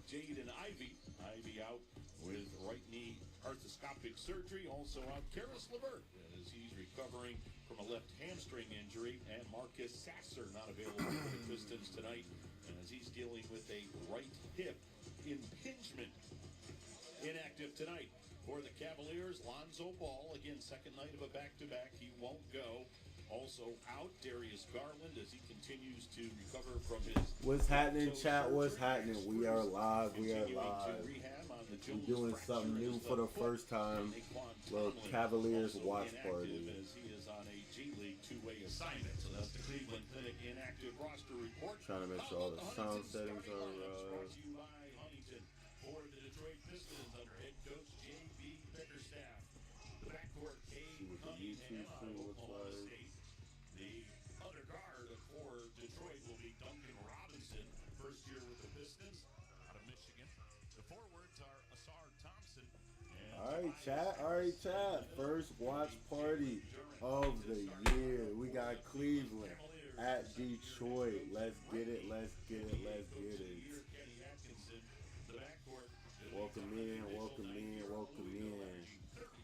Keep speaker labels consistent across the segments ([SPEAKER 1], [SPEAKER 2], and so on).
[SPEAKER 1] Jaden Ivey. Ivey out with right knee arthroscopic surgery. Also out Karis LeVert as he's recovering from a left hamstring injury. And Marcus Sasser not available for the Pistons tonight as he's dealing with a right hip impingement. Inactive tonight for the Cavaliers, Lonzo Ball. Again, second night of a back-to-back. He won't go. Also out, Darius Garland as he continues to recover from his...
[SPEAKER 2] What's happening, chat? What's happening? We are live. We are live. We're doing something new for the first time. Little Cavaliers watch party.
[SPEAKER 1] As he is on a G League two-way assignment. So that's the Cleveland Clinic inactive roster report.
[SPEAKER 2] Trying to make sure all the sound settings are
[SPEAKER 1] for the Detroit Pistons under head coach J.B. Bickerstaff. The backcourt, Cade Cunningham out of Oklahoma State. The other guard for Detroit will be Duncan Robinson, first year with the Pistons out of Michigan. The forwards are Asar Thompson.
[SPEAKER 2] All right, chat. First watch party of the year. We got Cleveland at Detroit. Let's get it. Welcome in.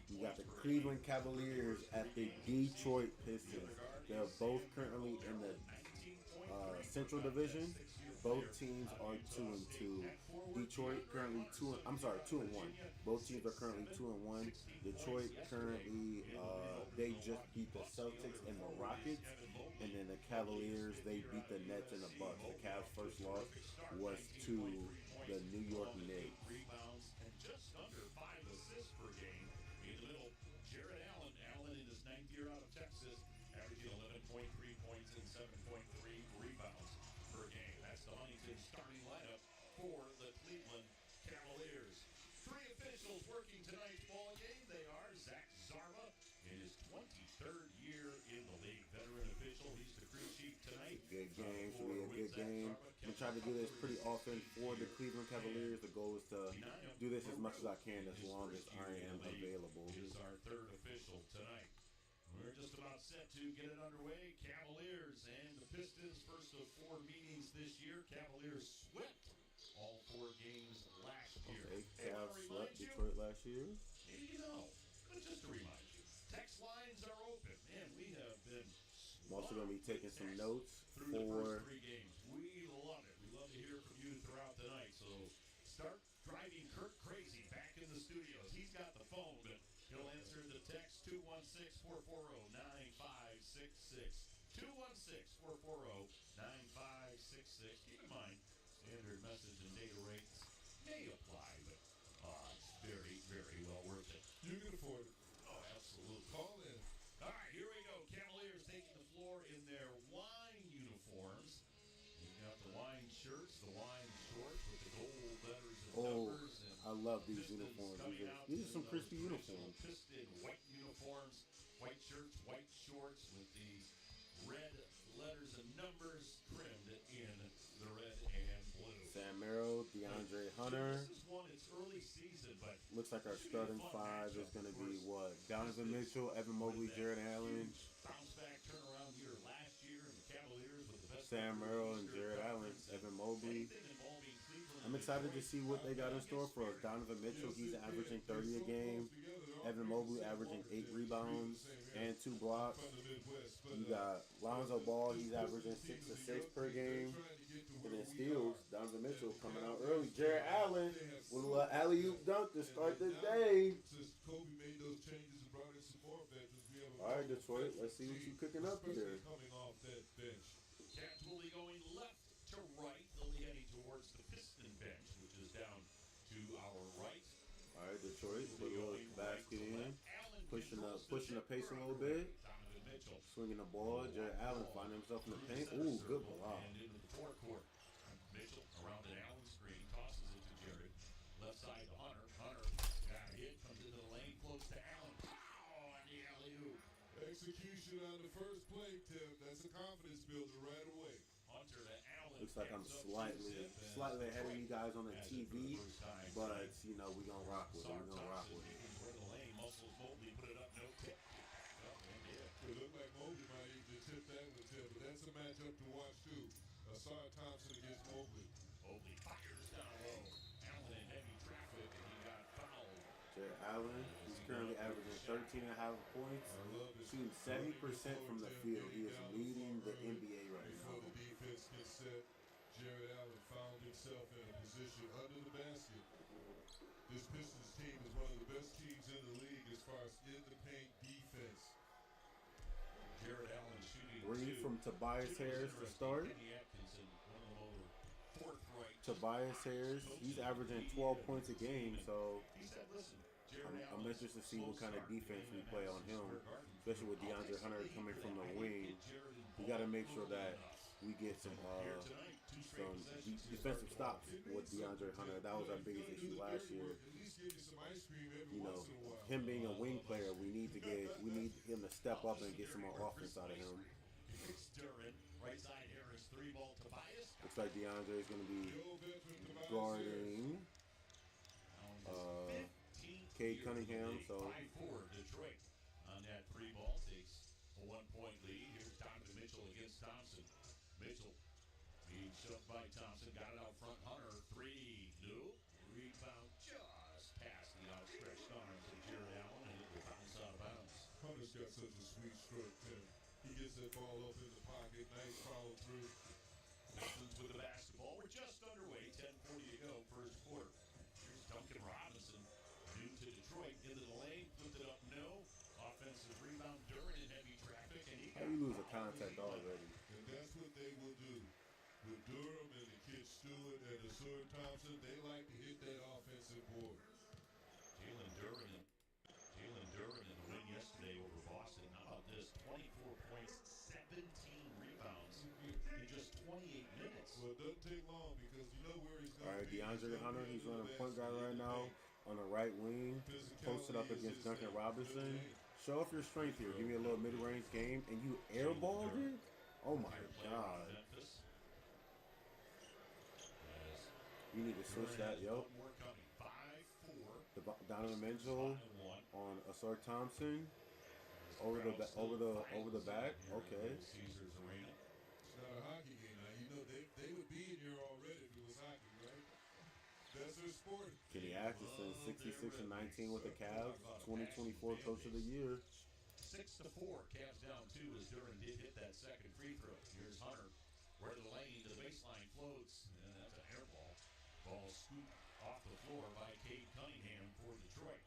[SPEAKER 2] We got the Cleveland Cavaliers at the Detroit Pistons. They're both currently in the Central Division. Both teams are 2-2. Detroit currently 2-1. Both teams are currently 2-1. Detroit currently they just beat the Celtics and the Rockets, and then the Cavaliers they beat the Nets and the Bucks. The Cavs' first loss was to the New York Knicks.
[SPEAKER 1] Rebounds and just under 5 assists per game. In the middle, Jared Allen. Allen in his 9th year out of Texas, averaging 11.3 points and 7.3 rebounds per game. That's the Huntington starting lineup for the Cleveland Cavaliers. 3 officials working tonight's ball game. They are Zach Zarba in his 23rd year in the league. Veteran official. He's the crew chief tonight.
[SPEAKER 2] Good game. Should be a good game. I'm going to try to do this pretty often for the Cleveland Cavaliers. The goal is to do this as much as I can as long as I am available.
[SPEAKER 1] Is our 3rd official tonight. We're just about set to get it underway. Cavaliers and the Pistons, first of 4 meetings this year. Cavaliers swept all 4 games last year.
[SPEAKER 2] Okay, Cavs swept Detroit last year.
[SPEAKER 1] Maybe you know, but just to remind you, text lines are open. Man, we have been...
[SPEAKER 2] I'm also going to be taking some notes
[SPEAKER 1] through the first 3 games. We love it. We love to hear from you throughout the night. So start driving Kirk crazy back in the studios. He's got the phone, but he'll answer the text 216-440-9566. 216-440-9566. Keep in mind, standard message and data rates may apply, but it's very, very well worth it.
[SPEAKER 3] You can afford it.
[SPEAKER 1] Oh, absolutely.
[SPEAKER 3] Call in.
[SPEAKER 1] All right, here we go. Cavaliers taking the floor in their wine uniforms. You've got the wine shirts, the wine shorts with the gold letters and numbers. And
[SPEAKER 2] I love these uniforms. These are some crispy uniforms.
[SPEAKER 1] Piston white uniforms, white shirts, white shorts with the red letters and numbers trimmed in the red and blue.
[SPEAKER 2] Sam Merrill, DeAndre Hunter.
[SPEAKER 1] This is one, it's early season, but
[SPEAKER 2] looks like our starting 5 is going to be what? Donovan Mitchell, Evan Mobley, Jared Allen.
[SPEAKER 1] Bounce back turnaround year last year, and the Cavaliers with the best.
[SPEAKER 2] Sam Merrill and Jared Allen, Evan Mobley. I'm excited to see what they got in store for us. Donovan Mitchell, he's averaging 30 a game. Evan Mobley averaging 8 rebounds and 2 blocks. You got Lonzo Ball, he's averaging 6 assists per game. And then steals, Donovan Mitchell coming out early. Jared Allen with a little alley-oop dunk to start the day. All right, Detroit, let's see what you're cooking up here.
[SPEAKER 3] Coming off that bench.
[SPEAKER 1] Cavs will be going left to right. They'll be heading towards the Piston bench, which is down to our right.
[SPEAKER 2] All right, Detroit, put a little basket in, pushing the pace a little bit, swinging the ball. Jared Allen finding himself in the paint. Ooh, good block.
[SPEAKER 1] And into the forecourt, Mitchell around an Allen screen, tosses it to Jared. Left side to Hunter. Hunter got a hit, comes into the lane, close to Allen. Pow! On the alley-oop.
[SPEAKER 3] Execution on the first play, Tim. That's a confidence builder right away.
[SPEAKER 1] Hunter to Allen.
[SPEAKER 2] Looks like I'm slightly ahead of you guys on the TV, but you know we're gonna rock with it. We're gonna rock with it.
[SPEAKER 1] For the lane, muscles Mobley put it up, no tip.
[SPEAKER 3] It looked like Mobley might even tip that one, Tim, but that's a matchup to watch too. Asar Thompson against Mobley.
[SPEAKER 1] Mobley fires down low.
[SPEAKER 2] Jared Allen, he's currently averaging 13.5 points, shooting 70% from the field. He is leading the NBA right
[SPEAKER 3] Before
[SPEAKER 2] now.
[SPEAKER 3] the defense gets set, Jared Allen found himself in a position under the basket. This Pistons team is one of the best teams in the league as far as in the paint defense.
[SPEAKER 1] Jared Allen shooting
[SPEAKER 2] 3 from Tobias Harris to start. Tobias Harris, he's averaging 12 points a game, so I'm interested to see what kind of defense we play on him, especially with DeAndre Hunter coming from the wing. We got to make sure that we get some defensive stops with DeAndre Hunter. That was our biggest issue last year. You know, him being a wing player, we need him to step up and get some more offense out of him. Looks like DeAndre is going to be guarding Cade Cunningham. So
[SPEAKER 1] Detroit on that free ball takes a 1-point lead. Here's Donovan Mitchell against Thompson. Mitchell being shoved by Thompson, got it out front. Hunter, 3, no. Rebound just past the outstretched arms of Jared Allen, and it will bounce out of bounds.
[SPEAKER 3] Hunter's got such a sweet stroke, Tim. He gets that ball up in the pocket, nice follow through.
[SPEAKER 1] Pistons with the basketball. We're just underway. 10:40 to go, first quarter. Here's Duncan Robinson, new to Detroit, into the lane, flipped it up, no. Offensive rebound, Duran in heavy traffic, and he
[SPEAKER 2] how you lose a contact already?
[SPEAKER 3] And that's what they will do. With Durham and the kid Stewart and the Sir Thompson, they like to hit that offensive board.
[SPEAKER 1] Jalen Duran in the win yesterday over Boston. How about this? 24 points, 17 rebounds in just 28 minutes.
[SPEAKER 3] Well, it doesn't take long because you know where he's going.
[SPEAKER 2] All right, DeAndre Hunter, he's running point guard right now on the right wing, posted up against Duncan Robinson. Show off your strength here. Give me a little mid-range game, and you airballed it? Oh my God. You need to switch that, yo. Donovan Mitchell on Asar Thompson over the back. Okay.
[SPEAKER 1] Caesars Arena.
[SPEAKER 3] It's not a hockey game now. You know they would be in here already if it was hockey, right? That's their sport.
[SPEAKER 2] Kenny Atkinson, 66 and 19 with the Cavs, 2024 Coach of the Year.
[SPEAKER 1] 6-4. Cavs down 2 as Duran did hit that second free throw. Here's Hunter, where the lane to the baseline floats, and that's an air ball. Ball scooped off the floor by Cade Cunningham for Detroit.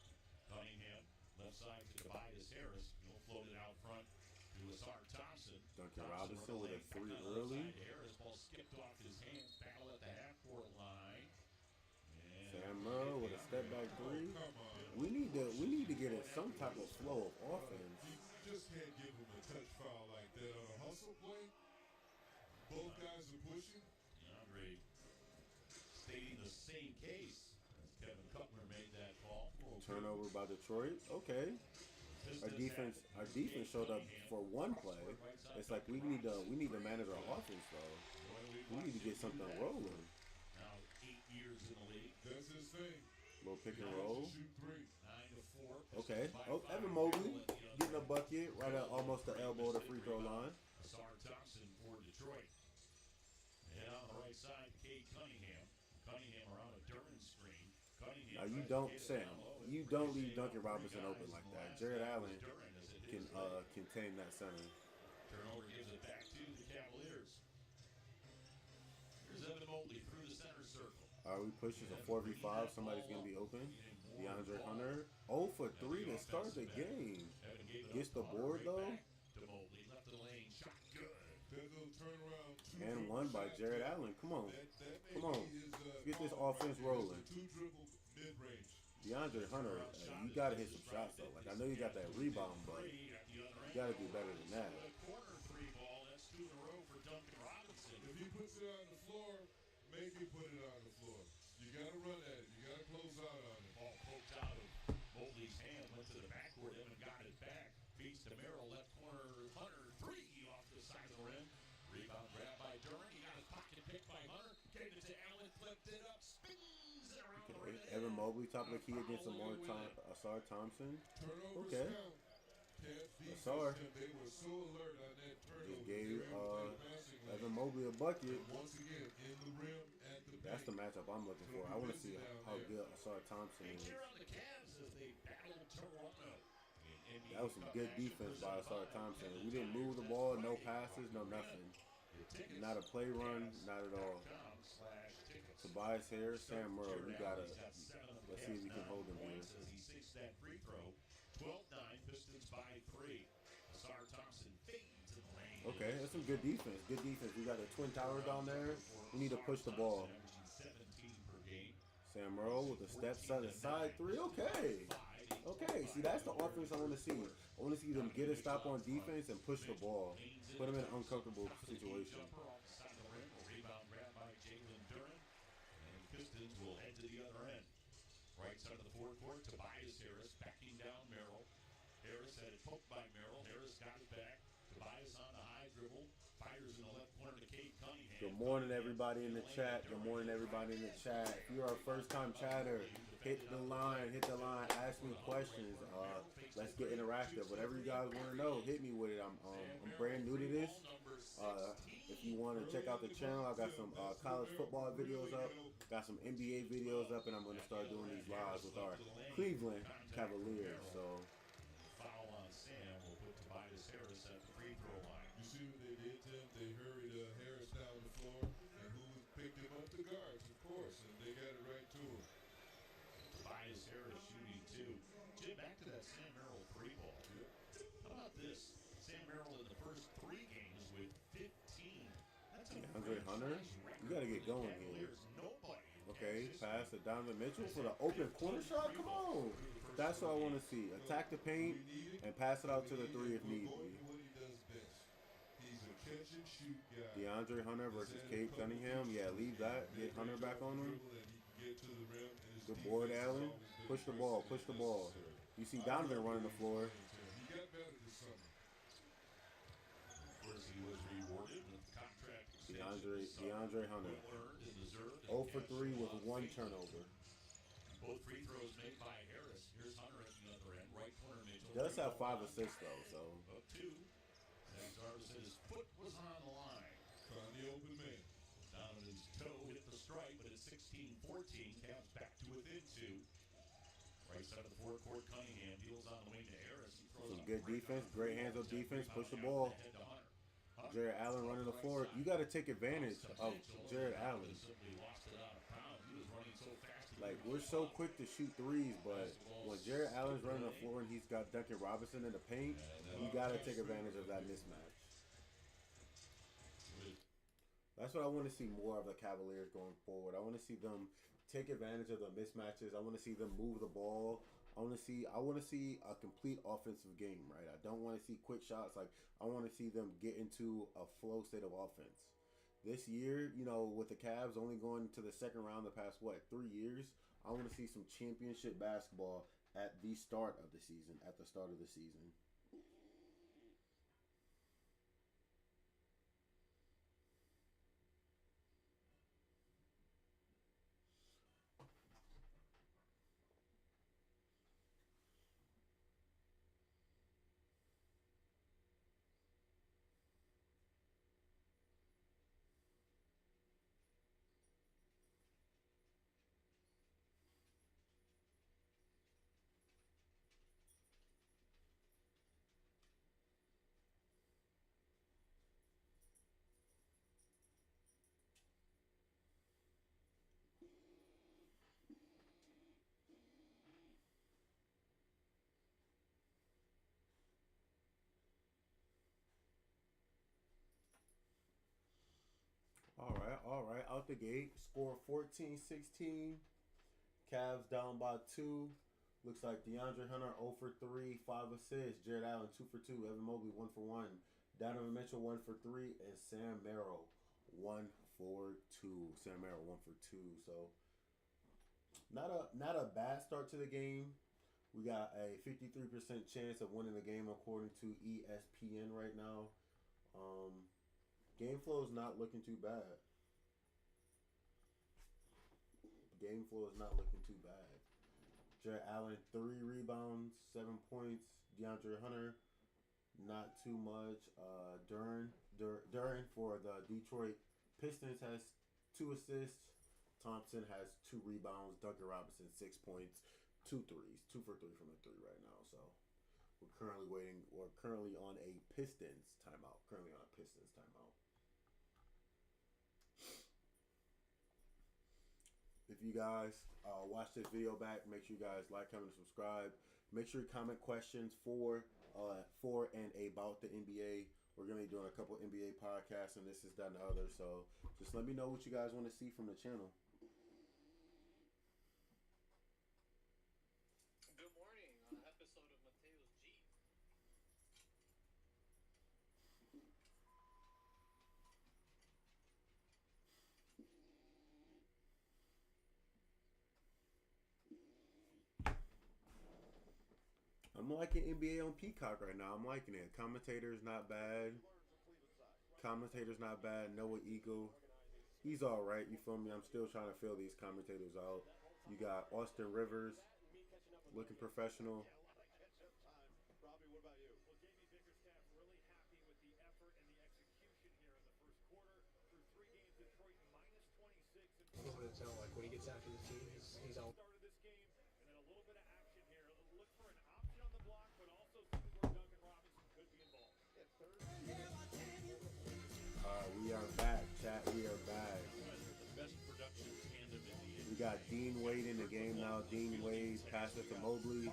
[SPEAKER 1] Cunningham left side to Tobias Harris. He'll float it out front to Asar Thompson.
[SPEAKER 2] Duncan Robinson with a 3 early.
[SPEAKER 1] Harris, ball skipped off his hands. Battle at the half-court line.
[SPEAKER 2] Sam Merrill with a step back 3. We need to get in some type of flow of offense.
[SPEAKER 3] You just can't give him a touch foul like that on a hustle play. Both guys are pushing.
[SPEAKER 1] DeAndre stating the same case as Kevin Cutler made that call.
[SPEAKER 2] Turnover by Detroit. Okay. Our defense showed up for one play. It's like we need to manage our offense though. We need to get something rolling.
[SPEAKER 1] Now 8 years in the league.
[SPEAKER 3] That's his thing.
[SPEAKER 2] Little pick and roll.
[SPEAKER 3] Shoot 3.
[SPEAKER 1] 9-4.
[SPEAKER 2] Okay. Oh, Evan Mobley getting a bucket right at almost the elbow of the free throw line.
[SPEAKER 1] Asar Thompson for Detroit. And on the right side, Cade Cunningham. Cunningham around a Duran screen. Cunningham.
[SPEAKER 2] Now you don't leave Duncan Robinson open like that. Jared Allen can contain that center.
[SPEAKER 1] Turnover gives it back to the Cavaliers. Here's Evan Mobley through the center circle.
[SPEAKER 2] We push is a 4v5. Somebody's gonna be open. DeAndre Hunter, 0 for 3 to start the game. Gets the board though.
[SPEAKER 1] To Mobley, left the lane, shot good.
[SPEAKER 3] That little turnaround.
[SPEAKER 2] And one by Jared Allen. Come on. Let's get this offense rolling.
[SPEAKER 3] Two dribble mid range.
[SPEAKER 2] DeAndre Hunter, you gotta hit some shots though. Like I know you got that rebound, but you gotta do better than that.
[SPEAKER 1] Corner 3 ball, that's 2 in a row for Duncan Robinson.
[SPEAKER 3] If he puts it on the floor, make him put it on the floor. You gotta run at it. You gotta close out on it.
[SPEAKER 1] Ball poked out of Mobley's hand, went to the backcourt. Evan got it back. Feeds to Merrill, left corner. Hunter 3 off the side of the rim. Rebound grab by Duran. He got his pocket picked by Hunter. Gave it to Allen, flipped it up, spins it around the rim.
[SPEAKER 2] Evan Mobley top of the key against Asar Thompson.
[SPEAKER 3] Turnovers
[SPEAKER 2] Okay.
[SPEAKER 3] count.
[SPEAKER 2] Asar
[SPEAKER 3] They were so alert on that turnover.
[SPEAKER 2] just gave
[SPEAKER 3] They were playing passing lane.
[SPEAKER 2] Evan Mobley a bucket.
[SPEAKER 3] Once again, in the rim, at the
[SPEAKER 2] That's the matchup I'm looking for. I want to see how good Asar Thompson
[SPEAKER 1] And
[SPEAKER 2] is.
[SPEAKER 1] here on the Cavs as they battle Toronto. in NBA
[SPEAKER 2] That was some
[SPEAKER 1] Cup
[SPEAKER 2] good
[SPEAKER 1] action
[SPEAKER 2] defense by Asar
[SPEAKER 1] presented
[SPEAKER 2] Thompson.
[SPEAKER 1] by
[SPEAKER 2] We didn't move the ball, no passes, no nothing.
[SPEAKER 1] Your tickets,
[SPEAKER 2] Not a play run, not at all.
[SPEAKER 1] Cavs.com/tickets.
[SPEAKER 2] Tobias Harris, Sam Merle, we gotta.
[SPEAKER 1] Allen's got 7 of the
[SPEAKER 2] Let's see if we can
[SPEAKER 1] Cavs'
[SPEAKER 2] hold him
[SPEAKER 1] 9
[SPEAKER 2] here.
[SPEAKER 1] points as he sinks that free throw. 12-9, Pistons by 3. Asar Thompson fades in the lane.
[SPEAKER 2] Okay, that's some good defense. Good defense. We got the Twin Towers down there. We need to push the ball.
[SPEAKER 1] Averaging 17 per game.
[SPEAKER 2] Sam Merle with a step side three. Okay. Okay, see, that's the offense I want to see. I want to see them get a stop on defense and push the ball. Put them in an uncomfortable situation.
[SPEAKER 1] Jumper off the side of the rim. A rebound grab by Jalen Duren. And the Pistons will head to the other end. Right side of the forecourt, Tobias Harris backing down Merrill. Harris had it poked by Merrill. Harris got it back. Tobias on the high dribble. Fires in the left corner to Cade Cunningham.
[SPEAKER 2] Good morning, everybody in the chat. Good morning, everybody in the chat. If you're our first-time chatter, hit the line. Ask me questions. Let's get interactive. Whatever you guys want to know, hit me with it. I'm brand new to this. If you want to check out the channel, I got some college football videos up, got some NBA videos up, and I'm going to start doing these lives with our Cleveland Cavaliers. So,
[SPEAKER 1] Foul on Sam will put Tobias Harris at the free throw line.
[SPEAKER 3] You see what they did to him? They hurried Harris down the floor, and who picked him up? The guards, of course, and they got it right to him.
[SPEAKER 1] Tobias Harris shooting 2. Jim, back to that Sam Merrill 3 ball. How about this? Sam Merrill in the first 3 games with 15. That's a
[SPEAKER 2] Andre Hunter, you got to get going here.
[SPEAKER 1] Nobody.
[SPEAKER 2] Okay, pass to Donovan Mitchell for the open corner shot. Come on. That's what I want to see. Attack the paint and pass it out to the 3 if need be.
[SPEAKER 3] What he does best. He's a catch and shoot guy.
[SPEAKER 2] DeAndre Hunter versus Cade Cunningham. Yeah, leave that. Get Hunter back on him. Good board, Allen. Push the ball. Push the ball. You see Donovan running the floor.
[SPEAKER 3] He got better this summer.
[SPEAKER 1] Of course, he was rewarded with the contract
[SPEAKER 2] DeAndre Hunter.
[SPEAKER 1] earned and deserved.
[SPEAKER 2] 0 for 3 with 1 turnover.
[SPEAKER 1] Both free throws made by Harris. Here's Hunter at the other end. Right corner Mitchell.
[SPEAKER 2] Does have 5 assists though, so.
[SPEAKER 1] Up 2. And Jarvis said his foot was on the line.
[SPEAKER 3] Found the open man.
[SPEAKER 1] Donovan's toe hit the strike, but it's 16-14. Cavs back to within 2. Right side of the forecourt, Cunningham deals on the wing to Harris. He throws
[SPEAKER 2] Some
[SPEAKER 1] a
[SPEAKER 2] good defense, great hands-up defense, push the ball.
[SPEAKER 1] head to Hunter.
[SPEAKER 2] Jared Allen running the floor. You got to take advantage of Jared Allen.
[SPEAKER 1] Simply lost it out of bounds. He was running so fast.
[SPEAKER 2] Like, we're so quick to shoot threes, but when Jared Allen's running the floor and he's got Duncan Robinson in the paint, you got to take advantage of that mismatch. That's what I want to see more of the Cavaliers going forward. I want to see them take advantage of the mismatches. I want to see them move the ball. I want to see a complete offensive game, right? I don't want to see quick shots. Like, I want to see them get into a flow state of offense. This year, you know, with the Cavs only going to the second round the past, 3 years, I want to see some championship basketball at the start of the season, All right. Out the gate. Score 14-16. Cavs down by 2. Looks like DeAndre Hunter 0 for 3, 5 assists. Jared Allen 2 for 2. Evan Mobley 1 for 1. Donovan Mitchell 1 for 3. And Sam Merrill 1 for 2. Sam Merrill 1 for 2. So not a bad start to the game. We got a 53% chance of winning the game according to ESPN right now. Game flow is not looking too bad. Jared Allen 3 rebounds, 7 points. DeAndre Hunter not too much. Duren for the Detroit Pistons has 2 assists. Thompson has 2 rebounds. Duncan Robinson 6 points, 2 threes, 2 for 3 from the 3 right now. So we're currently on a Pistons timeout. If you guys watch this video back, make sure you guys like, comment, and subscribe. Make sure you comment questions for and about the NBA. We're going to be doing a couple NBA podcasts, and this is that and the other. So just let me know what you guys want to see from the channel.
[SPEAKER 4] Good morning on an episode of Mateo's G.
[SPEAKER 2] I'm liking NBA on Peacock right now. I'm liking it. Commentator's not bad. Noah Eagle. He's all right. You feel me? I'm still trying to fill these commentators out. You got Austin Rivers looking professional.
[SPEAKER 4] I don't want to tell, like, when he gets after the team, he's all.
[SPEAKER 2] We are back, chat. We are back. We got Dean Wade in the game now. Dean Wade passes to Mobley.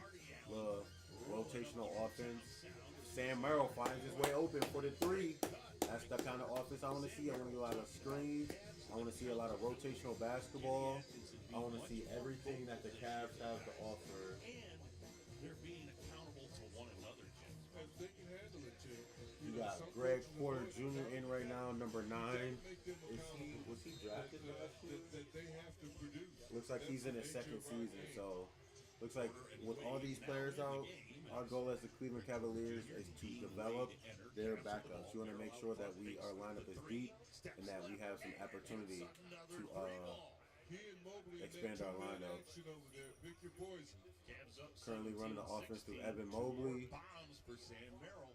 [SPEAKER 2] Rotational offense. Sam Merrill finds his way open for the 3. That's the kind of offense I want to see. I want to see a lot of screens. I want to see a lot of rotational basketball. I want to see everything that the Cavs have to offer.
[SPEAKER 1] They're being accountable to one another, Jim.
[SPEAKER 3] They can handle it, Jim.
[SPEAKER 2] You got Greg Porter Jr. in right now, number 9. Was he drafted last year?
[SPEAKER 3] They have to produce.
[SPEAKER 2] Looks like he's in his 2nd season, so looks like with all these players out, our goal as the Cleveland Cavaliers is to develop their backups. You want to make sure that our lineup is deep and that we have some opportunity to expand our lineup. Currently running the offense through Evan Mobley.
[SPEAKER 1] Bombs for Sam Merrill.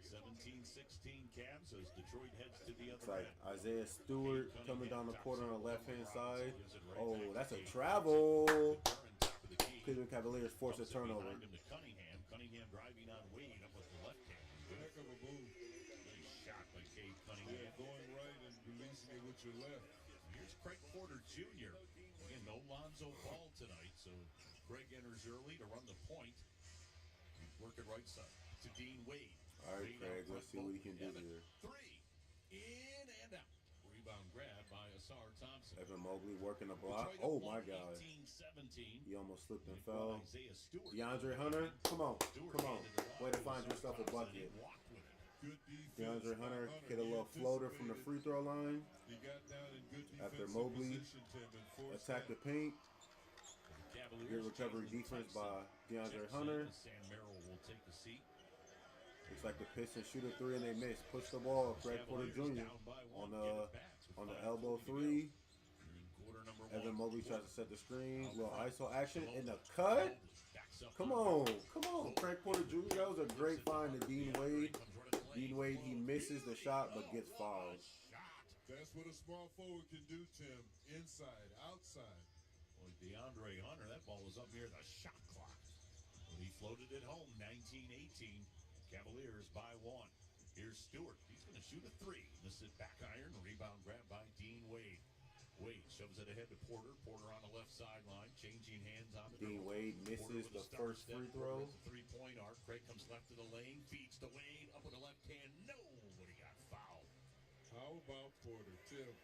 [SPEAKER 1] 17-16 Cavs as Detroit heads to the
[SPEAKER 2] It's
[SPEAKER 1] other
[SPEAKER 2] like
[SPEAKER 1] end.
[SPEAKER 2] Isaiah Stewart coming down the court on the left-hand side. Oh, that's a travel. Cleveland Cavaliers force a turnover.
[SPEAKER 1] Cunningham driving on Wade up with the left hand.
[SPEAKER 3] Heck of a move.
[SPEAKER 1] Nice shot by Cade Cunningham.
[SPEAKER 3] Yeah, going right and releasing it with your left.
[SPEAKER 1] Here's Craig Porter Jr. Again, no Lonzo Ball tonight, so Craig enters early to run the point. He's working right side to Dean Wade.
[SPEAKER 2] All right, Craig, let's see what he can do here.
[SPEAKER 1] 3 in and out. Rebound grab by Asar Thompson.
[SPEAKER 2] Evan Mobley working the block. Oh, my God.
[SPEAKER 1] 18-17.
[SPEAKER 2] He almost slipped and fell.
[SPEAKER 1] Isaiah Stewart.
[SPEAKER 2] DeAndre Hunter, come on. Way to find yourself a bucket.
[SPEAKER 3] Good defense.
[SPEAKER 2] DeAndre Hunter hit a little floater from the free throw line.
[SPEAKER 3] He got down in good
[SPEAKER 2] After
[SPEAKER 3] defensive
[SPEAKER 2] Mobley
[SPEAKER 3] position, Tim, and forced
[SPEAKER 2] attacked the paint. Good recovery defense by DeAndre Hunter.
[SPEAKER 1] Sam Merrill will take a seat.
[SPEAKER 2] Looks like the Pistons shoot a 3 and they miss. Push the ball. Craig Porter Jr. on the elbow 3. Evan Mobley tries to set the screen. Little ISO action in the cut. Come on. Craig Porter Jr. That was a great find to Dean Wade. Dean Wade, he misses the shot but gets fouled.
[SPEAKER 3] That's what a small forward can do, Tim. Inside, outside.
[SPEAKER 1] Well, DeAndre Hunter, that ball was up near the shot clock. Well, he floated it home, 19-18. Cavaliers by 1. Here's Stewart. He's going to shoot a 3. Miss it back iron. Rebound grab by Dean Wade. Wade shoves it ahead to Porter. Porter on the left sideline. Changing hands on the
[SPEAKER 2] Dean Wade misses the first free throw.
[SPEAKER 1] Three-point arc. Craig comes left of the lane. Feeds to Wade. Up with the left hand. No, but he got fouled.
[SPEAKER 3] How about Porter, Tim?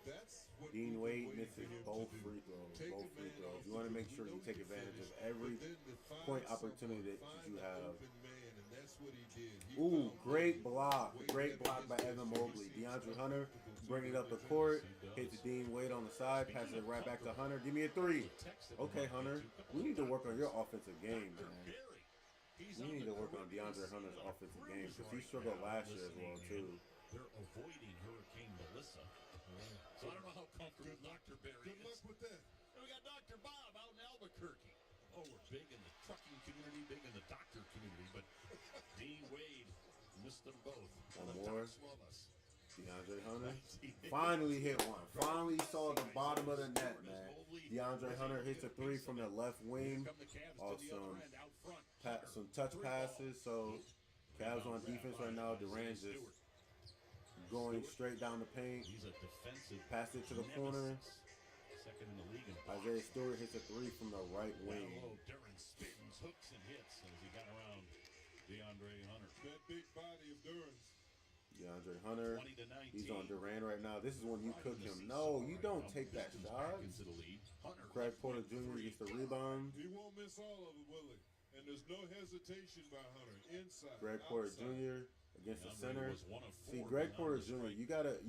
[SPEAKER 3] That's what
[SPEAKER 2] Dean Wade
[SPEAKER 3] waiting
[SPEAKER 2] misses
[SPEAKER 3] for him
[SPEAKER 2] both
[SPEAKER 3] to do.
[SPEAKER 2] free throws.
[SPEAKER 3] Take
[SPEAKER 2] Both free
[SPEAKER 3] the man
[SPEAKER 2] throws.
[SPEAKER 3] off
[SPEAKER 2] You want to
[SPEAKER 3] the
[SPEAKER 2] make
[SPEAKER 3] dribble.
[SPEAKER 2] sure you
[SPEAKER 3] know
[SPEAKER 2] take
[SPEAKER 3] he can
[SPEAKER 2] advantage of
[SPEAKER 3] finish,
[SPEAKER 2] every
[SPEAKER 3] but then to find
[SPEAKER 2] point
[SPEAKER 3] someone,
[SPEAKER 2] opportunity that
[SPEAKER 3] find
[SPEAKER 2] you
[SPEAKER 3] the
[SPEAKER 2] have.
[SPEAKER 3] open man, and that's what he did. He
[SPEAKER 2] Ooh,
[SPEAKER 3] found
[SPEAKER 2] great
[SPEAKER 3] Mobley.
[SPEAKER 2] block.
[SPEAKER 3] Wade
[SPEAKER 2] Great
[SPEAKER 3] had
[SPEAKER 2] block by
[SPEAKER 3] his
[SPEAKER 2] Evan
[SPEAKER 3] vision.
[SPEAKER 2] Mobley.
[SPEAKER 3] He sees
[SPEAKER 2] DeAndre
[SPEAKER 3] something
[SPEAKER 2] Hunter
[SPEAKER 3] difficult to
[SPEAKER 2] bringing
[SPEAKER 3] do
[SPEAKER 2] up the
[SPEAKER 3] in
[SPEAKER 2] court.
[SPEAKER 3] defense.
[SPEAKER 2] Hits Dean Wade on the side. Passes it right back to Hunter. Give me a 3. Okay, Hunter. We need to work on your offensive game, man. We need to work on DeAndre Hunter's offensive game because he struggled last year as well, too.
[SPEAKER 1] They're avoiding Hurricane Melissa. So I don't know how comfortable Dr. Barry
[SPEAKER 3] Good luck
[SPEAKER 1] is.
[SPEAKER 3] with that.
[SPEAKER 1] And we got Dr. Bob out in Albuquerque. Oh, we're big in the trucking community, big in the doctor community, but Dean Wade missed them both.
[SPEAKER 2] One
[SPEAKER 1] The
[SPEAKER 2] more.
[SPEAKER 1] docs love us.
[SPEAKER 2] DeAndre Hunter finally hit one. Finally saw the bottom of the net, man. DeAndre Hunter hits a three from the left wing. Awesome. Some touch passes. So Cavs on defense right now. Durant just going straight down the paint. Pass it to the corner.
[SPEAKER 1] Second in the league.
[SPEAKER 2] Isaiah Stewart hits a three from the right wing.
[SPEAKER 1] Durant spins, hooks, and hits as he got around DeAndre Hunter.
[SPEAKER 3] That big body of Durant.
[SPEAKER 2] DeAndre Hunter, he's on Durant right now. This is when you cook him. No, you don't take that shot. Craig Porter Jr. gets the rebound.
[SPEAKER 3] He won't miss all of it, will he? And there's no hesitation by Hunter. Inside.
[SPEAKER 2] Greg Porter Jr. against the center. See, Greg Porter Jr. You gotta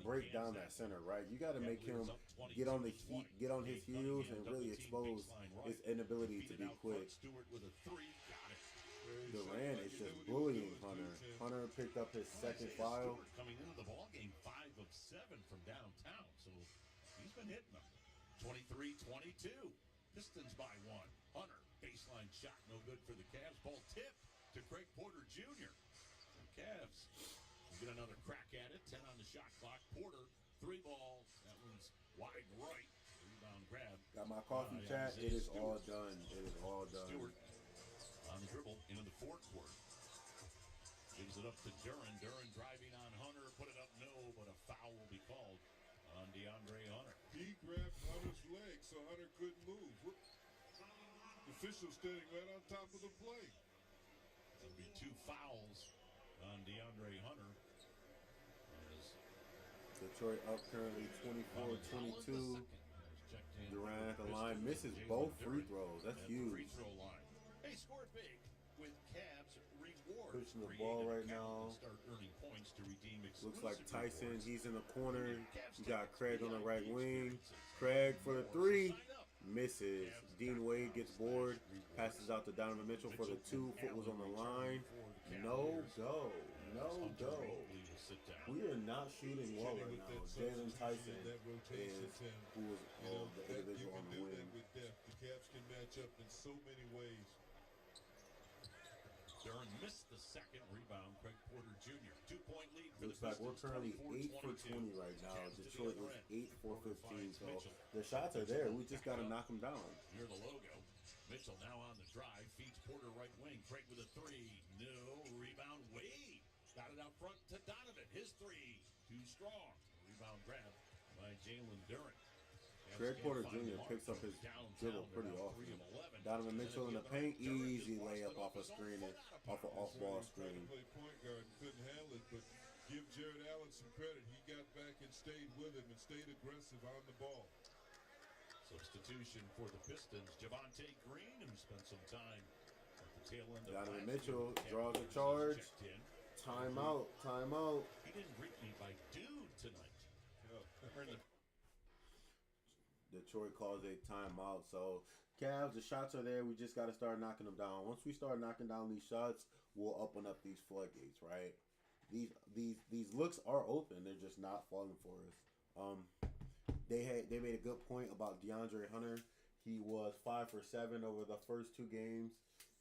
[SPEAKER 2] break down that center, right? You gotta make him get on his heels and really expose his inability to be quick. Durant is just bullying Hunter. Hunter picked up his second foul.
[SPEAKER 1] Coming into the ball game, 5 of 7 from downtown, so he's been hitting them. 23-22. Pistons by 1. Hunter, baseline shot, no good for the Cavs. Ball tipped to Craig Porter Jr. Cavs get another crack at it. 10 on the shot clock. Porter, 3 ball. That one's wide right. Rebound grab.
[SPEAKER 2] Got my coffee chat. It is all done. It is all done.
[SPEAKER 1] Stewart on the dribble into the forecourt. Gives it up to Duran. Duran driving on Hunter. Put it up, no, but a foul will be called on DeAndre Hunter.
[SPEAKER 3] He grabbed Hunter's leg so Hunter couldn't move. The official standing right on top of the play.
[SPEAKER 1] There'll be 2 fouls on DeAndre Hunter.
[SPEAKER 2] Detroit up currently 24-22. Durant at the line misses both free throws. That's huge.
[SPEAKER 1] They scored big with Cavs reward.
[SPEAKER 2] Pushing the ball right now.
[SPEAKER 1] Start earning points to redeem
[SPEAKER 2] Looks like Tyson. He's in the corner. You got Craig on the right wing. Craig for the 3. Misses. Dean Wade gets bored. Passes out to Donovan Mitchell for the 2. Foot was on the line. No go. No go. We are not shooting well right now. Jalen Tyson is who is the individual on the wing.
[SPEAKER 3] The Cavs can match up in so many ways.
[SPEAKER 1] Duran missed the second rebound. Craig Porter Jr. 2-point lead for
[SPEAKER 2] Looks
[SPEAKER 1] the
[SPEAKER 2] like we're
[SPEAKER 1] Pistons,
[SPEAKER 2] currently 8 for 20 right now. Detroit is 8 for 15. So the shots are there. We just got to knock them down.
[SPEAKER 1] Near the logo. Mitchell now on the drive. Feeds Porter right wing. Craig with a 3. No. Rebound. Wade. Got it out front to Donovan. His 3. Too strong. Rebound grab by Jalen Duran.
[SPEAKER 2] Craig Porter Jr. picks up his dribble pretty often. Donovan Mitchell in the paint, easy layup off a screen and off an off-ball screen.
[SPEAKER 3] Point guard couldn't handle it, but give Jared Allen some credit. He got back and stayed with him and stayed aggressive on the ball.
[SPEAKER 1] Substitution for the Pistons, Javonte Green, who spent some time at the tail end of
[SPEAKER 2] Donovan Mitchell draws a charge. Timeout, timeout.
[SPEAKER 1] He didn't greet me by dude tonight.
[SPEAKER 2] Detroit calls a timeout. So, Cavs, the shots are there. We just got to start knocking them down. Once we start knocking down these shots, we'll open up these floodgates, right? These looks are open. They're just not falling for us. They made a good point about DeAndre Hunter. He was 5 for 7 over the first 2 games.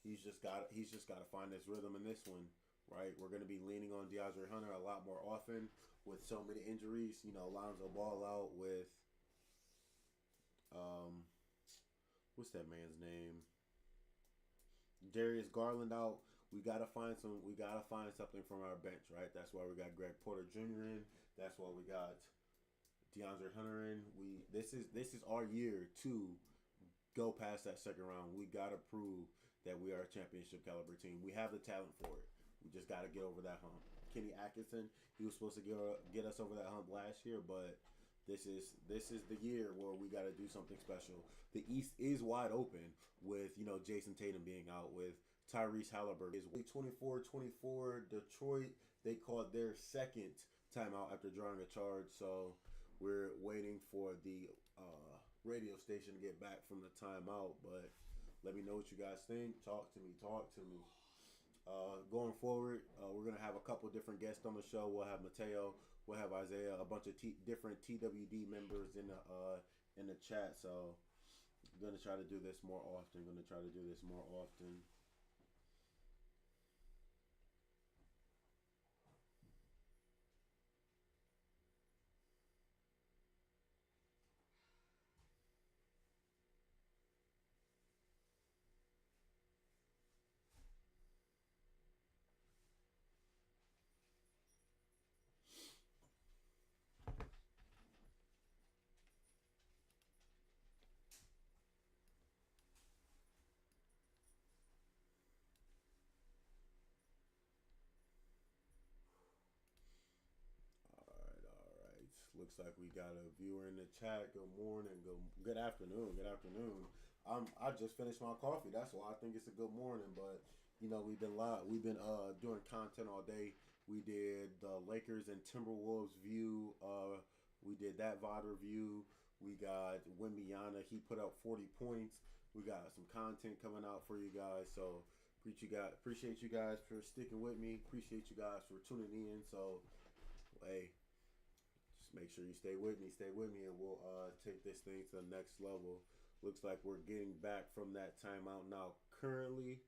[SPEAKER 2] He's just got to find his rhythm in this one, right? We're going to be leaning on DeAndre Hunter a lot more often with so many injuries. You know, Lonzo Ball out with what's that man's name? Darius Garland out. We gotta find something from our bench, right? That's why we got Greg Porter Jr. in. That's why we got DeAndre Hunter in. This is our year to go past that second round. We gotta prove that we are a championship caliber team. We have the talent for it. We just gotta get over that hump. Kenny Atkinson, he was supposed to get us over that hump last year, but this is the year where we got to do something special. The East is wide open with, Jason Tatum being out, with Tyrese Halliburton. Is 24-24 Detroit. They called their second timeout after drawing a charge. So we're waiting for the radio station to get back from the timeout. But let me know what you guys think. Talk to me. Going forward, we're going to have a couple different guests on the show. We'll have Mateo. We'll have Isaiah, a bunch of different TWD members in the chat. So I'm going to try to do this more often. Looks like we got a viewer in the chat. Good morning. Good afternoon. Good afternoon. I just finished my coffee. That's why I think it's a good morning. But you know, we've been doing content all day. We did the Lakers and Timberwolves view. We did that VOD review. We got Wembyana. He put up 40 points. We got some content coming out for you guys. So appreciate you guys for sticking with me. Appreciate you guys for tuning in. So hey, just make sure you stay with me, and we'll take this thing to the next level. Looks like we're getting back from that timeout now. Currently,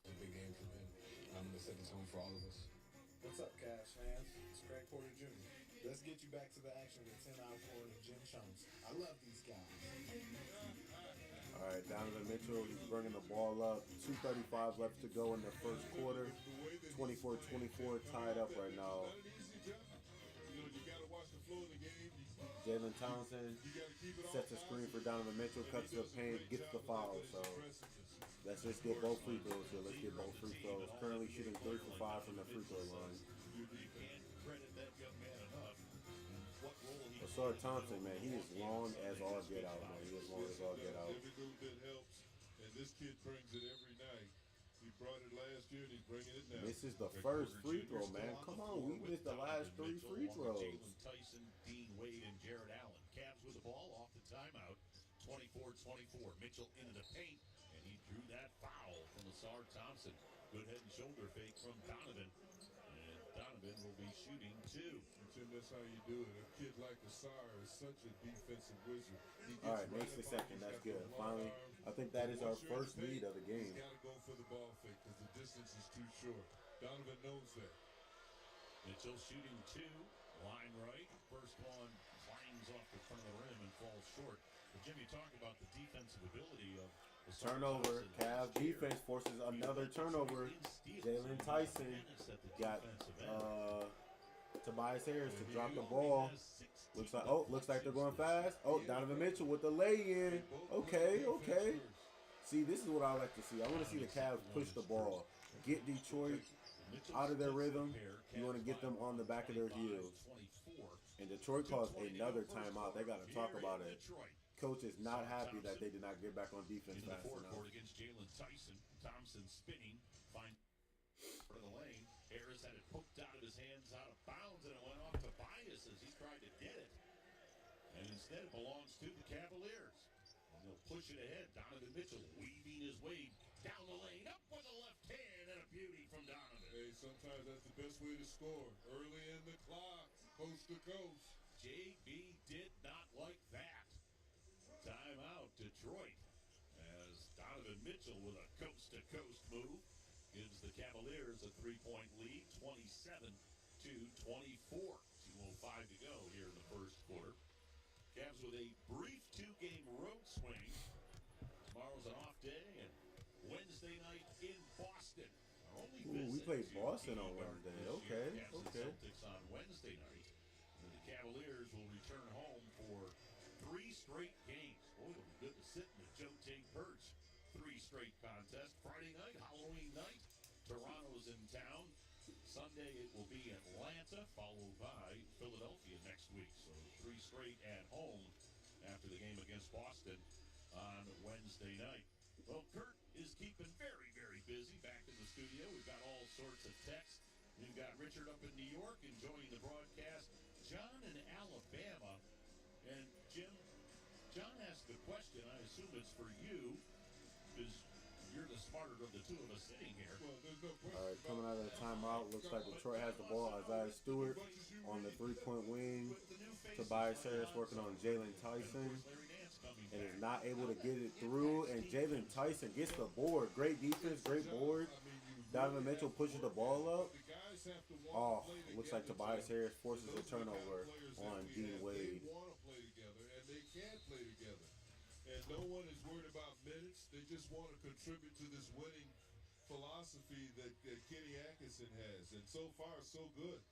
[SPEAKER 5] a big game for him. I'm going to set the tone for all of us.
[SPEAKER 6] What's up, Cavs fans? It's Greg Porter Jr. Let's get you back to the action with 10 out for Jim Chunks. I love these guys.
[SPEAKER 2] all right, Donovan Mitchell, he's bringing the ball up. 2:35 left to go in the first quarter. 24-24, tied up right now. Jalen Townsend sets a screen for Donovan Mitchell, cuts to the paint, gets the foul. So let's just get both free throws here. Let's get both free throws. Currently shooting 3 for 5 from the free throw line. Asar Thompson, man, he is long as all get out, man. He is long as all get out.
[SPEAKER 3] Every little bit helps, and this kid brings it every night. He brought it last year, and he's bringing it now.
[SPEAKER 2] Misses the first free throw, man. Come on, we missed the last 3 free throws.
[SPEAKER 1] Jalen Tyson, Dean Wade, and Jared Allen. Cavs with the ball off the timeout. 24-24. Mitchell into the paint, and he drew that foul from Asar Thompson. Good head and shoulder fake from Donovan. And Donovan will be shooting 2.
[SPEAKER 3] Jim, that's how you do it. A kid like Asar is such a defensive wizard.
[SPEAKER 2] All right, makes the second. That's good. Finally, I think that is our first lead of the game.
[SPEAKER 3] He's got to go for the ball fake because the distance is too short. Donovan knows that.
[SPEAKER 1] Mitchell shooting 2. Line right. First one clangs off the front of the rim and falls short. But Jimmy, talk about the defensive ability of the
[SPEAKER 2] Turnover. Cavs defense forces another turnover. Jalen Tyson got Tobias Harris to drop the ball. Looks like they're going fast. Oh, Donovan Mitchell with the lay-in. Okay. See, this is what I like to see. I want to see the Cavs push the ball, get Detroit out of their rhythm. You want to get them on the back of their heels. And Detroit calls another timeout. They got to talk about it. Coach is not happy that they did not get back on defense
[SPEAKER 1] in the
[SPEAKER 2] fast enough.
[SPEAKER 1] forecourt against Jalen Tyson. Thompson spinning, find for the lane. Harris had it poked out of his hands, out of bounds, and it went off to Bias as he tried to get it. And instead, it belongs to the Cavaliers. And they'll push it ahead. Donovan Mitchell weaving his way down the lane, up with the left hand, and a beauty from Donovan.
[SPEAKER 3] Hey, sometimes that's the best way to score. Early in the clock, coast to coast.
[SPEAKER 1] JB did not like that. Timeout, Detroit, as Donovan Mitchell with a coast-to-coast move gives the Cavaliers a 3-point lead, 27-24. 2:05 to go here in the first quarter. Cavs with a brief 2-game road swing. Tomorrow's an off day, and Wednesday night in Boston. Our only
[SPEAKER 2] We
[SPEAKER 1] visit
[SPEAKER 2] played
[SPEAKER 1] to
[SPEAKER 2] Boston on
[SPEAKER 1] TD Garden
[SPEAKER 2] Wednesday.
[SPEAKER 1] this
[SPEAKER 2] Okay.
[SPEAKER 1] year. Cavs and Celtics on Wednesday night. And the Cavaliers will return home for 3 straight games. Boy, it'll be good to sit in the Joe Tate perch. 3 straight contests. Friday night, Halloween night. Toronto's in town. Sunday it will be Atlanta, followed by Philadelphia next week. So 3 straight at home after the game against Boston on Wednesday night. Well, Kurt is keeping very, very busy back in the studio. We've got all sorts of texts. We've got Richard up in New York enjoying the broadcast. John in Alabama. And Jim, John asked the question. I assume it's for you, because you're the smarter of the two of us sitting here.
[SPEAKER 3] Well, there's no question.
[SPEAKER 2] All right, coming out of the timeout, looks like Detroit has the ball. Isaiah Stewart on the 3-point wing. Tobias Harris working on Jalen Tyson and is not able to get it through. And Jalen Tyson gets the board. Great defense, great board. Donovan Mitchell pushes the ball up. Oh, looks like Tobias Harris forces a turnover on Dean Wade.
[SPEAKER 3] They want to play together, and they can play together. And no one is worried about minutes. They just want to contribute to this winning philosophy that Kenny Atkinson has. And so far, so good.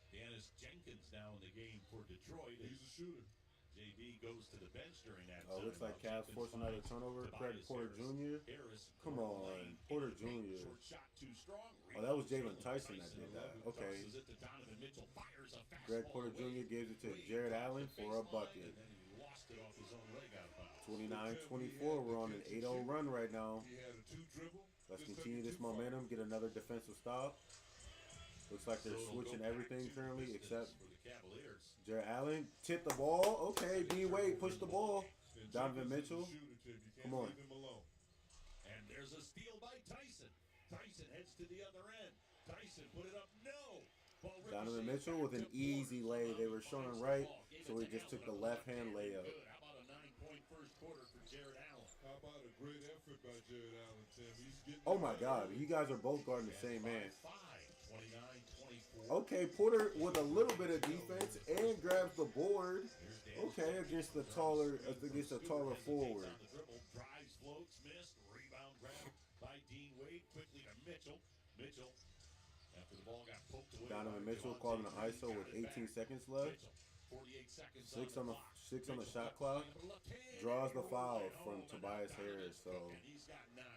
[SPEAKER 1] Dennis Jenkins now in the game for Detroit.
[SPEAKER 3] He's a shooter.
[SPEAKER 1] JB goes to the bench during that
[SPEAKER 2] Oh,
[SPEAKER 1] time.
[SPEAKER 2] looks like Cavs forcing another turnover. Craig Porter Jr. Come on, Porter Jr.
[SPEAKER 1] Short shot too strong.
[SPEAKER 2] Oh, that was Jalen Tyson that did that. Okay.
[SPEAKER 1] Tosses it to Donovan Mitchell, fires a
[SPEAKER 2] Greg
[SPEAKER 1] fastball
[SPEAKER 2] Porter
[SPEAKER 1] away.
[SPEAKER 2] Jr. gives it to Jared Allen for a bucket.
[SPEAKER 1] And then he lost it off his own leg out of bounds.
[SPEAKER 2] 29-24. We're on an 8-0 run right now.
[SPEAKER 3] He had a 2-dribble.
[SPEAKER 2] Let's
[SPEAKER 3] Just
[SPEAKER 2] continue
[SPEAKER 3] took it
[SPEAKER 2] this
[SPEAKER 3] too far.
[SPEAKER 2] momentum. Get another defensive stop. Looks like they're
[SPEAKER 1] So it'll
[SPEAKER 2] switching
[SPEAKER 1] go back
[SPEAKER 2] everything
[SPEAKER 1] to
[SPEAKER 2] currently
[SPEAKER 1] Pistons
[SPEAKER 2] except
[SPEAKER 1] for the Cavaliers.
[SPEAKER 2] Jared Allen. Tip the ball. Okay, D Wade push the ball.
[SPEAKER 3] And
[SPEAKER 2] Donovan
[SPEAKER 3] Jenkins is a
[SPEAKER 2] Mitchell.
[SPEAKER 3] shooter, Tim. You can't
[SPEAKER 2] Come on.
[SPEAKER 3] leave him alone.
[SPEAKER 1] And there's a steal by Tyson. Tyson heads to the other end. Tyson put it up. No. Ball
[SPEAKER 2] Donovan
[SPEAKER 1] ricochets
[SPEAKER 2] Mitchell with
[SPEAKER 1] back
[SPEAKER 2] an
[SPEAKER 1] to Porter.
[SPEAKER 2] easy lay. They were showing
[SPEAKER 1] Finds the
[SPEAKER 2] right,
[SPEAKER 1] ball. Gave
[SPEAKER 2] so
[SPEAKER 1] it
[SPEAKER 2] he
[SPEAKER 1] to
[SPEAKER 2] just took
[SPEAKER 1] Allen
[SPEAKER 2] the
[SPEAKER 1] on
[SPEAKER 2] left-hand layup.
[SPEAKER 1] Good. How about a 9-point first quarter for Jared Allen?
[SPEAKER 3] How about a great effort by Jared Allen, Tim? He's getting
[SPEAKER 2] Oh
[SPEAKER 3] it
[SPEAKER 2] my
[SPEAKER 3] right
[SPEAKER 2] God,
[SPEAKER 3] early.
[SPEAKER 2] you guys are both guarding the same man.
[SPEAKER 1] 29-24.
[SPEAKER 2] Okay, Porter with a little bit of defense and grabs the board. Okay, against the taller forward.
[SPEAKER 1] On the dribble, drives, floats, missed, rebound grab by Dean Wade, quickly to Mitchell. Mitchell, after the ball got poked away.
[SPEAKER 2] Donovan
[SPEAKER 1] by
[SPEAKER 2] Mitchell
[SPEAKER 1] Javonte
[SPEAKER 2] called an
[SPEAKER 1] Green,
[SPEAKER 2] ISO with
[SPEAKER 1] got it
[SPEAKER 2] 18
[SPEAKER 1] back.
[SPEAKER 2] seconds left.
[SPEAKER 1] Mitchell, 48 seconds
[SPEAKER 2] Six
[SPEAKER 1] on
[SPEAKER 2] on the
[SPEAKER 1] Mitchell
[SPEAKER 2] shot
[SPEAKER 1] left
[SPEAKER 2] clock.
[SPEAKER 1] hand, left hand,
[SPEAKER 2] Draws the
[SPEAKER 1] and
[SPEAKER 2] foul
[SPEAKER 1] right
[SPEAKER 2] from
[SPEAKER 1] home, and
[SPEAKER 2] Tobias
[SPEAKER 1] now
[SPEAKER 2] Harris,
[SPEAKER 1] Donovan's
[SPEAKER 2] so
[SPEAKER 1] cooking. He's got 9.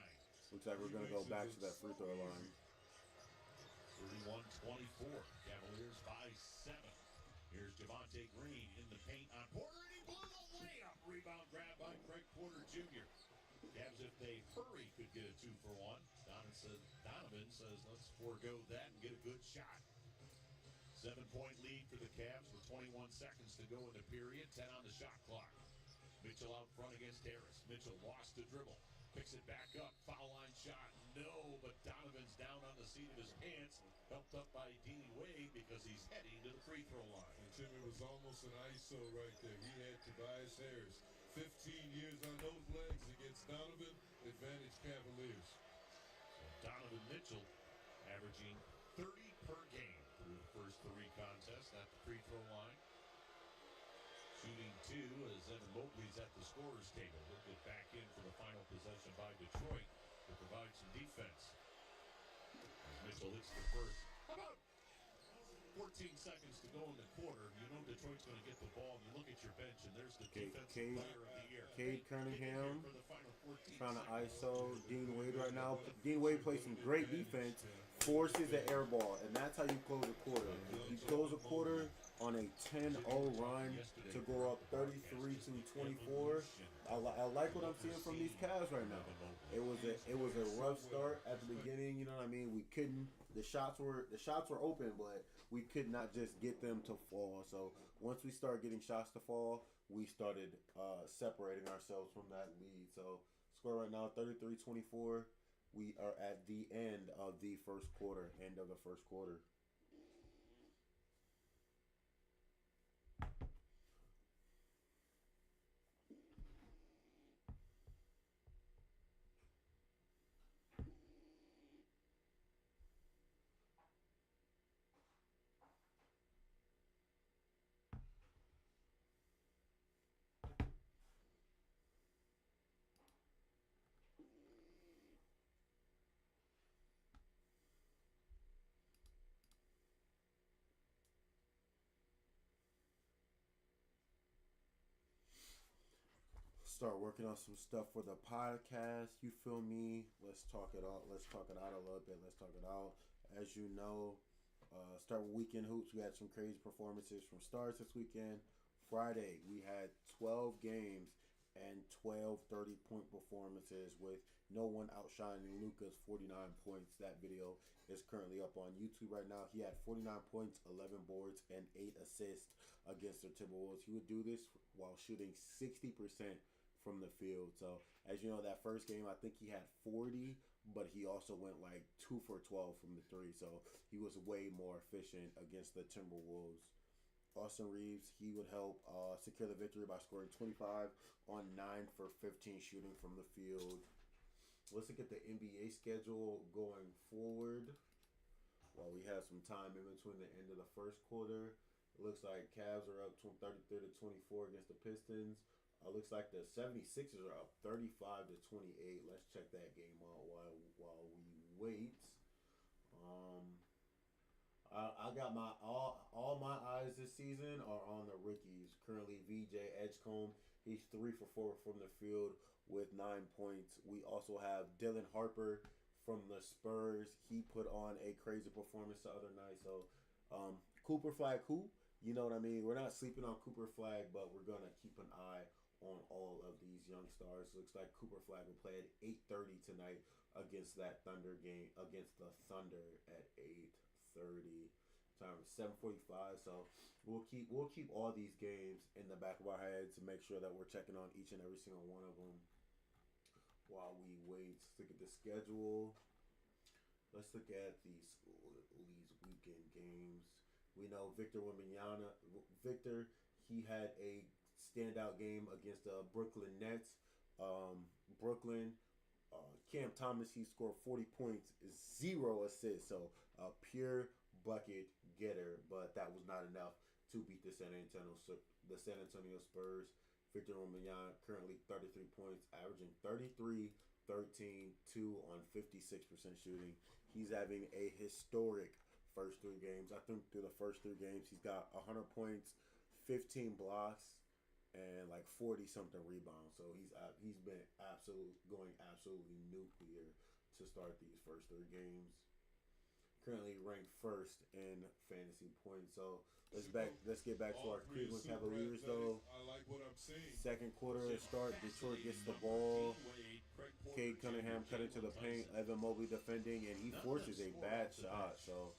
[SPEAKER 2] looks like we're gonna go back to that free throw line.
[SPEAKER 1] 31-24. Cavaliers by 7. Here's Javonte Green in the paint on Porter, and he blew the layup. Rebound grab by Craig Porter Jr. Cavs, if they hurry, could get a 2-for-1. Donovan says, let's forego that and get a good shot. 7-point lead for the Cavs with 21 seconds to go in the period. 10 on the shot clock. Mitchell out front against Harris. Mitchell lost the dribble. Picks it back up. Foul line shot. No, but Donovan's down on the seat of his pants. Helped up by Dean Wade because he's heading to the free throw line.
[SPEAKER 3] And Tim, it was almost an ISO right there. He had Tobias Harris. 15 years on those legs against Donovan. Advantage Cavaliers.
[SPEAKER 1] So Donovan Mitchell averaging 30 per game through the first 3 contests at the free throw line. Shooting 2 as Evan Mobley's at the scorer's table. He'll get back in for the final possession by Detroit to provide some defense. As Mitchell hits the first. About 14 seconds to go in the quarter. You know Detroit's going to get the ball. You look at your bench, and there's the defensive player of the year.
[SPEAKER 2] Cade Cunningham
[SPEAKER 1] For the final 14
[SPEAKER 2] trying to
[SPEAKER 1] seconds.
[SPEAKER 2] ISO Dean Wade right now. Dean Wade plays some great defense, forces the air ball, and that's how you close a quarter. You close a quarter on a 10-0 run to go up 33-24. I like what I'm seeing from these Cavs right now. It was a rough start at the beginning. You know what I mean? We couldn't. The shots were open, but we could not just get them to fall. So once we started getting shots to fall, we started separating ourselves from that lead. So score right now 33-24. We are at the end of the first quarter. Start working on some stuff for the podcast. You feel me? Let's talk it out. Let's talk it out a little bit. As you know, start with weekend hoops. We had some crazy performances from stars this weekend. Friday, we had 12 games and 12 30-point performances with no one outshining Luka's 49 points. That video is currently up on YouTube right now. He had 49 points, 11 boards, and 8 assists against the Timberwolves. He would do this while shooting 60% from the field. So, as you know, that first game, I think he had 40, but he also went like 2 for 12 from the 3. So, he was way more efficient against the Timberwolves. Austin Reeves, he would help secure the victory by scoring 25 on 9 for 15 shooting from the field. Let's look at the NBA schedule going forward. While we have some time in between the end of the first quarter, it looks like Cavs are up 33-24 against the Pistons. Looks like the 76ers are up 35-28. Let's check that game out while we wait. I'll I got my all my eyes this season are on the rookies. Currently, VJ Edgecombe, he's 3 for 4 from the field with 9 points. We also have Dylan Harper from the Spurs. He put on a crazy performance the other night. So, Cooper Flag, you know what I mean? We're not sleeping on Cooper Flag, but we're gonna keep an eye on all of these young stars. Looks like Cooper Flag will play at 8:30 tonight against that Thunder game, against the Thunder at 8:30. Time is 7:45. So we'll keep all these games in the back of our heads to make sure that we're checking on each and every single one of them while we wait to look at the schedule. Let's look at these weekend games. We know Victor Wembanyama. He had a standout game against the Brooklyn Nets. Brooklyn, Cam Thomas, he scored 40 points, 0 assists. So a pure bucket getter, but that was not enough to beat the San Antonio Spurs. Victor Wembanyama currently 33 points, averaging 33, 13, 2 on 56% shooting. He's having a historic first 3 games. I think through the first 3 games, he's got 100 points, 15 blocks, and like 40 something rebounds. So he's been absolutely nuclear to start these first 3 games. Currently ranked first in fantasy points. So let's get back to our Cleveland Cavaliers though.
[SPEAKER 3] I like what I'm seeing.
[SPEAKER 2] Second quarter start. Detroit gets the ball. Cade Cunningham cut into the paint. Evan Mobley defending, and he forces a bad shot. So,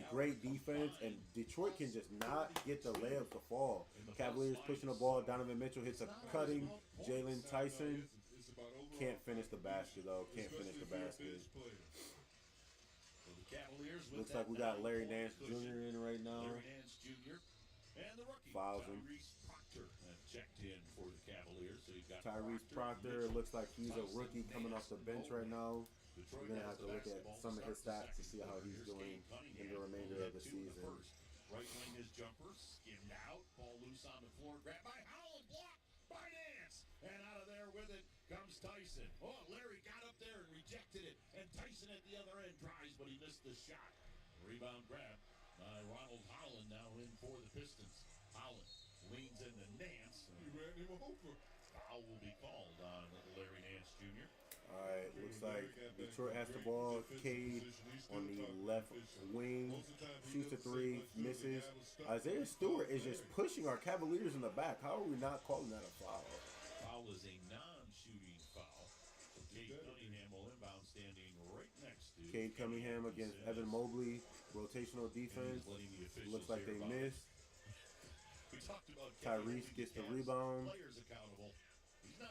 [SPEAKER 2] great defense, and Detroit can just not get the layups to fall. Cavaliers pushing the ball. Donovan Mitchell hits a cutting. Jalen Tyson can't finish the basket though. Can't finish the basket. Looks like we got Larry Nance Jr. in right now. Fouls him.
[SPEAKER 1] Checked in for the Cavaliers. So you've got
[SPEAKER 2] Tyrese Proctor looks like he's a rookie coming off the bench right now. We're going to have to look at some of his stats to see how he's doing in the remainder of the season.
[SPEAKER 1] Right wing his jumper, skimmed out, ball loose on the floor, grabbed by Howland, blocked by Nance, and out of there with it comes Tyson. Oh, Larry got up there and rejected it, and Tyson at the other end tries, but he missed the shot. Rebound grab by Ronald Howland, now in for the Pistons. Howland leans into Nance.
[SPEAKER 3] He ran him over.
[SPEAKER 1] Foul will be called on Larry Nance Jr.
[SPEAKER 2] All right, looks like Detroit has the ball. Cade on the left wing, shoots a 3, misses. Isaiah Stewart is just pushing our Cavaliers in the back. How are we not calling that a foul?
[SPEAKER 1] Foul is a non-shooting foul. So Cade Cunningham will inbound, standing right next to
[SPEAKER 2] Cade Cunningham against Evan Mobley. Rotational defense. Looks like they missed. Tyrese gets the rebound.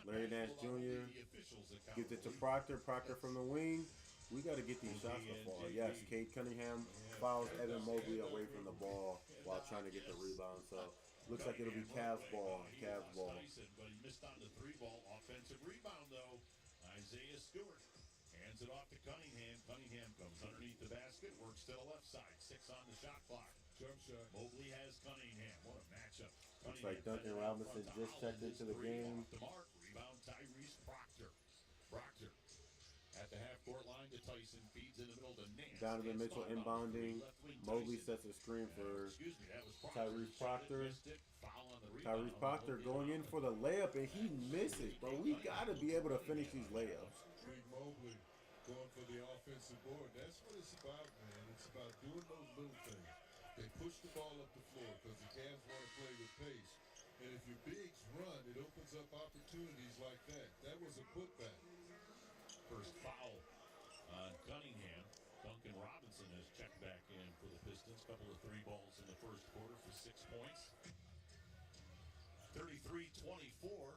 [SPEAKER 2] Larry Nance Jr. gives it to Proctor. Proctor from the wing. We got to get these shots to fall. Yes, Cade Cunningham fouls Evan Mobley away from the ball while trying to get the rebound. So looks like it'll be Cavs ball. Cavs ball.
[SPEAKER 1] But he missed on the 3-ball. Offensive rebound though. Isaiah Stewart hands it off to Cunningham. Cunningham comes underneath the basket, works to the left side. 6 on the shot clock.
[SPEAKER 3] Jump shot.
[SPEAKER 1] Mobley has Cunningham. What a matchup.
[SPEAKER 2] Looks like Duncan Robinson just checked into the game.
[SPEAKER 1] Rebound Tyrese Proctor. Proctor at the half-court line to Tyson. Feeds in the middle to Nance.
[SPEAKER 2] Donovan Mitchell inbounding. Mobley sets a screen for Tyrese Proctor. Tyrese Proctor going in for the layup, and he misses. Bro, we got to be able to finish these layups.
[SPEAKER 3] Big Mobley going for the offensive board. That's what it's about, man. It's about doing those little things. They push the ball up the floor because the Cavs want to play with pace. And if your bigs run, it opens up opportunities like that. That was a putback.
[SPEAKER 1] First foul on Cunningham. Duncan Robinson has checked back in for the Pistons. Couple of 3 balls in the first quarter for 6 points. 33-24.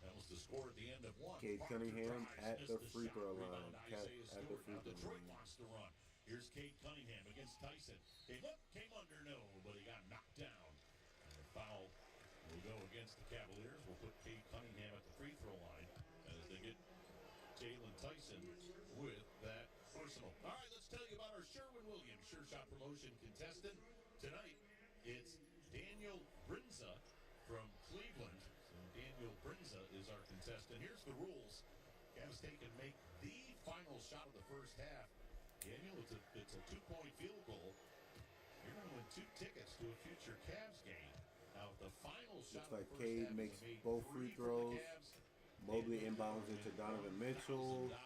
[SPEAKER 1] That was the score at the end of 1.
[SPEAKER 2] Cade Cunningham at the free throw line. At the free throw
[SPEAKER 1] Detroit
[SPEAKER 2] line.
[SPEAKER 1] wants to run. Here's Cade Cunningham against Tyson. Came under, no, but he got knocked down. And the foul will go against the Cavaliers. We'll put Cade Cunningham at the free throw line as they get Jalen Tyson with that personal. All right, let's tell you about our Sherwin-Williams Sure Shot Promotion contestant. Tonight, it's Daniel Brinza from Cleveland. So Daniel Brinza is our contestant. Here's the rules. Cavs take and make the final shot of the first half. Daniel, it's a 2-point field goal. 2 tickets to a future Cavs game. Now, the final shot
[SPEAKER 2] Looks like
[SPEAKER 1] of the first
[SPEAKER 2] Cade
[SPEAKER 1] half
[SPEAKER 2] makes
[SPEAKER 1] made
[SPEAKER 2] both
[SPEAKER 1] 3
[SPEAKER 2] free
[SPEAKER 1] for the
[SPEAKER 2] throws.
[SPEAKER 1] Cavs.
[SPEAKER 2] Mobley
[SPEAKER 1] And
[SPEAKER 2] inbounds
[SPEAKER 1] with
[SPEAKER 2] into Donovan Mitchell.
[SPEAKER 1] $1,000.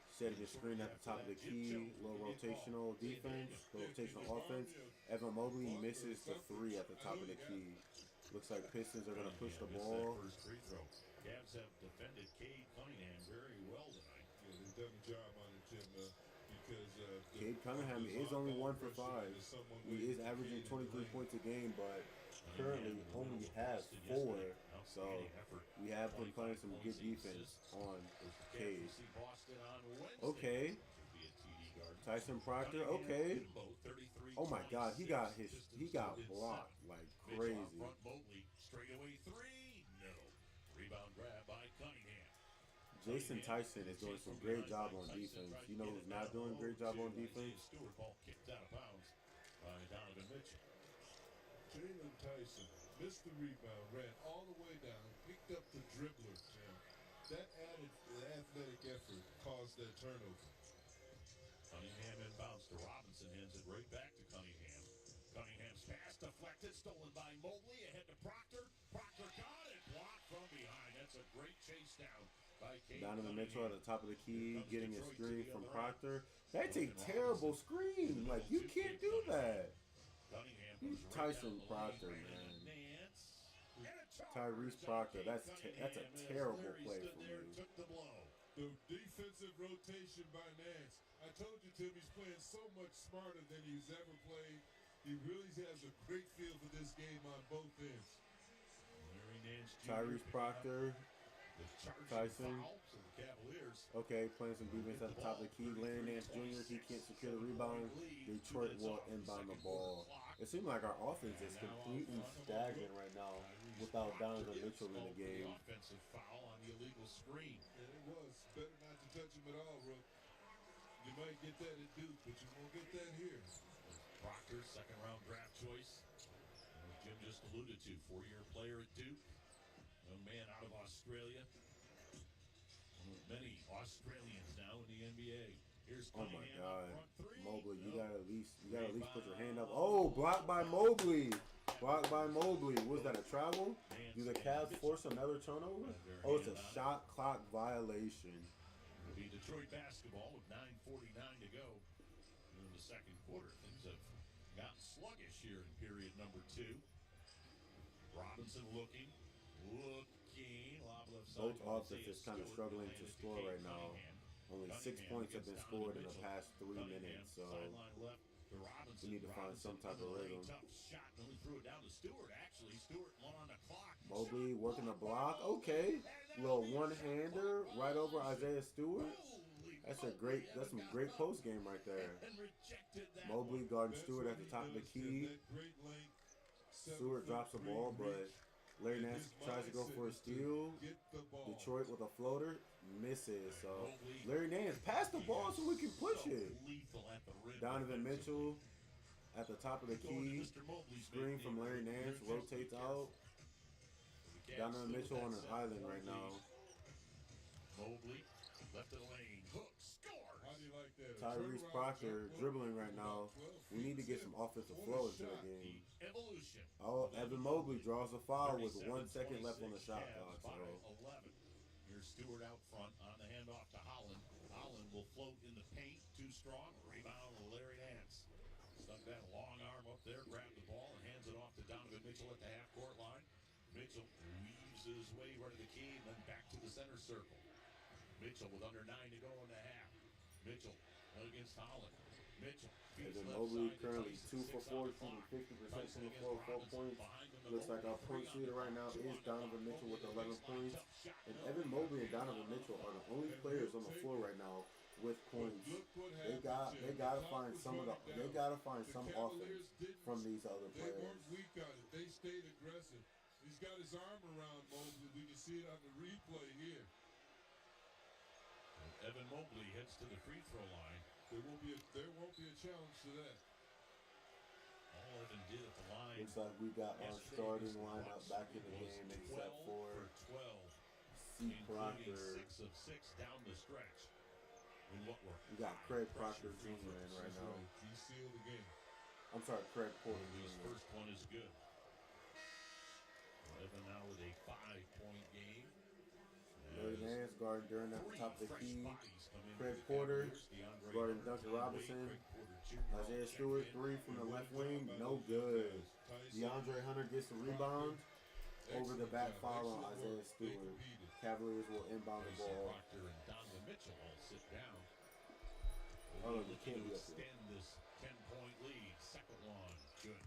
[SPEAKER 2] Setting a screen at the top of the key. Low rotational defense. Low rotational offense. Evan Mobley misses the 3 at the top of the key. Looks like Pistons are going to push the ball.
[SPEAKER 1] First free throw. Cavs have defended Cade Cunningham very well tonight.
[SPEAKER 3] Yeah, they've done a job on it, Jim, because
[SPEAKER 2] Cade Cunningham is only 1 for 5. He is averaging 23 points a game, but currently only has 4. So we have been playing some good defense on Cade. Okay. Tyson Proctor. Okay. Oh my God, he got blocked like crazy.
[SPEAKER 1] Straightaway 3. No. Rebound grab by Cunningham.
[SPEAKER 2] Jason Tyson is doing some great job on defense. You know who's not doing a great job on defense?
[SPEAKER 1] Stewart, ball kicked out of bounds by Donovan Mitchell.
[SPEAKER 3] Jalen Tyson missed the rebound, ran all the way down, picked up the dribbler, Jim. That added athletic effort caused that turnover.
[SPEAKER 1] Cunningham inbounds to Robinson, hands it right back to Cunningham. Cunningham's pass deflected, stolen by Mobley, ahead to Proctor. Proctor got it, blocked from behind. That's a great chase down by Cade
[SPEAKER 2] Donovan Mitchell at the top of the key, getting a screen from
[SPEAKER 1] Detroit
[SPEAKER 2] Proctor. That's a terrible screen. Like, you can't do that. Tyson Proctor, man. Tyrese Proctor, that's a terrible play from you.
[SPEAKER 3] The defensive rotation by Nance. I told you, Tim, he's playing so much smarter than he's ever played. He really has a great feel for this game on both ends.
[SPEAKER 2] Tyrese Proctor, Tyson.
[SPEAKER 1] Cavaliers.
[SPEAKER 2] Okay, playing some defense at the top of the key. Larry Nance Jr., he can't secure the rebound. Detroit will inbound the ball. It seems like our offense is completely stagnant right now without Donovan Mitchell in the game.
[SPEAKER 1] Offensive foul on the illegal screen.
[SPEAKER 3] And it was better not to touch him at all, Rook. You might get that at Duke, but you won't get that here.
[SPEAKER 1] Proctor, second round draft choice. As Jim just alluded to, 4-year player at Duke. A man out of Australia. One of many Australians now in the NBA. Here's
[SPEAKER 2] Oh my
[SPEAKER 1] Cunningham
[SPEAKER 2] God,
[SPEAKER 1] up front 3.
[SPEAKER 2] Mobley, you
[SPEAKER 1] No.
[SPEAKER 2] gotta at least put your hand up. Oh, blocked by Mobley. Blocked by Mobley. Was that a travel? Do the Cavs force another turnover? Oh, it's a shot clock violation.
[SPEAKER 1] It'll be Detroit basketball with 9:49 to go in the second quarter. Things have gotten sluggish here in period number 2. Robinson looking. Lob left side.
[SPEAKER 2] Both offenses kind of struggling to score right now. Only 6 points have been scored in the past 3 minutes, so we need to find some type of rhythm.
[SPEAKER 1] Tough shot, and he threw it down to Stewart. Actually, Stewart won on the clock.
[SPEAKER 2] Mobley working the block. Okay, little one-hander right over Isaiah Stewart. That's some great post game right there. Mobley guarding Stewart at the top of the key. Stewart drops the ball, but Larry Nance tries to go for a steal. Detroit with a floater misses. So Larry Nance, pass the ball so we can push it. Donovan Mitchell at the top of the key. Screen from Larry Nance, rotates out. Donovan Mitchell on an island right now.
[SPEAKER 1] Mobley left of the lane. Hook, scores.
[SPEAKER 3] How do you like that?
[SPEAKER 2] Tyrese Proctor dribbling right now. We need to get some offensive flow into the game.
[SPEAKER 1] Evolution.
[SPEAKER 2] Oh, Evan Mobley draws a foul with 1 second left on the shot clock.
[SPEAKER 1] By
[SPEAKER 2] So
[SPEAKER 1] 11. Here's Stewart out front on the handoff to Holland. Holland will float in the paint. Too strong. Rebound to Larry Nance. Stuck that long arm up there, grabbed the ball, and hands it off to Donovan Mitchell at the half-court line. Mitchell weaves his way right to the key and then back to the center circle. Mitchell with under 9 to go in the half. Mitchell against Holland. Mitchell.
[SPEAKER 2] Evan Mobley currently 2 for 4, shooting 50% from the floor, 4 points. Looks like our point leader right now is Donovan Mitchell with 11 points. And Evan Mobley and Donovan Mitchell are the only players on the floor right now with points. They gotta find some offense from these other
[SPEAKER 3] They
[SPEAKER 2] players.
[SPEAKER 3] weren't weak on it. They stayed aggressive. He's got his arm around Mobley. We can see it on the replay here.
[SPEAKER 1] Evan Mobley heads to the free throw line.
[SPEAKER 3] There won't be a challenge to that.
[SPEAKER 1] All Evan did at the line.
[SPEAKER 2] Looks like we got our starting lineup back in the game except
[SPEAKER 1] 12
[SPEAKER 2] for
[SPEAKER 1] for 12,
[SPEAKER 2] C. Proctor.
[SPEAKER 1] including 6 of 6 down the stretch. In what work?
[SPEAKER 2] We got Craig Proctor Jr. in right now.
[SPEAKER 3] He sealed the game.
[SPEAKER 2] I'm sorry, Craig Porter
[SPEAKER 1] His
[SPEAKER 2] Jr.
[SPEAKER 1] first one is good. Evan now with a 5-point game.
[SPEAKER 2] Larry Nance guarding Duran at the top of the
[SPEAKER 1] Fresh
[SPEAKER 2] key.
[SPEAKER 1] bodies come in
[SPEAKER 2] Craig
[SPEAKER 1] for the
[SPEAKER 2] Porter
[SPEAKER 1] Cavaliers. DeAndre
[SPEAKER 2] guarding
[SPEAKER 1] Hunter,
[SPEAKER 2] Duncan
[SPEAKER 1] Dean
[SPEAKER 2] Robinson.
[SPEAKER 1] Wade, Craig Porter Jr. all
[SPEAKER 2] Isaiah
[SPEAKER 1] check
[SPEAKER 2] Stewart,
[SPEAKER 1] in.
[SPEAKER 2] 3 from the
[SPEAKER 3] And
[SPEAKER 2] left
[SPEAKER 3] what are you
[SPEAKER 2] wing,
[SPEAKER 3] talking
[SPEAKER 2] no
[SPEAKER 3] about those young
[SPEAKER 2] good.
[SPEAKER 3] guys? Tyson,
[SPEAKER 2] DeAndre Hunter gets the rebound over the
[SPEAKER 3] excellent
[SPEAKER 2] back
[SPEAKER 3] job,
[SPEAKER 2] foul on
[SPEAKER 3] excellent
[SPEAKER 2] Isaiah
[SPEAKER 3] work. They
[SPEAKER 2] Stewart.
[SPEAKER 3] competed.
[SPEAKER 2] Cavaliers will inbound the
[SPEAKER 1] Mason
[SPEAKER 2] ball.
[SPEAKER 1] Proctor and Donovan Mitchell all sit down.
[SPEAKER 2] Oh,
[SPEAKER 1] We'll
[SPEAKER 2] you
[SPEAKER 1] be
[SPEAKER 2] can't
[SPEAKER 1] looking
[SPEAKER 2] be
[SPEAKER 1] to
[SPEAKER 2] up there.
[SPEAKER 1] extend this 10-point lead. Second one, good.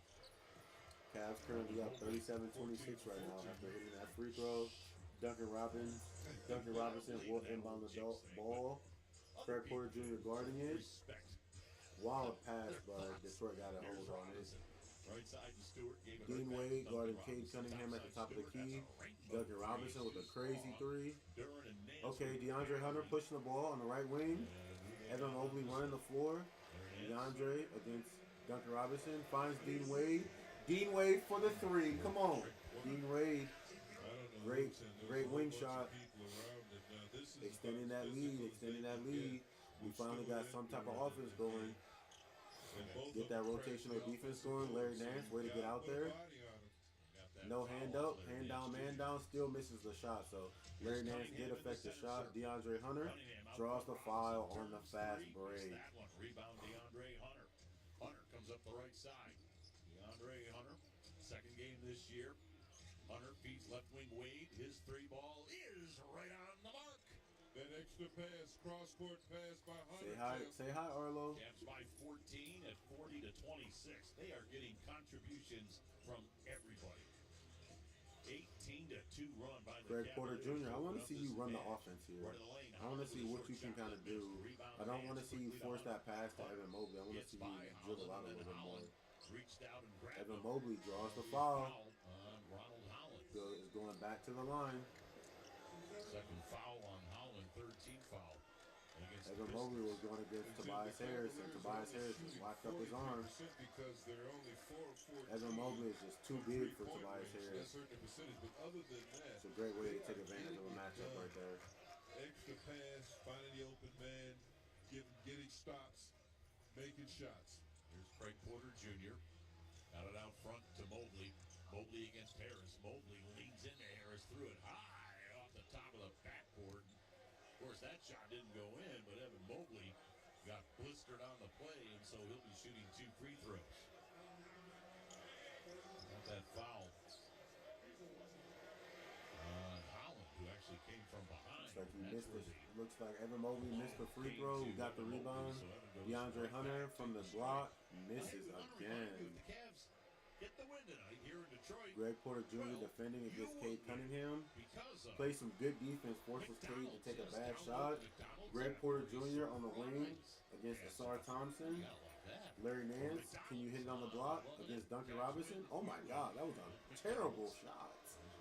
[SPEAKER 2] Cavs currently up 37-26 right now after hitting that free throw. Duncan Robinson will inbound the ball. Craig Porter Jr. guarding it.
[SPEAKER 1] Respect.
[SPEAKER 2] Wild pass, but Detroit got a hold on it.
[SPEAKER 1] Right side to Stewart. Gave it
[SPEAKER 2] Dean
[SPEAKER 1] right back
[SPEAKER 2] Wade
[SPEAKER 1] to
[SPEAKER 2] guarding
[SPEAKER 1] Duncan
[SPEAKER 2] Cade
[SPEAKER 1] Robinson.
[SPEAKER 2] Cunningham at the top of the
[SPEAKER 1] Topside
[SPEAKER 2] key.
[SPEAKER 1] Stewart. That's a rainbow
[SPEAKER 2] Duncan
[SPEAKER 1] three.
[SPEAKER 2] Robinson with a crazy three.
[SPEAKER 1] Duran and Nance
[SPEAKER 2] Okay,
[SPEAKER 1] with
[SPEAKER 2] DeAndre Hunter
[SPEAKER 1] Cavaliers.
[SPEAKER 2] pushing the ball on the right wing. Evan Mobley running the floor.
[SPEAKER 1] There it is.
[SPEAKER 2] DeAndre against Duncan Robinson finds Dean Wade. Dean Wade for the three. Come on, Dean Wade.
[SPEAKER 3] I don't know
[SPEAKER 2] Great-
[SPEAKER 3] who's in. There's
[SPEAKER 2] great
[SPEAKER 3] a whole
[SPEAKER 2] wing
[SPEAKER 3] bunch
[SPEAKER 2] shot.
[SPEAKER 3] of people around it. Now, this is
[SPEAKER 2] Extending
[SPEAKER 3] about
[SPEAKER 2] that
[SPEAKER 3] as
[SPEAKER 2] lead.
[SPEAKER 3] physical as
[SPEAKER 2] Extending
[SPEAKER 3] they
[SPEAKER 2] that
[SPEAKER 3] can
[SPEAKER 2] lead.
[SPEAKER 3] get.
[SPEAKER 2] We
[SPEAKER 3] With
[SPEAKER 2] finally
[SPEAKER 3] Stewart
[SPEAKER 2] got
[SPEAKER 3] and
[SPEAKER 2] some type of
[SPEAKER 3] Duran.
[SPEAKER 2] offense going.
[SPEAKER 3] And both
[SPEAKER 2] Get
[SPEAKER 3] of
[SPEAKER 2] that
[SPEAKER 3] them
[SPEAKER 2] rotational
[SPEAKER 3] crashed the
[SPEAKER 2] defense
[SPEAKER 3] offensive
[SPEAKER 2] going. Larry
[SPEAKER 3] boards, so
[SPEAKER 2] Nance,
[SPEAKER 3] you
[SPEAKER 2] way to get
[SPEAKER 3] gotta
[SPEAKER 2] out
[SPEAKER 3] put a
[SPEAKER 2] there.
[SPEAKER 3] body on him.
[SPEAKER 1] Got that
[SPEAKER 2] No
[SPEAKER 1] foul
[SPEAKER 2] hand
[SPEAKER 1] on
[SPEAKER 2] up,
[SPEAKER 1] Larry
[SPEAKER 2] hand
[SPEAKER 1] Nance
[SPEAKER 2] down, man
[SPEAKER 1] Jr.
[SPEAKER 2] down, still misses the shot. So Larry Nance did affect the shot. DeAndre Hunter
[SPEAKER 1] Cunningham out
[SPEAKER 2] draws
[SPEAKER 1] to
[SPEAKER 2] the foul
[SPEAKER 1] Robinson,
[SPEAKER 2] on the
[SPEAKER 1] turns
[SPEAKER 2] fast
[SPEAKER 1] three,
[SPEAKER 2] break.
[SPEAKER 1] missed that one. Rebound DeAndre Hunter. Hunter comes up the right side. DeAndre Hunter, second game this year. Hunter feeds left wing Wade. His three ball is right on the mark.
[SPEAKER 3] That extra pass, cross-court pass by Hunter.
[SPEAKER 2] Say hi, Arlo.
[SPEAKER 1] Cavs by 14 at 40-26. They are getting contributions from everybody. 18-2 run by the
[SPEAKER 2] Greg Porter
[SPEAKER 1] Cavaliers.
[SPEAKER 2] Jr. I want to
[SPEAKER 1] Open
[SPEAKER 2] see
[SPEAKER 1] up
[SPEAKER 2] you
[SPEAKER 1] this
[SPEAKER 2] run the
[SPEAKER 1] match.
[SPEAKER 2] offense here.
[SPEAKER 1] Right in the lane.
[SPEAKER 2] I want to see what you can
[SPEAKER 1] Shot
[SPEAKER 2] kind of
[SPEAKER 1] missed.
[SPEAKER 2] do.
[SPEAKER 1] Rebound
[SPEAKER 2] I don't want to
[SPEAKER 1] hands
[SPEAKER 2] see you
[SPEAKER 1] quickly to
[SPEAKER 2] force that
[SPEAKER 1] Hunter.
[SPEAKER 2] pass to Evan Mobley. I want to
[SPEAKER 1] Gets
[SPEAKER 2] see
[SPEAKER 1] by
[SPEAKER 2] you dribble out a
[SPEAKER 1] Holland, and
[SPEAKER 2] little bit more.
[SPEAKER 1] Holland reached out and grabbed
[SPEAKER 2] Evan
[SPEAKER 1] him.
[SPEAKER 2] Mobley draws the
[SPEAKER 1] Foul
[SPEAKER 2] foul.
[SPEAKER 1] on Ronald Holland.
[SPEAKER 2] Is going back to the line.
[SPEAKER 1] Second foul on Holland, third team foul. Against the
[SPEAKER 2] Evan Mobley
[SPEAKER 1] Pistons.
[SPEAKER 2] was going against Tobias Harris, and Tobias Harris just whacked up his arm.
[SPEAKER 3] Because they're only 4 of 14.
[SPEAKER 2] Evan Mobley is just too big for Tobias Harris.
[SPEAKER 3] That's hurt the percentage, but other than that,
[SPEAKER 2] It's a great way to take advantage of a matchup right there.
[SPEAKER 3] extra pass, finding the open man, getting stops, making shots.
[SPEAKER 1] Here's Craig Porter Jr. Got it out front to Mobley. Mobley against Harris. Mobley leans into Harris, threw it high off the top of the backboard. Of course, that shot didn't go in, but Evan Mobley got blistered on the play, and so he'll be shooting 2 free throws. Got that foul on Holland, who actually came from behind.
[SPEAKER 2] Looks like he
[SPEAKER 1] That's
[SPEAKER 2] missed
[SPEAKER 1] where
[SPEAKER 2] it.
[SPEAKER 1] the
[SPEAKER 2] Looks like Evan Mobley missed the free
[SPEAKER 1] came
[SPEAKER 2] throw.
[SPEAKER 1] to
[SPEAKER 2] We got the
[SPEAKER 1] Evan Mobley,
[SPEAKER 2] rebound.
[SPEAKER 1] so Evan goes
[SPEAKER 2] DeAndre
[SPEAKER 1] right
[SPEAKER 2] Hunter
[SPEAKER 1] back
[SPEAKER 2] from
[SPEAKER 1] to
[SPEAKER 2] the
[SPEAKER 1] strike.
[SPEAKER 2] block misses
[SPEAKER 1] Hey, Hunter,
[SPEAKER 2] again.
[SPEAKER 1] the Cavs get the win tonight here in Detroit.
[SPEAKER 2] Greg Porter Jr. defending against Cade Cunningham.
[SPEAKER 1] Because of
[SPEAKER 2] Plays some good defense, forces Cade to take a bad shot. Greg Porter Jr. on the wing against Asar Thompson. Larry Nance, can you hit it on the block against Duncan Robinson? Oh my God, that was a terrible shot.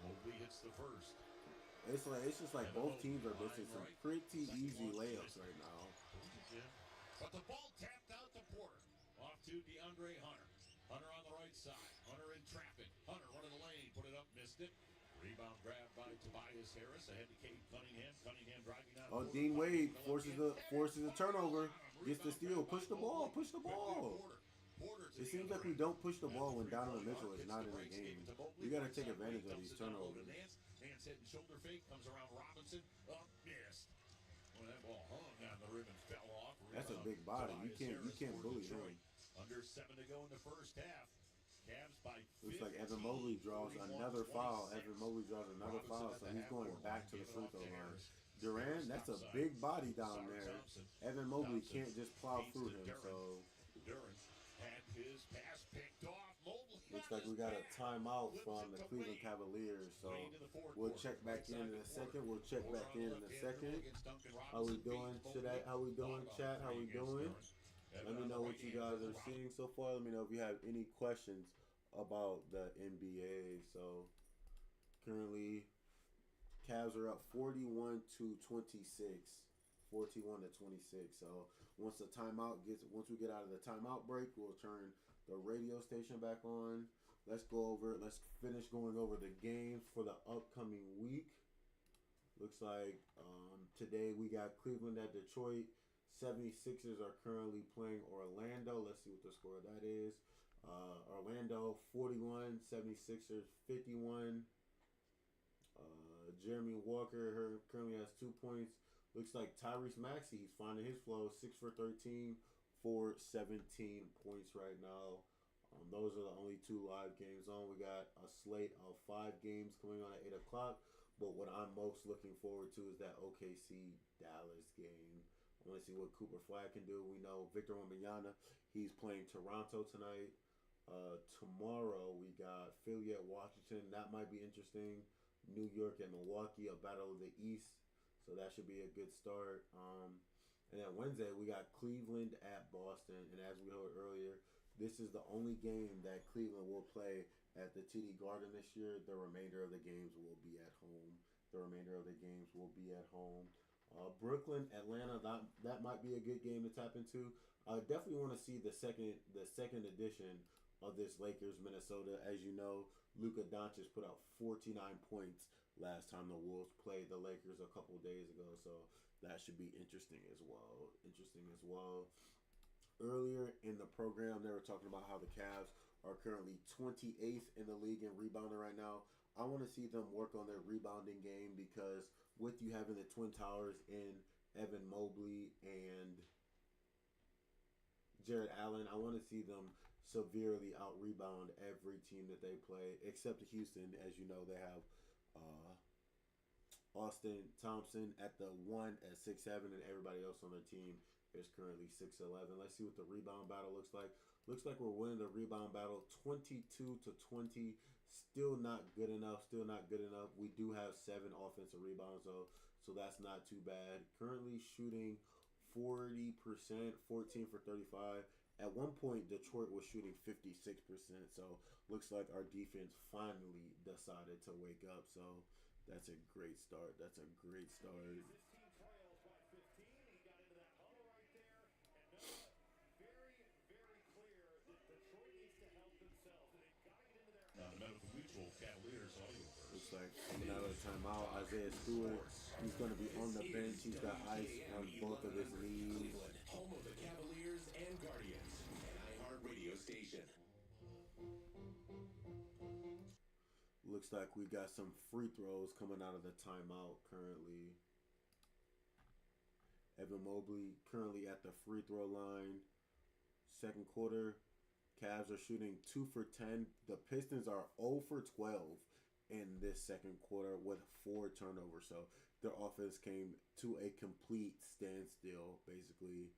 [SPEAKER 1] Mobley hits the first.
[SPEAKER 2] It's just like both teams are missing some pretty easy layups right now.
[SPEAKER 1] But the ball tapped out to Porter. Off to DeAndre Hunter. Hunter on the right side. Hunter in traffic. Hunter running the lane. Put it up, missed it. Rebound grab by Tobias Harris. Ahead to Cade Cunningham. Cunningham driving down.
[SPEAKER 2] Oh, Dean Wade forces a turnover. Gets the steal. Push the ball. Push the ball. It seems like we don't push the ball when Donovan Mitchell is not in the game. We got to take advantage of these turnovers.
[SPEAKER 1] Nance head and shoulder fake comes around Robinson. Up, missed. Well, that ball hung on the rim and fell off.
[SPEAKER 2] That's a big body. You can't bully him.
[SPEAKER 1] Under 7 to go in the first half. Cavs by 15.
[SPEAKER 2] Looks like Evan Mobley draws another foul. Evan Mobley draws another foul, so he's going back to the free throw line. Durant, that's a big body down there. Evan Mobley can't just plow through him, so
[SPEAKER 1] Duran had his pass picked off. Mobley
[SPEAKER 2] looks like we got a timeout from the Cleveland Cavaliers. So we'll check back in a second. How we doing today? How we doing, chat? How we doing? Let me know what you guys are seeing so far. Let me know if you have any questions about the NBA. So currently, Cavs are up 41-26. 41-26. So once we get out of the timeout break, we'll turn the radio station back on. Let's finish going over the games for the upcoming week. Looks like today we got Cleveland at Detroit. 76ers are currently playing Orlando. Let's see what the score of that is. Orlando 41, 76ers 51. Jeremy Walker currently has 2 points. Looks like Tyrese Maxey, he's finding his flow, 6 for 13 for 17 points right now. Those are the only 2 live games on. We got a slate of 5 games coming on at 8 o'clock. But what I'm most looking forward to is that OKC Dallas game. I want to see what Cooper Flag can do. We know Victor Wembanyama, he's playing Toronto tonight. Tomorrow we got Philly at Washington. That might be interesting. New York and Milwaukee, a battle of the East. So that should be a good start. And then Wednesday we got Cleveland at Boston. And as we heard earlier, this is the only game that Cleveland will play at the TD Garden this year. The remainder of the games will be at home. Brooklyn, Atlanta, that might be a good game to tap into. I definitely want to see the second edition of this Lakers Minnesota. As you know, Luka Doncic put out 49 points last time the Wolves played the Lakers a couple days ago, so that should be interesting as well. Earlier in the program, they were talking about how the Cavs are currently 28th in the league in rebounding right now. I want to see them work on their rebounding game because with you having the Twin Towers in Evan Mobley and Jared Allen, I want to see them severely out-rebound every team that they play, except Houston. As you know, they have Austin Thompson at the 1 at 6'7", and everybody else on their team is currently 6'11". Let's see what the rebound battle looks like. Looks like we're winning the rebound battle 22-20. Still not good enough. We do have 7 offensive rebounds, though, so that's not too bad. Currently shooting 40%, 14 for 35. At one point, Detroit was shooting 56%, so looks like our defense finally decided to wake up. So that's a great start.
[SPEAKER 1] Medical Mutual Cavaliers audio.
[SPEAKER 2] Looks like coming out of the timeout, Isaiah Stewart, he's going to be on the bench. He's got ice on both of his knees.
[SPEAKER 7] Home of the Cavaliers and Guardians, an iHeart radio station.
[SPEAKER 2] Looks like we got some free throws coming out of the timeout currently. Evan Mobley currently at the free throw line. Second quarter, Cavs are shooting 2 for 10. The Pistons are 0 for 12 in this second quarter with 4 turnovers. So their offense came to a complete standstill, basically.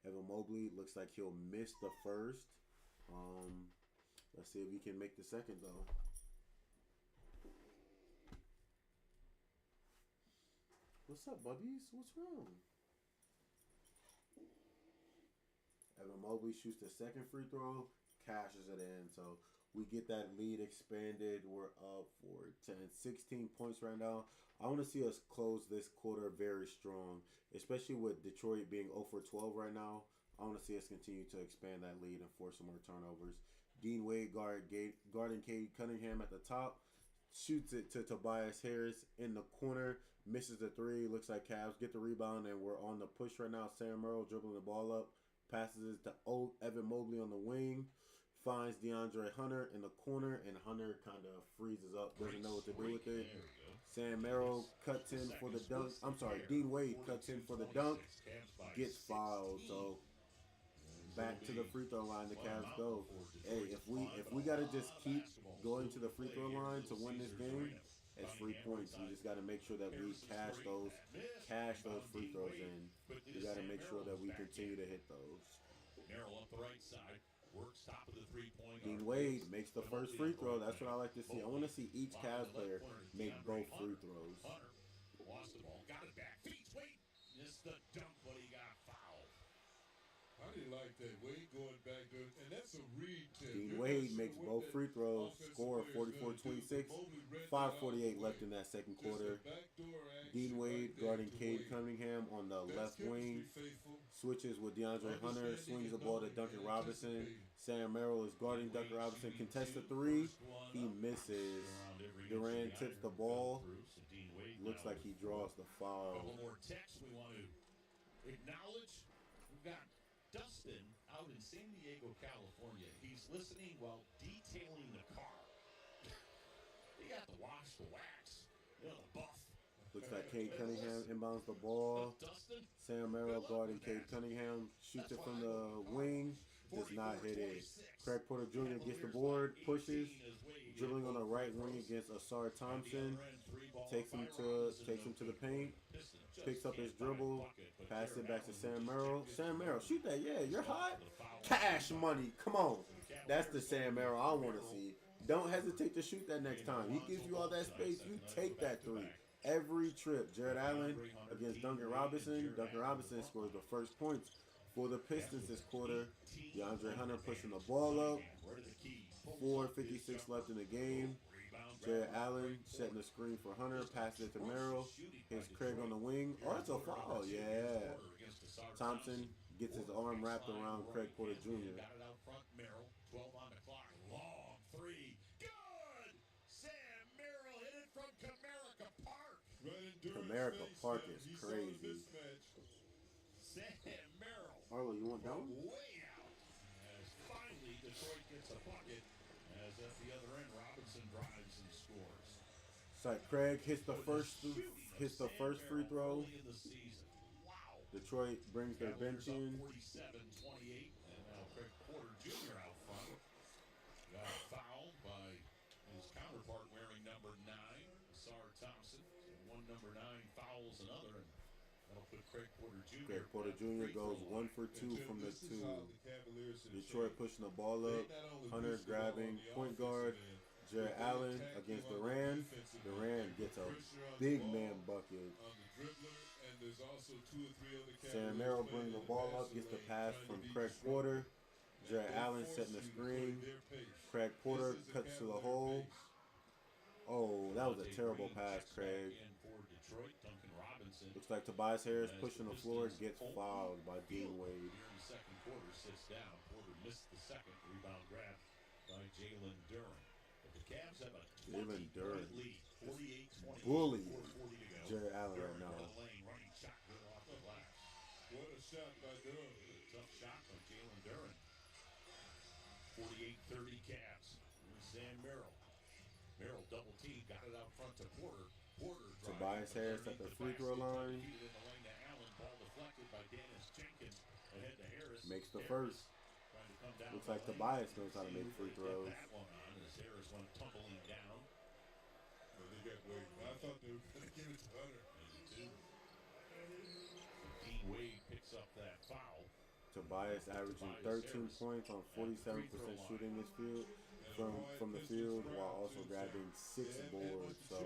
[SPEAKER 2] Evan Mobley looks like he'll miss the first. Let's see if he can make the second, though. What's up, bubbies? What's wrong? Evan Mobley shoots the second free throw, cashes it in. So we get that lead expanded. We're up for 16 points right now. I want to see us close this quarter very strong, especially with Detroit being 0 for 12 right now. I want to see us continue to expand that lead and force some more turnovers. Dean Wade guarding Cade Cunningham at the top. Shoots it to Tobias Harris in the corner. Misses the 3. Looks like Cavs get the rebound, and we're on the push right now. Sam Merrill dribbling the ball up. Passes it to Evan Mobley on the wing. Finds DeAndre Hunter in the corner, and Hunter kind of freezes up. Doesn't know what to do with it. Sam Merrill cuts in for the dunk. Dean Wade cuts in for the dunk. Gets fouled. So back to the free throw line the Cavs go. Hey, if we gotta just keep going to the free throw line to win this game, it's free points. We just gotta make sure that we cash those free throws in. We gotta make sure that we continue to hit those.
[SPEAKER 1] Merrill up the right side. Works top of the three-point.
[SPEAKER 2] Dean Wade makes the first free throw. That's what I like to see. I want to see each Cavs player make both free throws.
[SPEAKER 1] Hunter lost the ball, got it back. Feet, Wade missed the dunk, but he got fouled.
[SPEAKER 3] I didn't like that. Wade going back there, and that's a read tip.
[SPEAKER 2] Dean Wade makes both free throws. Score 44-26. 5:48 left in that second quarter. Dean Wade guarding Cade Cunningham on the left wing. Switches with DeAndre Hunter. Swings the ball to Duncan Robinson. Sam Merrill is guarding Duncan Robinson. Contests the 3. He misses. Durant tips the ball. Looks like he draws the
[SPEAKER 1] A
[SPEAKER 2] foul.
[SPEAKER 1] couple more texts we want to acknowledge. We've got Dustin out in San Diego, California. He's listening while detailing the car. He got the wash, the wax, the buff.
[SPEAKER 2] Looks like Cade Cunningham inbounds the ball. Sam Merrill guarding Cade Cunningham. Shoots it from the wing. Does not hit it. Craig Porter Jr. gets the board. Pushes. Dribbling on the right wing against Asar Thompson. Takes him to the paint. Picks up his dribble. Passes it back to Sam Merrill. Sam Merrill, shoot that. Yeah, you're hot. Cash money. Come on. That's the Sam Merrill I want to see. Don't hesitate to shoot that next time. He gives you all that space. You take that three. Every trip. Jared Allen against Duncan Robinson. Duncan Robinson scores the first points for the Pistons this quarter. DeAndre Hunter pushing the ball up. 4:56 left in the game. Jared Allen setting the screen for Hunter. Passes it to Merrill. Hits Craig on the wing. Oh, it's a foul. Yeah. Thompson gets his arm wrapped around Craig Porter Jr.
[SPEAKER 1] Got it out front. Merrill, 12 on the clock. Long three. Good! Sam Merrill hit it from Comerica Park.
[SPEAKER 2] Comerica Park is crazy.
[SPEAKER 1] Sam Merrill.
[SPEAKER 2] Arlo, you want down?
[SPEAKER 1] Way out. As finally Detroit gets a bucket. As at the other end, Robinson drives and scores.
[SPEAKER 2] It's like Craig hits the first free throw.
[SPEAKER 1] Wow.
[SPEAKER 2] Detroit brings their bench in.
[SPEAKER 1] 47-28, and now Craig Porter Jr. out front. Got fouled by his counterpart wearing number 9, Asar Thompson. So one number 9 fouls another, and that'll put Craig Porter Jr.
[SPEAKER 2] Craig Porter Jr. goes 1 for 2 from the 2. Detroit pushing the ball up. Hunter grabbing point guard. Jared Allen against Duran. Duran gets a big man bucket. Sam Merrill bringing the ball up. Gets the pass from Craig Porter. Jared Allen setting the screen. Craig Porter cuts to the hole. Oh, that was a terrible pass, Craig. Looks like Tobias Harris pushing the floor, gets fouled by Dean Wade.
[SPEAKER 1] Second quarter sits down. Porter missed the second rebound grab by Jalen Duren. But the Cavs have a 20-point lead. 48-20.
[SPEAKER 2] Bully
[SPEAKER 1] 4:40 to go.
[SPEAKER 2] Jared Allen right now.
[SPEAKER 1] Running shot good off the glass.
[SPEAKER 3] What a shot by Duren.
[SPEAKER 1] Tough shot by Jalen Duren. 48-30 Cavs. Here's Sam Merrill. Merrill double team, got it out front to Porter. Porter
[SPEAKER 2] Tobias Harris at the free throw line. Makes the first. Looks like Tobias knows how to make free throws.
[SPEAKER 1] Harris went tumbling down.
[SPEAKER 3] They got Wade. I thought they were going to give it to Hunter.
[SPEAKER 1] Dean Wade picks up that foul.
[SPEAKER 2] Tobias averaging 13 points on 47% shooting this field from the field while also grabbing 6 boards. So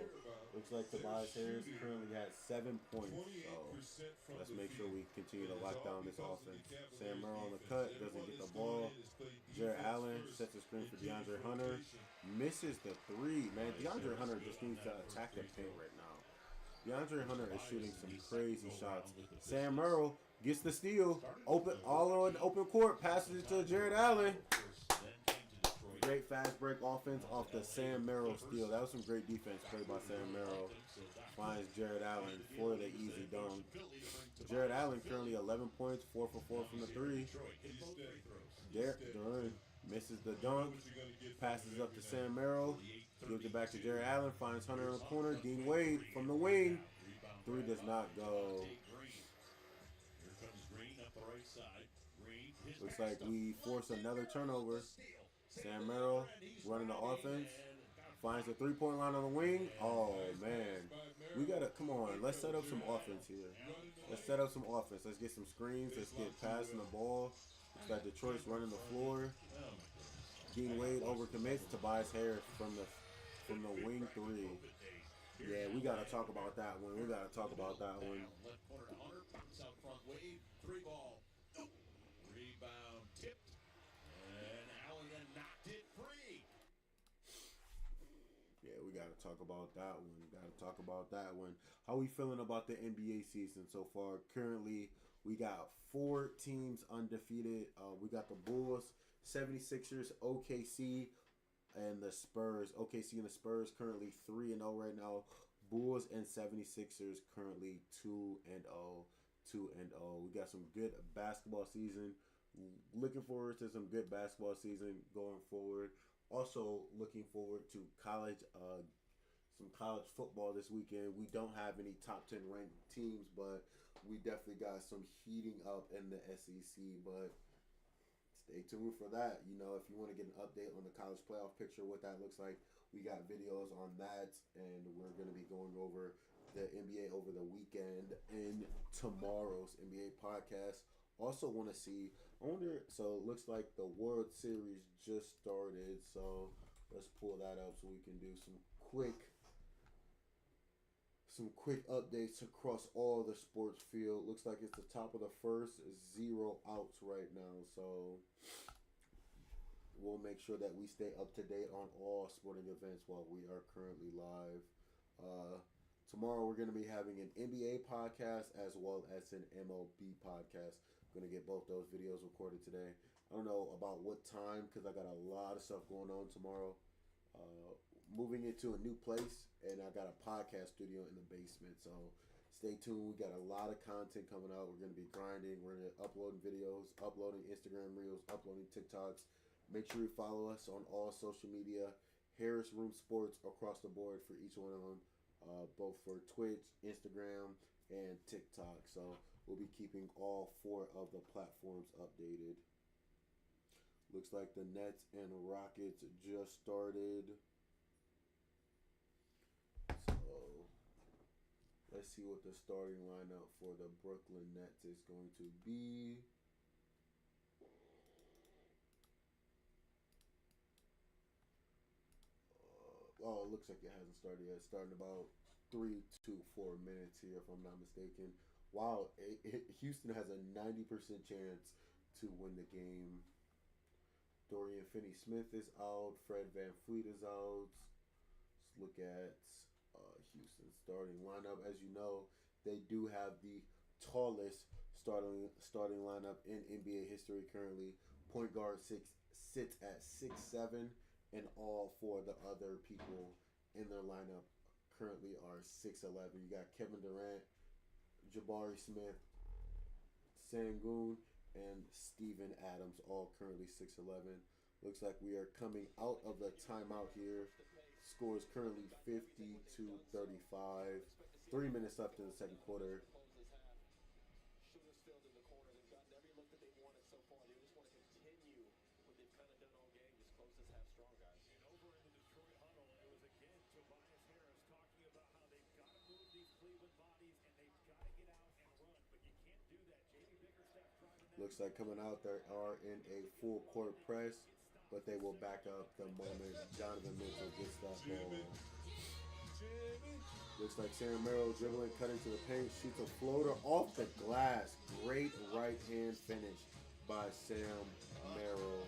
[SPEAKER 2] looks like Tobias Harris currently has 7 points. So let's make sure we continue to lock down this offense. Sam Merrill on the cut, doesn't get the ball. Jared Allen sets the screen for DeAndre Hunter. Misses the 3. Man, DeAndre Hunter just needs to attack the paint right now. DeAndre Hunter is shooting some crazy shots. Sam Merrill gets the steal. All on open court. Passes it to Jared Allen. Great fast break offense off the Sam Merrill steal. That was some great defense played by Sam Merrill. Finds Jared Allen for the easy dunk. Jared Allen currently 11 points, 4 for 4 from the 3. Duren misses the dunk. Passes up to Sam Merrill. Gives it back to Jared Allen. Finds Hunter in the corner. Dean Wade from the wing. 3 does not go. Looks like we force another turnover. Sam Merrill running the offense. Finds the 3-point line on the wing. Oh, man. We got to, come on. Let's set up some offense here. Let's set up some offense. Let's get some screens. Let's get passing the ball. Looks like Detroit's running the floor. Dean Wade overcommits. Tobias Harris from the wing 3. Yeah, we got to talk about that one. We got to talk about that one.
[SPEAKER 1] Left corner to Hunter. Bounce out front Wade. 3 ball. Rebound tipped. And Allen then knocked it free.
[SPEAKER 2] Yeah, we got to talk about that one. How we feeling about the NBA season so far? Currently, we got 4 teams undefeated. We got the Bulls, 76ers, OKC, and the Spurs. OKC and the Spurs currently 3-0 right now. Bulls and 76ers currently 2-0. We got some good basketball season Looking forward to some good basketball season going forward. Also looking forward to some college football this weekend. We don't have any top 10 ranked teams, but we definitely got some heating up in the SEC. But stay tuned for that. You know, if you want to get an update on the college playoff picture, what that looks like, we got videos on that, and we're going to be going over the NBA over the weekend in tomorrow's NBA podcast. Also want to see, so it looks like the World Series just started, so let's pull that up so we can do some quick updates across all the sports field. Looks like it's the top of the first, 0 outs right now, so we'll make sure that we stay up to date on all sporting events while we are currently live. Tomorrow we're going to be having an NBA podcast as well as an MLB podcast. Going to get both those videos recorded today. I don't know about what time because I got a lot of stuff going on tomorrow. Moving into a new place, and I got a podcast studio in the basement. So stay tuned. We got a lot of content coming out. We're going to be grinding. We're going to upload videos, uploading Instagram Reels, uploading TikToks. Make sure you follow us on all social media. HarrisRoomSports across the board for each one of them. Both for Twitch, Instagram, and TikTok. So we'll be keeping all 4 of the platforms updated. Looks like the Nets and Rockets just started. So let's see what the starting lineup for the Brooklyn Nets is going to be. Oh, it looks like it hasn't started yet. It's starting about 3 to 4 minutes here, if I'm not mistaken. Wow, Houston has a 90% chance to win the game. Dorian Finney-Smith is out. Fred VanVleet is out. Let's look at Houston's starting lineup. As you know, they do have the tallest starting lineup in NBA history currently. Point guard sits at 6'7", and all 4 of the other people in their lineup currently are 6'11". You got Kevin Durant, Jabari Smith, Sengun, and Steven Adams, all currently 6'11". Looks like we are coming out of the timeout here. Score is currently 50-35. 3 minutes left in the second quarter. Looks like coming out, they are in a full court press, but they will back up the moment Donovan Mitchell gets that ball. Looks like Sam Merrill dribbling, cutting to the paint, shoots a floater off the glass. Great right hand finish by Sam Merrill.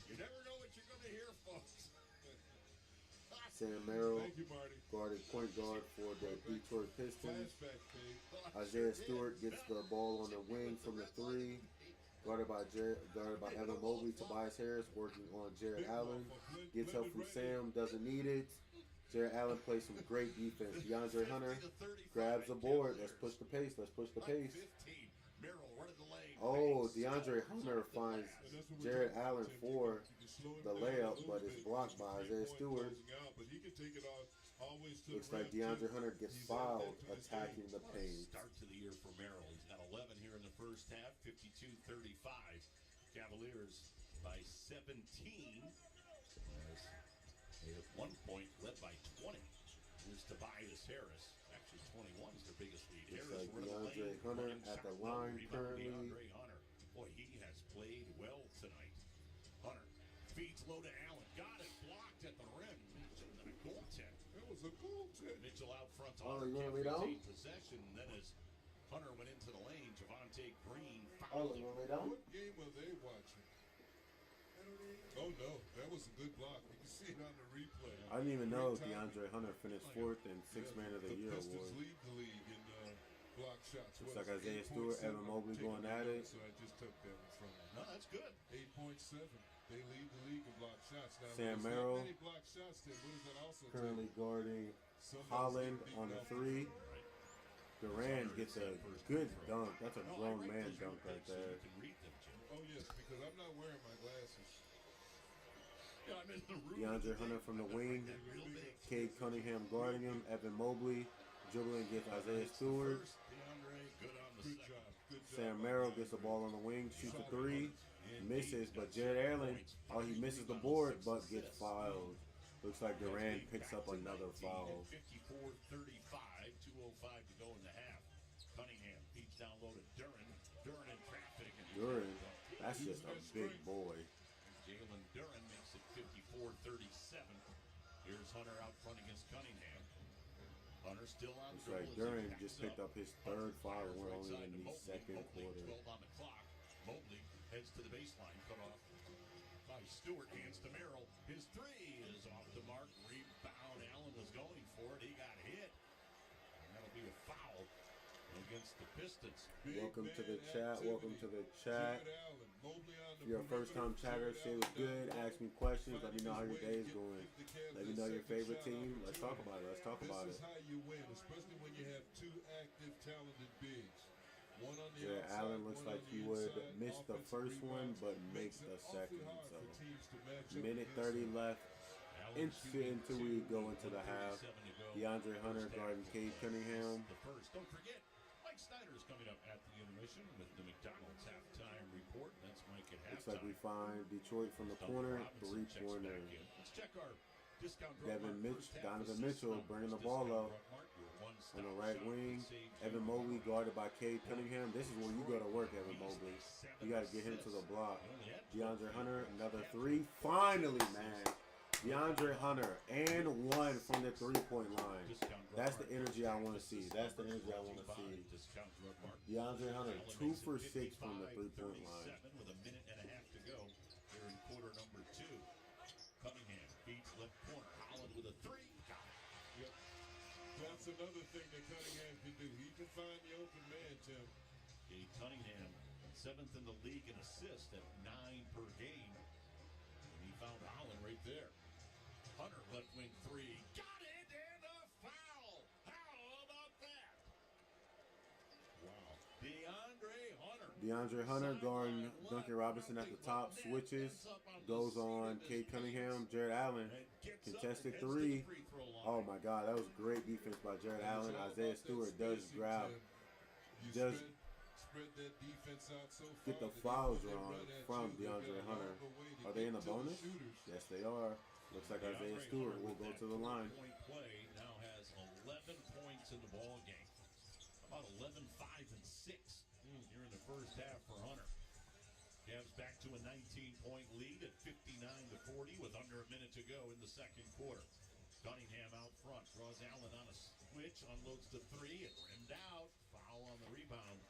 [SPEAKER 1] You never know what you're going to hear, folks.
[SPEAKER 2] Sam Merrill,
[SPEAKER 3] Thank you, Marty.
[SPEAKER 2] guarded point guard for the Detroit Pistons. Isaiah Stewart gets the ball on the wing from the 3. Guarded by Evan Mobley. Tobias Harris working on Jared Allen. Gets help from Sam, doesn't need it. Jared Allen plays some great defense. DeAndre Hunter grabs the board. Let's push the pace. Oh, DeAndre Hunter finds Jared Allen for the layup, but it's blocked by Isaiah Stewart. Looks like DeAndre Hunter gets fouled attacking the paint.
[SPEAKER 1] Start to the year for Merrill. He's got 11 here in the first half, 52-35. Cavaliers by 17. They at one point led by 20. Here's Tobias Harris. Actually, 21 is their biggest lead.
[SPEAKER 2] Looks
[SPEAKER 1] Harris
[SPEAKER 2] like DeAndre Hunter at the line currently.
[SPEAKER 1] DeAndre Hunter. Boy, he has played well tonight. Hunter feeds low to Allen. Got it blocked at the rim. Mitchell got a goaltend.
[SPEAKER 3] That was a goaltend.
[SPEAKER 1] Mitchell out front
[SPEAKER 2] Oh,
[SPEAKER 1] on
[SPEAKER 2] you want me down?
[SPEAKER 1] possession. Then as Hunter went into the lane, Javonte Green
[SPEAKER 2] Oh,
[SPEAKER 1] fouled
[SPEAKER 2] you
[SPEAKER 1] him.
[SPEAKER 2] want me down?
[SPEAKER 3] What game are they watching? Oh, no. That was a good block. You can see it on the replay.
[SPEAKER 2] I didn't even know
[SPEAKER 3] Great timing.
[SPEAKER 2] DeAndre Hunter finished 4th and 6th Man of the Year
[SPEAKER 3] Pistons
[SPEAKER 2] award.
[SPEAKER 3] lead the league in block shots.
[SPEAKER 2] Looks
[SPEAKER 3] What
[SPEAKER 2] like
[SPEAKER 3] is it,
[SPEAKER 2] Isaiah Stewart,
[SPEAKER 3] 8.7?
[SPEAKER 2] Evan Mobley
[SPEAKER 3] I'm
[SPEAKER 2] going
[SPEAKER 3] taking
[SPEAKER 2] at
[SPEAKER 3] notes,
[SPEAKER 2] it.
[SPEAKER 3] So I just took that from him.
[SPEAKER 1] No, that's good.
[SPEAKER 3] 8.7. They lead the league in block shots. Now,
[SPEAKER 2] Sam
[SPEAKER 3] there's
[SPEAKER 2] Merrill
[SPEAKER 3] not many block shots there. What does that also
[SPEAKER 2] Currently
[SPEAKER 3] tell you?
[SPEAKER 2] guarding
[SPEAKER 3] Somebody's
[SPEAKER 2] Holland
[SPEAKER 3] getting
[SPEAKER 2] on the
[SPEAKER 3] beat up.
[SPEAKER 2] 3. Durant gets a good dunk. That's a grown man dunk right there.
[SPEAKER 1] You can read them.
[SPEAKER 3] this because I'm not wearing my glasses.
[SPEAKER 1] Yeah, I'm in the room.
[SPEAKER 2] DeAndre Hunter from the wing. Cade Cunningham guarding him. Evan Mobley dribbling against Isaiah Stewart.
[SPEAKER 1] Good on the
[SPEAKER 3] Good
[SPEAKER 1] second.
[SPEAKER 3] job. Good job.
[SPEAKER 2] Sam Merrill gets the ball on the wing, shoots a three, misses, but Jared Allen, he misses the board, but gets fouled. Looks like Durant picks up another foul.
[SPEAKER 1] 54-35, 2:05 to go in the half. Cunningham feeds down low to Duran. Duran in traffic.
[SPEAKER 2] Duran, that's just a big boy.
[SPEAKER 1] Jalen Duran makes it 54-37. Here's Hunter out front against Cunningham. Hunter still on
[SPEAKER 2] Looks like Duran just picked up his third foul. We're only in the second quarter.
[SPEAKER 1] 12 on the clock. Mobley heads to the baseline, cut off by Stewart, hands to Merrill. His three is off the mark. Rebound. Allen was going for it. He got hit. And that'll be a foul against the Pistons.
[SPEAKER 2] Welcome to the chat. Welcome to the chat. If you're a first-time chatter, say what's good. Ask me questions. Let me know how your day is going. Let me know your favorite team. Let's talk about it. Let's talk about it.
[SPEAKER 3] This is how you win, especially when you have two active, talented bigs. One on the
[SPEAKER 2] Jared
[SPEAKER 3] outside,
[SPEAKER 2] Allen looks
[SPEAKER 3] one
[SPEAKER 2] like
[SPEAKER 3] on
[SPEAKER 2] he
[SPEAKER 3] the
[SPEAKER 2] would
[SPEAKER 3] inside.
[SPEAKER 2] miss the
[SPEAKER 3] Offensive
[SPEAKER 2] first one,
[SPEAKER 3] rebounds
[SPEAKER 2] but
[SPEAKER 3] makes
[SPEAKER 2] make the
[SPEAKER 3] it awfully
[SPEAKER 2] second.
[SPEAKER 3] hard
[SPEAKER 2] So,
[SPEAKER 3] for teams to match up
[SPEAKER 2] minute
[SPEAKER 3] against
[SPEAKER 2] 30
[SPEAKER 3] him.
[SPEAKER 2] left. Until we go into the half. DeAndre Hunter guarding Cade Cunningham.
[SPEAKER 1] The first. Don't forget, Mike Snyder's coming up at the intermission with the McDonald's halftime report. That's Mike at halftime.
[SPEAKER 2] Looks like we find Detroit from the corner, three-pointer.
[SPEAKER 1] Let's check our discount
[SPEAKER 2] Donovan Mitchell bringing the ball up on the right wing. Evan Mobley guarded by Cade Cunningham. This is where you go to work, Evan Mobley. You got to get him to the block. DeAndre Hunter, another three. Finally, man. DeAndre Hunter and one from the three-point line. That's the energy I want to see. That's the energy I want to see. DeAndre Hunter, 2 for 6 from the three-point line.
[SPEAKER 1] With a minute and a half to go here in quarter number 2. Cunningham beats left corner. Holland with a three. Got it.
[SPEAKER 3] Yep. That's another thing that Cunningham can do. He can find the open man, Tim.
[SPEAKER 1] Cade Cunningham, 7th in the league in assists at 9 per game. And he found Holland right there. Hunter left wing three. Got it and a foul. How about that? Wow.
[SPEAKER 2] DeAndre Hunter guarding Duncan Robinson at the top. Switches. Goes on Cade Cunningham. Jared Allen. Contested three. Oh my God, that was great defense by Jared Allen. Isaiah Stewart does grab. Does get the fouls wrong from DeAndre Hunter. Are they in the bonus? Yes, they are. Looks like Isaiah Stewart will go to the line.
[SPEAKER 1] Play now has 11 points in the ball game. About 11, 5, and 6 here in the first half for Hunter. Cavs back to a 19-point lead at 59-40 with under a minute to go in the second quarter. Cunningham out front, draws Allen on a switch, unloads the three, and rimmed out. Foul on the rebound.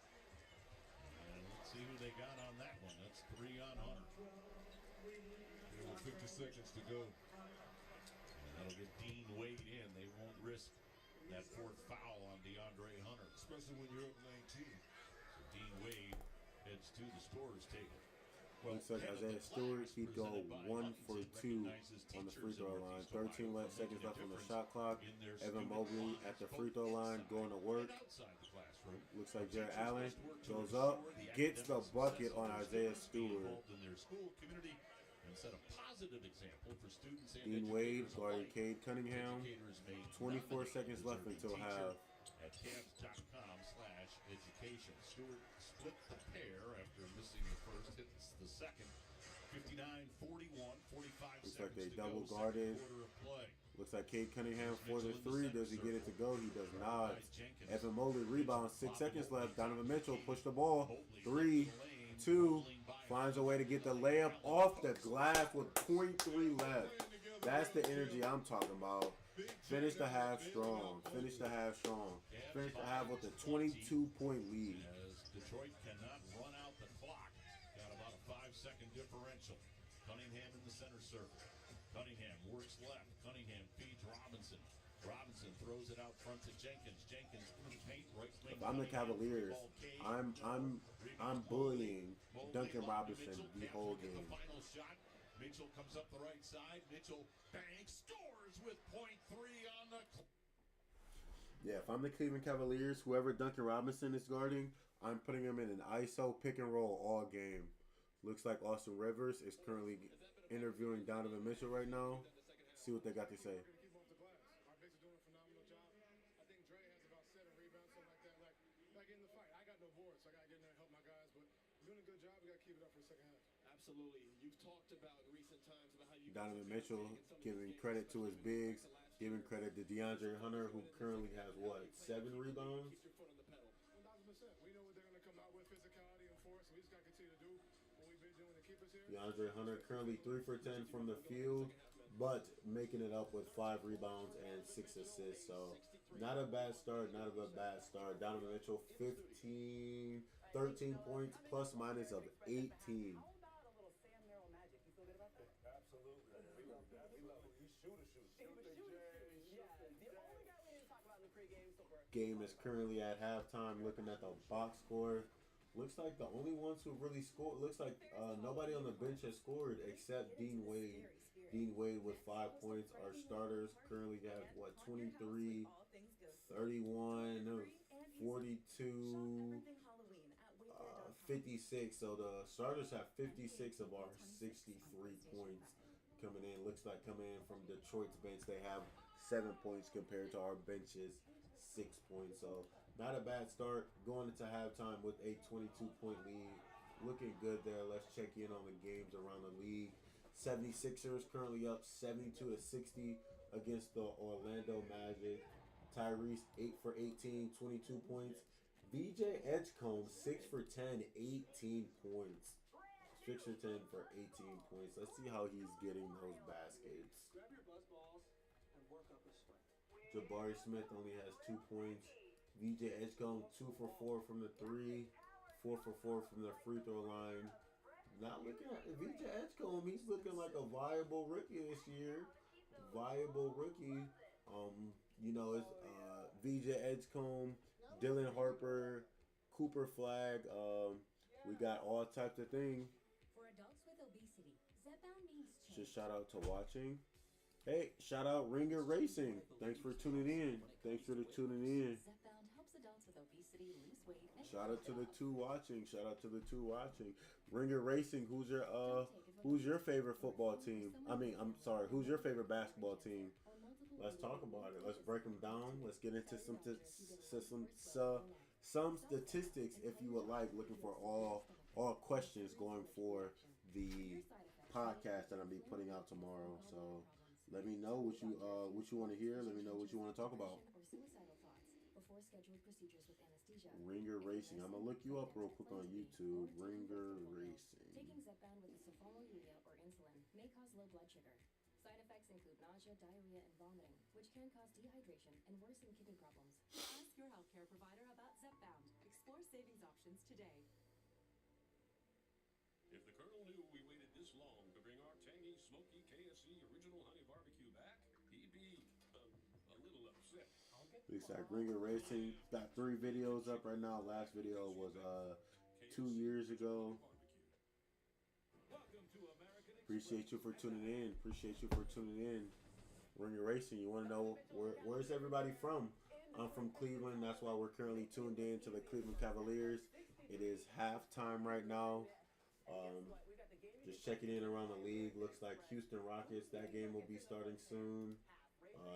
[SPEAKER 1] And let's see who they got on that one. That's 3 on Hunter.
[SPEAKER 3] 50 seconds to go.
[SPEAKER 1] And that'll get Dean Wade in. They won't risk that 4th foul on DeAndre Hunter.
[SPEAKER 3] Especially when you're up 19.
[SPEAKER 1] So Dean Wade heads to the scorer's table.
[SPEAKER 2] Looks like Isaiah Stewart, he'd go 1 for 2 on the free throw line. 13 seconds left on the shot clock. Evan Mobley at the free throw line going to work. Looks like Jared Allen goes up, gets the bucket on Isaiah Stewart.
[SPEAKER 1] Set a positive example for students and
[SPEAKER 2] Dean Wade guarding Cade Cunningham. 24 seconds left until half.
[SPEAKER 1] At Cavs.com/education. Stewart split the pair after missing the first, hits the second. 59-41, 45
[SPEAKER 2] Looks like they
[SPEAKER 1] seconds to
[SPEAKER 2] double
[SPEAKER 1] go,
[SPEAKER 2] guarded.
[SPEAKER 1] second quarter of play.
[SPEAKER 2] Looks like Cade Cunningham for the three. Does he get it to go? He does not. Evan Mobley rebounds. 6 seconds left. Donovan Mitchell push the ball. 3, 2. Finds a way to get the layup off the glass with 0.3 left. That's the energy I'm talking about. Finish the half strong. Finish the half strong. Finish the half with a 22-point lead.
[SPEAKER 1] As Detroit cannot run out the clock. Got about a 5-second differential. Cunningham in the center circle. Cunningham works left. Cunningham feeds Robinson. Robinson throws it out front to Jenkins. Jenkins in the paint, right wing.
[SPEAKER 2] If I'm the Cavaliers, I'm bullying Duncan Robinson the whole game.
[SPEAKER 1] Final shot. Mitchell comes up the right side. Mitchell bangs, scores with .3 on the clock.
[SPEAKER 2] Yeah, if I'm the Cleveland Cavaliers, whoever Duncan Robinson is guarding, I'm putting him in an ISO pick and roll all game. Looks like Austin Rivers is currently interviewing Donovan Mitchell right now. See what they got to say.
[SPEAKER 8] Keep him off the glass. Our bigs are doing a phenomenal job. I think Dre has about 7 rebounds, something like that. Like in the fight, I got no boards, so I got to get in there and help my guys. But we're doing a good job. We got to keep it up for the second half.
[SPEAKER 4] Absolutely. You've talked about in recent times about how you
[SPEAKER 2] Donovan Mitchell giving credit to his bigs, giving credit to DeAndre Hunter, who currently has, 7 rebounds?
[SPEAKER 4] keep your foot on the pedal.
[SPEAKER 8] 1,000%. We know what they're going to come out with, physicality and force. So we just got to continue to do what we've been doing to keep us here.
[SPEAKER 2] DeAndre Hunter currently 3 for 10 from the field, but making it up with 5 rebounds and 6 assists. So not a bad start, not a bad start. Donovan Mitchell 13 points, plus minus of 18.
[SPEAKER 6] Absolutely. We love that. He's shooter.
[SPEAKER 2] Game is currently at halftime. Looking at the box score, looks like the only ones who really scored. Looks like nobody on the bench has scored except Dean Wade. Dean Wade with 5 points. Our starters currently have 23, 31, 42, 56. So the starters have 56 of our 63 points coming in. Looks like coming in from Detroit's bench, they have 7 points compared to our bench's 6 points. So not a bad start. Going into halftime with a 22-point lead. Looking good there. Let's check in on the games around the league. 76ers currently up 72-60 against the Orlando Magic. Tyrese 8 for 18, 22 points. VJ Edgecombe 6 for 10, 18 points. 6 for 10 for 18 points. Let's see how he's getting those baskets.
[SPEAKER 4] Grab your buzz balls and work up a sweat.
[SPEAKER 2] Jabari Smith only has 2 points. VJ Edgecombe 2 for 4 from the 3, 4 for 4 from the free throw line. Not looking at VJ Edgecombe. He's looking like a viable rookie this year. Viable rookie. It's VJ Edgecombe, Dylan Harper, Cooper Flag. We got all types of things.
[SPEAKER 9] For adults with obesity, Zepbound means change.
[SPEAKER 2] Just shout out to watching. Hey, shout out Ringer Racing. Thanks for tuning in.
[SPEAKER 9] Zepbound helps adults with obesity lose weight and
[SPEAKER 2] Shout out to the two watching. Ringer Racing. Who's your favorite football team? Who's your favorite basketball team? Let's talk about it. Let's break them down. Let's get into some statistics, if you would like. Looking for all questions going for the podcast that I'll be putting out tomorrow. So let me know what you want to hear. Let me know what you want to talk about. Ringer Racing. I'm gonna look you up real quick on YouTube. Ringer Racing.
[SPEAKER 9] Taking Zepbound with sulfonylurea or insulin may cause low blood sugar. Side effects include nausea, diarrhea, and vomiting, which can cause dehydration and worsen kidney problems.
[SPEAKER 10] Ask your healthcare provider about Zepbound. Explore savings options today.
[SPEAKER 11] If the Colonel knew we waited this long to bring our tangy, smoky KFC original honey barbecue back, he'd be a little upset.
[SPEAKER 2] Looks like Ringer Racing got 3 videos up right now. Last video was 2 years ago. Appreciate you for tuning in. Ringer Racing, you want to know where's everybody from? I'm from Cleveland. That's why we're currently tuned in to the Cleveland Cavaliers. It is halftime right now. Just checking in around the league. Looks like Houston Rockets. That game will be starting soon.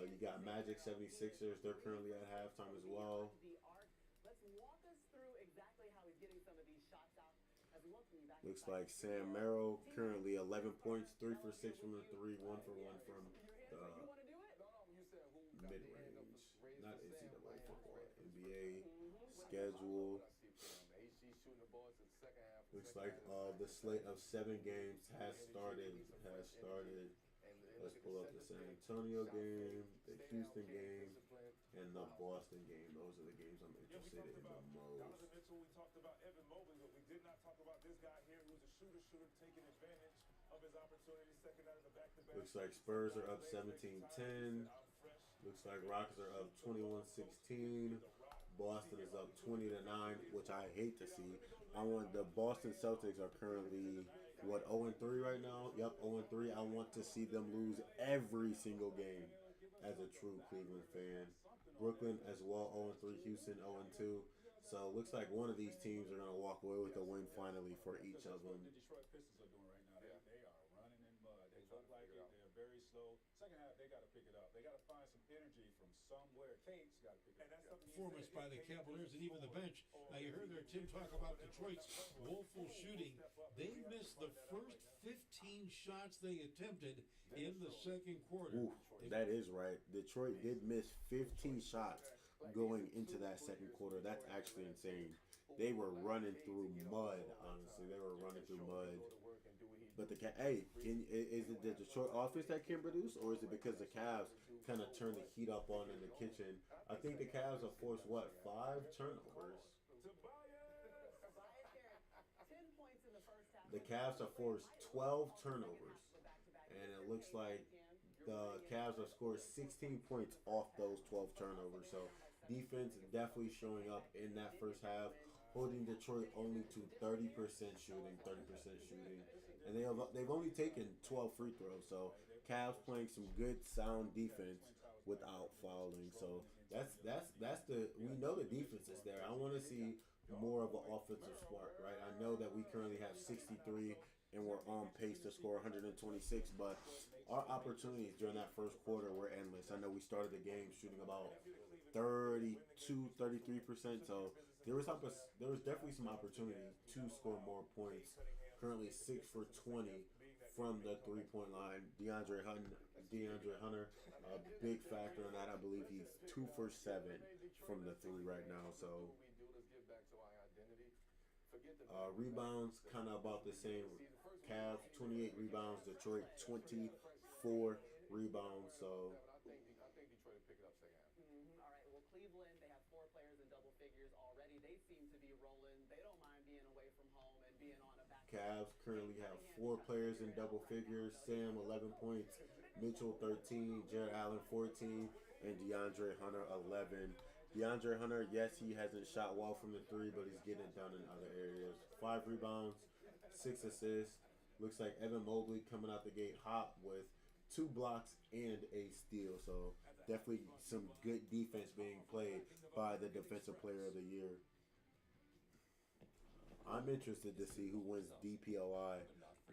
[SPEAKER 2] You got Magic 76ers. They're currently at halftime as well. Looks like Sam Merrill currently 11 points, 3 for 6 from the 3, 1 for 1 from the mid-range. Not NCAA football, NBA schedule. Looks like the slate of 7 games has started. Let's pull up the San Antonio game, the Houston game, and the Boston game. Those are the games I'm interested in the most.
[SPEAKER 12] We talked about Evan Mobley, but we did not talk about this guy here who's a shooter taking advantage of his opportunity. Second out of the back-to-back.
[SPEAKER 2] Looks like Spurs are up 17-10. Looks like Rockets are up 21-16. Boston is up 20-9, which I hate to see. The Boston Celtics are currently 0-3 right now? Yep, 0-3. I want to see them lose every single game as a true Cleveland fan. Brooklyn as well, 0-3. Houston 0-2. So it looks like one of these teams are going to walk away with a win finally for each of them.
[SPEAKER 12] The Detroit Pistons are doing right now. They are running in mud. They look like it. They're very slow. Second half, they got to pick it up. They got to find some energy from somewhere. Kate's got to pick it up.
[SPEAKER 13] Performance by the Cavaliers and even the bench. Now you heard there Tim talk about Detroit's woeful shooting. They missed the first 15 shots they attempted in the second quarter.
[SPEAKER 2] Ooh, that is right. Detroit did miss 15 shots going into that second quarter. That's actually insane. They were running through mud, honestly. They were running through mud. But is it the Detroit offense that can produce, or is it because the Cavs kind of turned the heat up on in the kitchen? I think the Cavs have forced, 5 turnovers? The Cavs have forced 12 turnovers. And it looks like the Cavs have scored 16 points off those 12 turnovers. So defense definitely showing up in that first half, holding Detroit only to 30% shooting. And they've only taken 12 free throws. So Cavs playing some good sound defense without fouling. So we know the defense is there. I want to see more of an offensive spark, right? I know that we currently have 63 and we're on pace to score 126, but our opportunities during that first quarter were endless. I know we started the game shooting about 33%, so there was definitely some opportunity to score more points. Currently 6 for 20 from the 3-point line. DeAndre Hunter, a big factor in that. I believe he's 2 for 7 from the 3 right now. So rebounds kind of about the same. Cavs 28 rebounds, Detroit 24 rebounds. So
[SPEAKER 14] I think Detroit will pick it up second half. All right. Well, Cleveland, they have 4 players in double figures already. They seem to be rolling. They don't mind being away from home and being on a back.
[SPEAKER 2] Cavs currently have 4 players in double figures. Sam 11 points, Mitchell 13, Jared Allen 14, and DeAndre Hunter 11. DeAndre Hunter, yes, he hasn't shot well from the 3, but he's getting it done in other areas. 5 rebounds, 6 assists. Looks like Evan Mobley coming out the gate hot with 2 blocks and a steal. So definitely some good defense being played by the Defensive Player of the Year. I'm interested to see who wins DPOI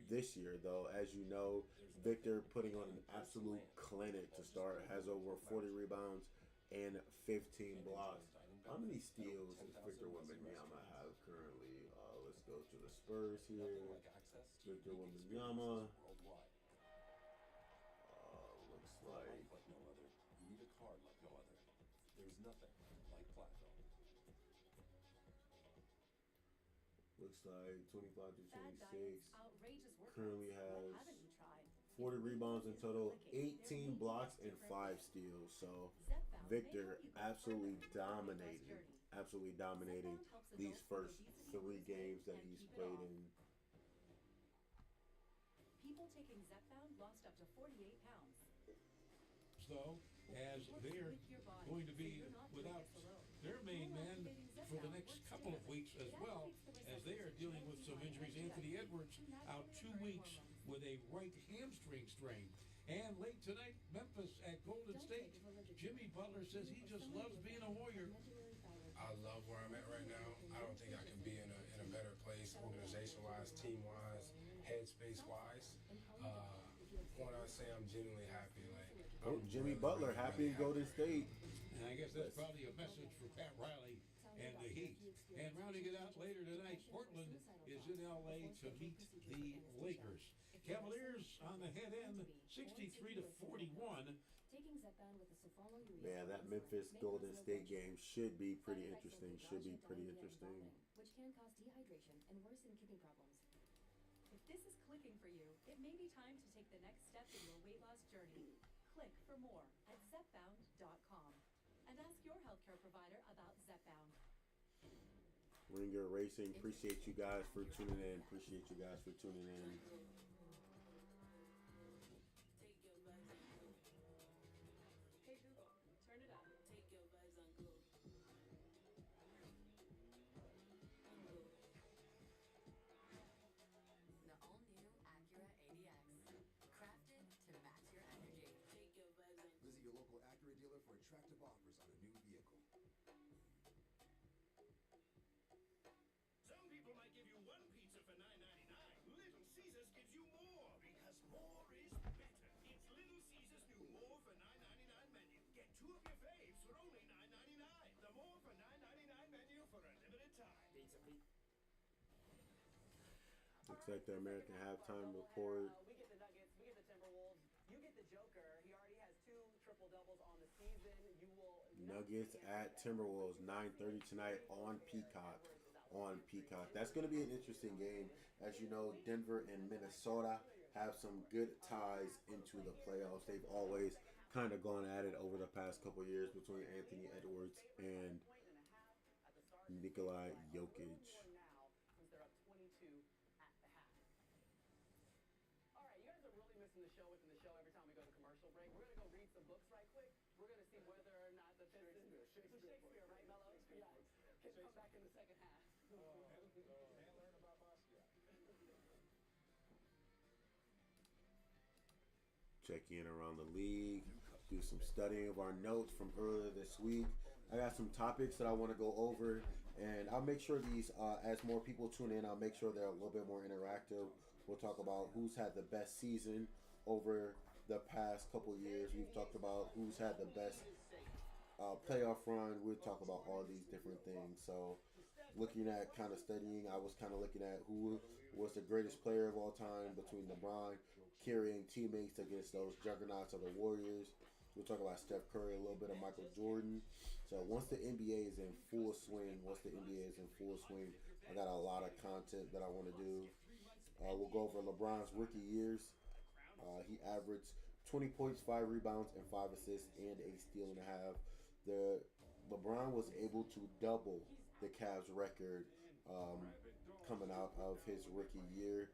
[SPEAKER 2] this year, though. As you know, Victor putting on an absolute clinic to start, has over 40 rebounds and 15 blocks. How many steals does Victor Wembanyama have currently? Let's go to the Spurs here. Victor Wembanyama. Looks like
[SPEAKER 7] You need a card like no other. There's nothing like Platinum.
[SPEAKER 2] looks like 25 to 26. Currently has 40 rebounds in total, 18 blocks, and 5 steals. So Victor absolutely dominating these first 3 games that he's played in.
[SPEAKER 10] People taking Zepbound lost up to 48 pounds.
[SPEAKER 13] Though, as they're going to be without their main man for the next couple of weeks, as well as they are dealing with some injuries. Anthony Edwards out 2 weeks with a right hamstring strain. And late tonight, Memphis at Golden State. Jimmy Butler says he just loves being a Warrior.
[SPEAKER 5] I love where I'm at right now. I don't think I can be in a better place, organization-wise, team-wise, headspace-wise. When I say I'm genuinely happy,
[SPEAKER 2] Jimmy Butler happy in Golden State.
[SPEAKER 13] And I guess that's probably a message for Pat Riley and the Heat. And rounding it out later tonight, Portland is in LA to meet the Lakers. Cavaliers on the head end, 63 to 41.
[SPEAKER 2] Yeah, that Memphis Golden State game should be pretty interesting.
[SPEAKER 9] Which can cause dehydration and worsen kidney problems.
[SPEAKER 10] If this is clicking for you, it may be time to take the next step in your weight loss journey. Click for more at Zepbound.com and ask your healthcare provider about Zepbound.
[SPEAKER 2] Ringer Racing, appreciate you guys for tuning in.
[SPEAKER 10] Hey Google, turn it up. Take your vibes on go.
[SPEAKER 15] The all-new Acura ADX. Crafted to match your energy. Take your vibes on.
[SPEAKER 16] Visit your local Acura dealer for attractive offers on a new vehicle.
[SPEAKER 11] two of your faves for only $9.99. The more for $9.99 menu for a limited time.
[SPEAKER 4] Pizza.
[SPEAKER 2] Looks like the American halftime report.
[SPEAKER 14] We get the Nuggets, we get the Timberwolves. You get the Joker. He already has 2 triple doubles on the season. You will
[SPEAKER 2] Nuggets at Timberwolves, 9:30 tonight on Peacock. That's going to be an interesting game. As you know, Denver and Minnesota have some good ties into the playoffs. They've always kind of gone at it over the past couple of years between Anthony Edwards and Nikola Jokic.
[SPEAKER 14] Since they're up 22 at the half. All right, you guys are really missing the show within the show every time we go to commercial break. We're going to go read some books right quick. We're going to see whether or not the Pistons... Shakespeare, right, Mello? Yeah. Can come back in the second half.
[SPEAKER 12] And learn about Basquiat.
[SPEAKER 2] Check in around the league, do some studying of our notes from earlier this week. I got some topics that I want to go over, and I'll make sure these, as more people tune in, I'll make sure they're a little bit more interactive. We'll talk about who's had the best season over the past couple years. We've talked about who's had the best playoff run. We'll talk about all these different things. So looking at kind of studying, I was kind of looking at who was the greatest player of all time between LeBron carrying teammates against those juggernauts of the Warriors. We'll talk about Steph Curry, a little bit of Michael Jordan. So once the NBA is in full swing, I got a lot of content that I want to do. We'll go over LeBron's rookie years. He averaged 20 points, 5 rebounds, and 5 assists, and a steal and a half. LeBron was able to double the Cavs record coming out of his rookie year.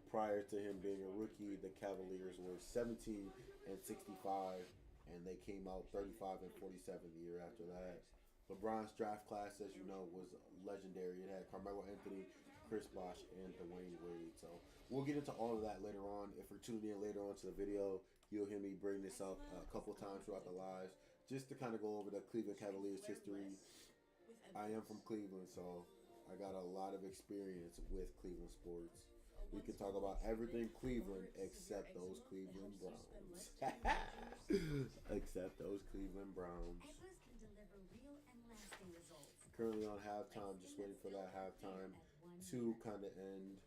[SPEAKER 2] Prior to him being a rookie, the Cavaliers were 17 and 65, and they came out 35 and 47 the year after that. LeBron's draft class, as you know, was legendary. It had Carmelo Anthony, Chris Bosh, and Dwayne Wade. So we'll get into all of that later on. If you're tuning in later on to the video, you'll hear me bring this up a couple times throughout the lives, just to kind of go over the Cleveland Cavaliers history. I am from Cleveland, so I got a lot of experience with Cleveland sports. We can talk about everything Cleveland except those Cleveland Browns. Except those Cleveland Browns. Currently on halftime, just waiting for that halftime to kind of end.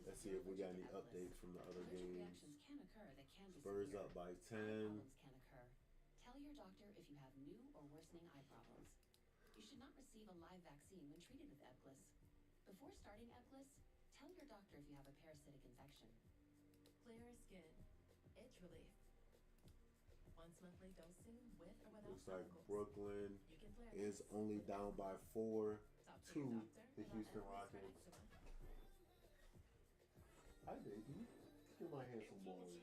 [SPEAKER 2] Let's see if we got any updates from the other games. Spurs up by 10.
[SPEAKER 15] Tell your doctor if you have new or worsening eye problems. You should not receive a live vaccine when treated with Ebglyss. Before starting Ebglyss, tell your doctor if you have a parasitic infection.
[SPEAKER 16] Clear skin, itch relief. Once monthly dosing with or without
[SPEAKER 2] Looks like
[SPEAKER 16] chemicals.
[SPEAKER 2] Brooklyn is only down by 4 to the Houston Rockets. Hi, baby. Give my handsome boys.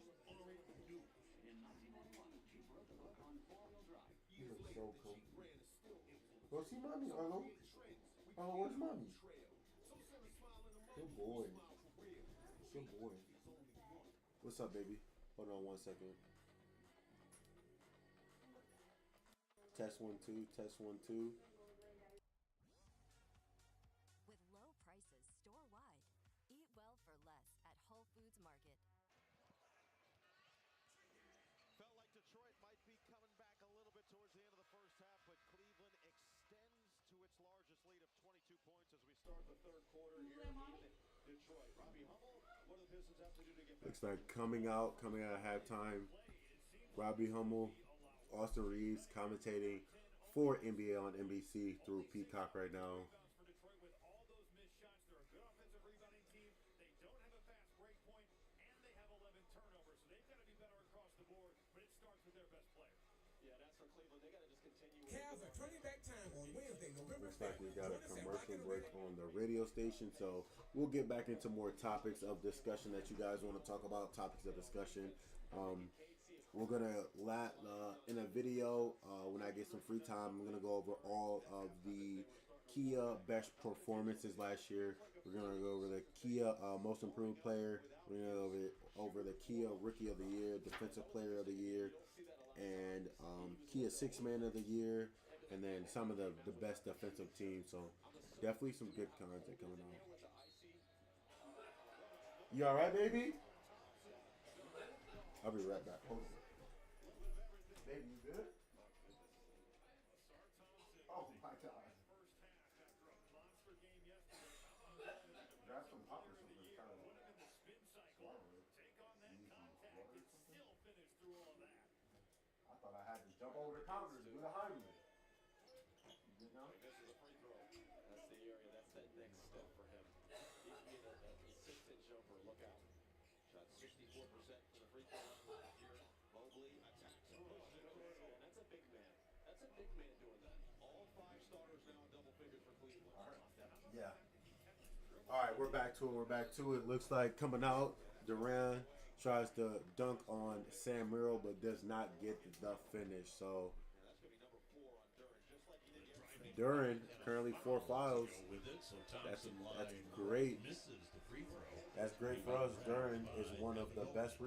[SPEAKER 2] You look so comfy. Go see mommy, Arlo. Arlo, where's mommy? Good boy. Good boy. What's up, baby? Hold on 1 second. Test 1 2. Test 1 2.
[SPEAKER 17] With low prices store-wide, eat well for less at Whole Foods Market.
[SPEAKER 18] Felt like Detroit might be coming back a little bit towards the end of the first half, but Cleveland extends to its largest lead of 22 points as we start the third quarter here in Detroit. Robbie Hummel, what do the Pistons have to do to get back?
[SPEAKER 2] Looks like coming out of halftime, Robbie Hummel, Austin Reeves commentating for NBA on NBC through Peacock right now.
[SPEAKER 5] Cavs are turning back time on Wednesday, November 5th.
[SPEAKER 2] Looks like we got a commercial break on the radio station, so we'll get back into more topics of discussion that you guys want to talk about, topics of discussion. We're going to, in a video, when I get some free time, I'm going to go over all of the Kia best performances last year. We're going to go over the Kia most improved player. We're going to go over the Kia rookie of the year, defensive player of the year, and Kia six-man of the year, and then some of the best defensive teams. So definitely some good content coming out. You all right, baby? I'll be right back. Hold on. Hey, you good? Oh my God. Grab some pop or something. Kind of swallow it. You need some water or something? I thought I had to jump over the counter to do the Heimlich. You good now?
[SPEAKER 18] This is a free throw. That's the area. That's that next step for him. He can be a consistent jumper. Look out. Shot 64% from the free throw line last year. Mobley attacks and pushes it over. And that's a big man. That's a big man doing that. All 5 starters now in double figures for Cleveland.
[SPEAKER 2] All right. Yeah. All right, we're back to it. We're back to it. Looks like coming out, Durant tries to dunk on Sam Merrill, but does not get the finish. So Duran currently 4 fouls. That's great. That's great for us. Duran is one of the best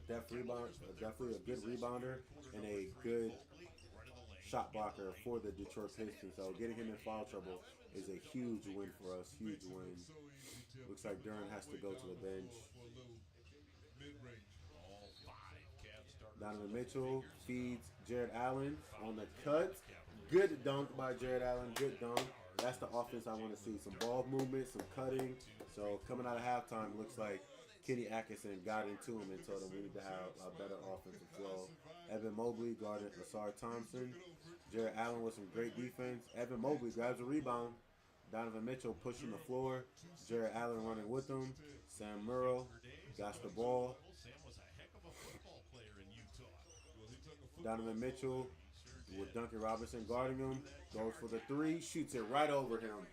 [SPEAKER 2] definitely a good rebounder and a good shot blocker for the Detroit Pistons. So getting him in foul trouble is a huge win for us. Huge win. Looks like Duran has to go to the bench. Donovan Mitchell feeds Jared Allen on the cut. Good dunk by Jared Allen. Good dunk. That's the offense I want to see. Some ball movement, some cutting. So coming out of halftime, looks like Kenny Atkinson got into him and told him we need to have a better offensive flow. Evan Mobley guarded Lasar Thompson. Jared Allen with some great defense. Evan Mobley grabs a rebound. Donovan Mitchell pushing the floor. Jared Allen running with him. Sam Merrill got the ball. Donovan Mitchell with Duncan Robinson guarding him. Goes for the 3. Shoots it right over him.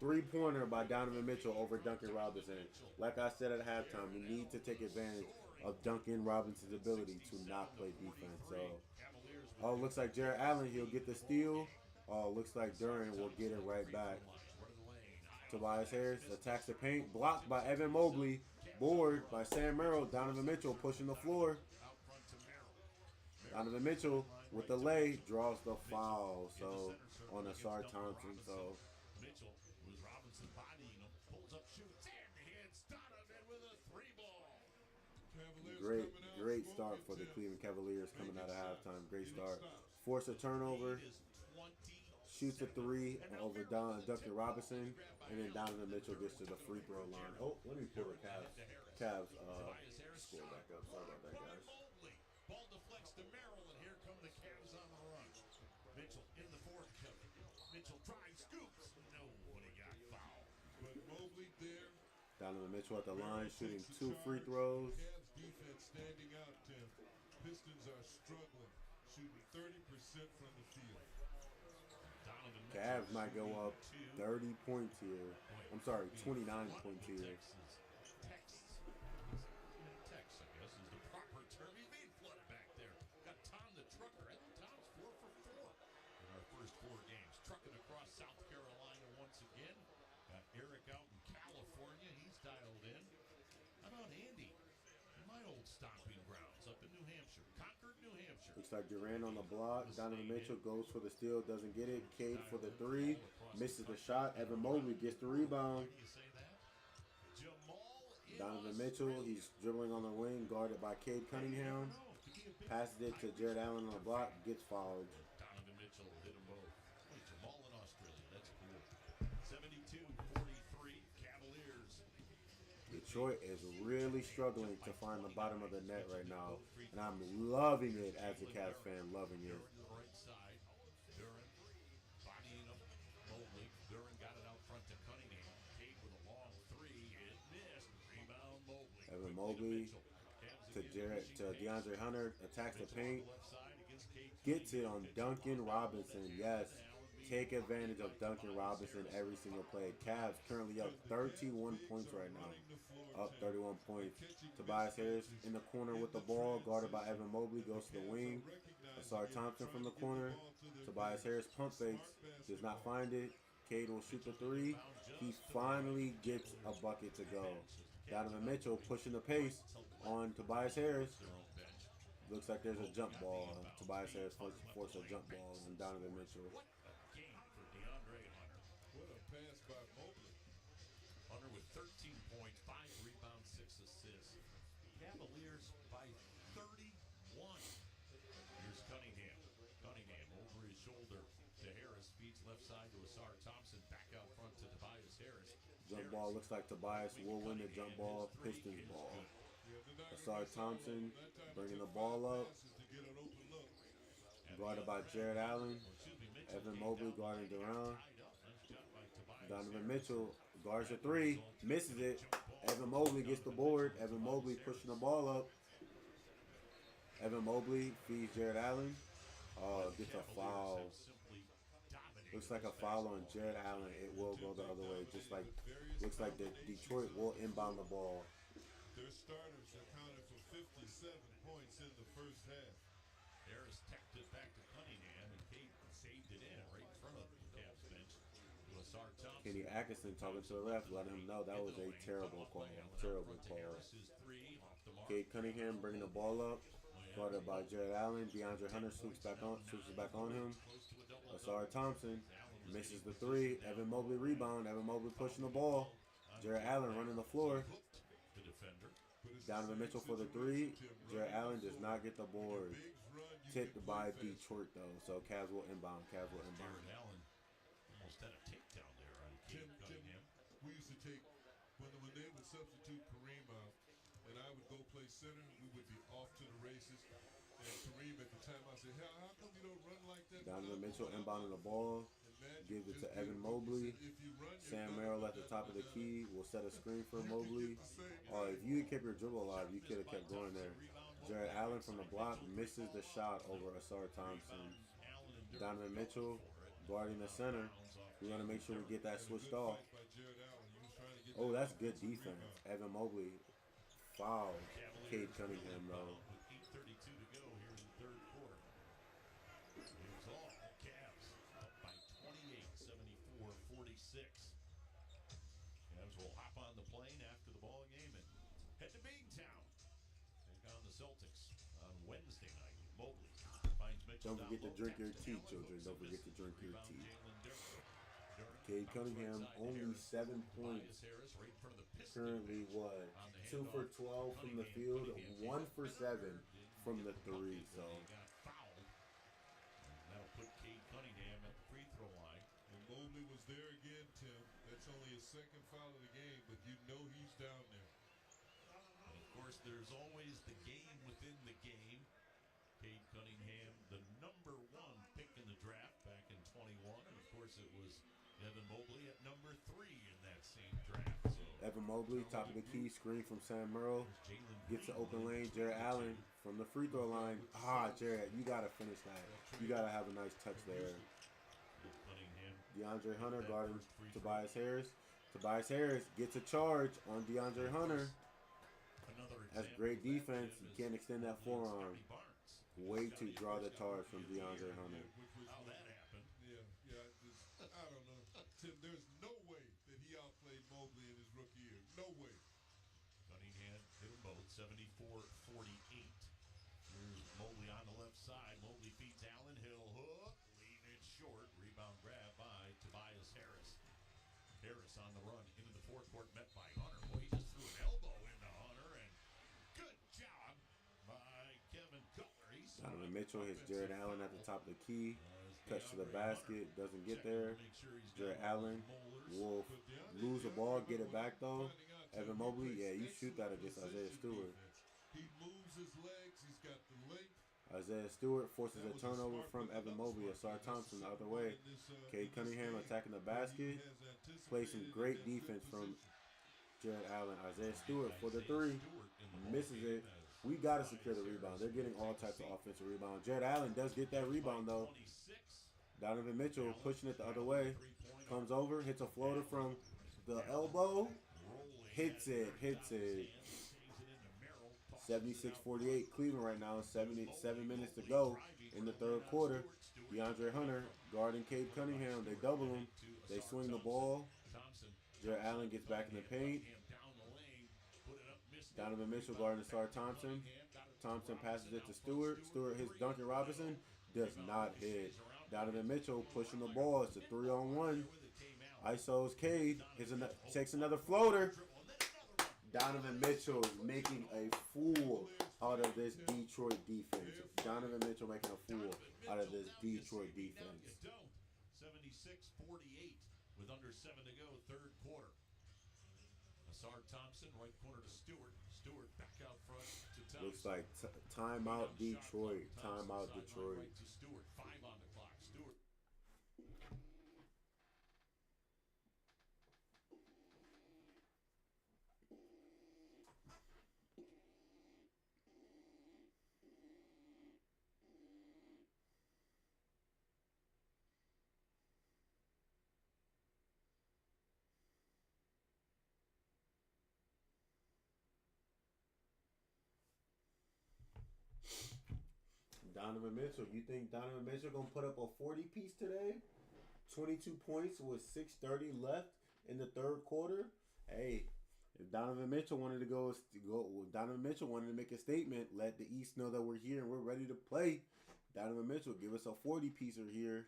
[SPEAKER 2] 3-pointer by Donovan Mitchell over Duncan Robinson. Like I said at halftime, we need to take advantage of Duncan Robinson's ability to not play defense. So, looks like Jared Allen, he'll get the steal. Looks like Duran will get it right back. Tobias Harris attacks the paint. Blocked by Evan Mobley. Board by Sam Merrill. Donovan Mitchell pushing the floor. Donovan Mitchell with the lay draws the foul. So on Lasar Thompson. So
[SPEAKER 1] Mitchell with Robinson bodying him, pulls up, shoots, and hits Donovan with a 3-ball.
[SPEAKER 2] Great start for the Cleveland Cavaliers coming out of halftime. Great start. Force a turnover. Shoots a 3 over Duncan Robinson, and then Donovan Mitchell gets to the free throw line. Oh, let me pull the Cavs score back up. Sorry about that, guys.
[SPEAKER 1] Ball deflects to Merrill, and here come the Cavs on the run. Mitchell in the fourth cover. Mitchell drives, scoops. No, but he got fouled.
[SPEAKER 3] But Mobley there.
[SPEAKER 2] Donovan Mitchell at the line shooting 2 free throws.
[SPEAKER 3] Cavs defense standing out, Tim. Pistons are struggling, shooting 30% from the field.
[SPEAKER 2] Cavs might go up 30 points here. I'm sorry, 29 points here.
[SPEAKER 1] Tex, I guess, is the proper term. He's being flooded back there. Got Tom the trucker. I think Tom's 4 for 4 in our first 4 games. Trucking across South Carolina once again. Got Eric out in California. He's dialed in. How about Andy? My old stomping grounds up in New Hampshire. Concord, New Hampshire.
[SPEAKER 2] Looks like Durant on the block. Donovan Mitchell goes for the steal, doesn't get it. Cade for the 3, misses the shot. Evan Mobley gets the rebound. Donovan Mitchell, he's dribbling on the wing, guarded by Cade Cunningham. Passes it to Jared Allen on the block, gets fouled.
[SPEAKER 1] Donovan Mitchell hit them both. Wait, Jamal in Australia. That's cool. 72-43, Cavaliers.
[SPEAKER 2] Detroit is really struggling to find the bottom of the net right now, and I'm loving it as a Cavs fan, loving it.
[SPEAKER 1] Duran to the right side. Duran bodying up Mobley. Duran got it out front to Cunningham. Cade with a long 3. It missed. Rebound Mobley.
[SPEAKER 2] Evan Mobley to DeAndre Hunter, attacks the paint. Gets it on Duncan Robinson. Yes. Take advantage of Duncan Robinson every single play. Cavs currently up 31 points right now. Up 31 points. Tobias Harris in the corner with the ball, guarded by Evan Mobley, goes to the wing. Lasar Thompson from the corner. Tobias Harris pump fakes, does not find it. Cade will shoot the 3. He finally gets a bucket to go. Donovan Mitchell pushing the pace on Tobias Harris. Looks like there's a jump ball. Tobias Harris forced a jump ball on Donovan Mitchell.
[SPEAKER 1] What a pass by Mobley. Hunter with 13 points, 5 rebounds, 6 assists. Cavaliers by 31. Here's Cunningham. Cunningham over his shoulder to Harris. Feeds left side to Asar Thompson. Back out front to Tobias Harris.
[SPEAKER 2] Jump ball looks like Tobias will win the jump ball. Pistons ball. Asar Thompson bringing the ball up. Guarded by Jared Allen. Evan Mobley guarding Durant. Donovan Mitchell guards the three. Misses it. Evan Mobley gets the board. Evan Mobley pushing the ball up. Evan Mobley feeds Jared Allen. Gets a foul. Looks like a foul on Jared Allen. It will go the other way. Just like, looks like the Detroit will inbound the ball.
[SPEAKER 3] Their starters accounted for 57 points in the first half.
[SPEAKER 1] Harris tapped it back to Cunningham, and Cade saved it in right in front of the Cavs bench. To Asar Thompson.
[SPEAKER 2] Kenny Atkinson talking to the ref, letting him know that was a terrible call. Terrible call. Cade Cunningham bringing the ball up. Guarded by Jared Allen. DeAndre Hunter switches back on him. Asar Thompson misses the three. Evan Mobley rebound. Evan Mobley pushing the ball. Jared Allen running the floor. Donovan Mitchell for the three. Jared Allen does not get the board. Tipped by Detroit though, so Cavs will inbound. Cavs will inbound.
[SPEAKER 1] Jared Allen almost had a takedown there on Cade Cunningham.
[SPEAKER 3] We used to take when they would substitute Kareem out, and I would go play center. We would be off to the races. And Kareem at the time, I said, "How come you don't run like that?"
[SPEAKER 2] Donovan Mitchell inbounding the ball. Gives it to Evan Mobley. Sam Merrill at the top of the key will set a screen for Mobley. If you kept your dribble alive, you could have kept going there. Jared Allen from the block misses the shot over Asar Thompson. Donovan Mitchell guarding the center. We want to make sure we get that switched off. Oh, that's good defense. Evan Mobley fouled Cade Cunningham though.
[SPEAKER 1] 8:32 to go here in the third quarter. It's all Cavs up by 28, 74-46. Cavs will hop on the plane after the ball game and head to Bingtown. Take on the Celtics on Wednesday night. Mobley finds Mitchell.
[SPEAKER 2] Don't forget to drink your tea, children. Don't forget to drink your tea. Cade Cunningham only 7 points. Currently what? 2 for 12 from the field, 1 for 7 from the three. So
[SPEAKER 1] that'll put Cade Cunningham at the free throw line.
[SPEAKER 3] And Mobley was there again, Tim. That's only his second foul of the game, but you know he's down there.
[SPEAKER 1] And of course, there's always the game within the game. Cade Cunningham, the number 1 pick in the draft back in 21. And of course, it was Evan Mobley at number 3 in that same draft. So
[SPEAKER 2] Evan Mobley, top of the key, screen from Sam Merrill. Gets the open lane. Jared Allen from the free throw line. Jared, you got to finish that. You got to have a nice touch there. DeAndre Hunter guarding Tobias Harris. Tobias Harris gets a charge on DeAndre Hunter. That's great defense. You can't extend that forearm. Way to draw the charge from DeAndre Hunter.
[SPEAKER 1] How that happened.
[SPEAKER 3] I don't know. Tim, there's no way that he outplayed Mobley in his rookie year. No way.
[SPEAKER 1] Cunningham hit them both, 74-48. Here's Mobley on the left side. Mobley feeds Allen. Hill hook. Leave it short. Rebound grab by Tobias Harris. Harris on the run into the forecourt, met by Hunter. Boy, he just threw an elbow into Hunter, and good job by Kevin Cutler.
[SPEAKER 2] Donovan Mitchell hits Jared Allen at the top of the key. Touch to the basket, doesn't get there. Jared Allen will lose the ball, get it back though. Evan Mobley, yeah, you shoot that against Isaiah Stewart.
[SPEAKER 3] He moves his legs, he's got the length.
[SPEAKER 2] Isaiah Stewart forces a turnover from Evan Mobley. Asar Thompson the other way. Cade Cunningham attacking the basket. Play some great defense from Jared Allen. Isaiah Stewart for the three. Misses it. We got to secure the rebound. They're getting all types of offensive rebound. Jared Allen does get that rebound though. Donovan Mitchell pushing it the other way. Comes over, hits a floater from the elbow. Hits it. 76-48 Cleveland right now. 7 minutes to go in the third quarter. DeAndre Hunter guarding Cade Cunningham. They double him. They swing the ball. Jared Allen gets back in the paint. Donovan Mitchell guarding Asar Thompson. Thompson passes it to Stewart. Stewart hits Duncan Robinson. Does not hit. Donovan Mitchell pushing the ball. It's a 3-on-1. ISO's Cade. Takes another floater. Donovan Mitchell making a fool out of this Detroit defense. Donovan Mitchell making a fool out of this Detroit defense.
[SPEAKER 1] 76-48 with under 7 to go, third quarter. Asar Thompson, right corner to Stewart. Stewart back out front to Thompson.
[SPEAKER 2] Looks like timeout Detroit. Timeout Detroit.
[SPEAKER 1] Right to Stewart. 5 on the clock. Stewart.
[SPEAKER 2] Donovan Mitchell. You think Donovan Mitchell gonna put up a 40-piece today? 22 points with 6:30 left in the third quarter. Hey, if Donovan Mitchell wanted to Donovan Mitchell wanted to make a statement, let the East know that we're here and we're ready to play. Donovan Mitchell, give us a 40-piecer here.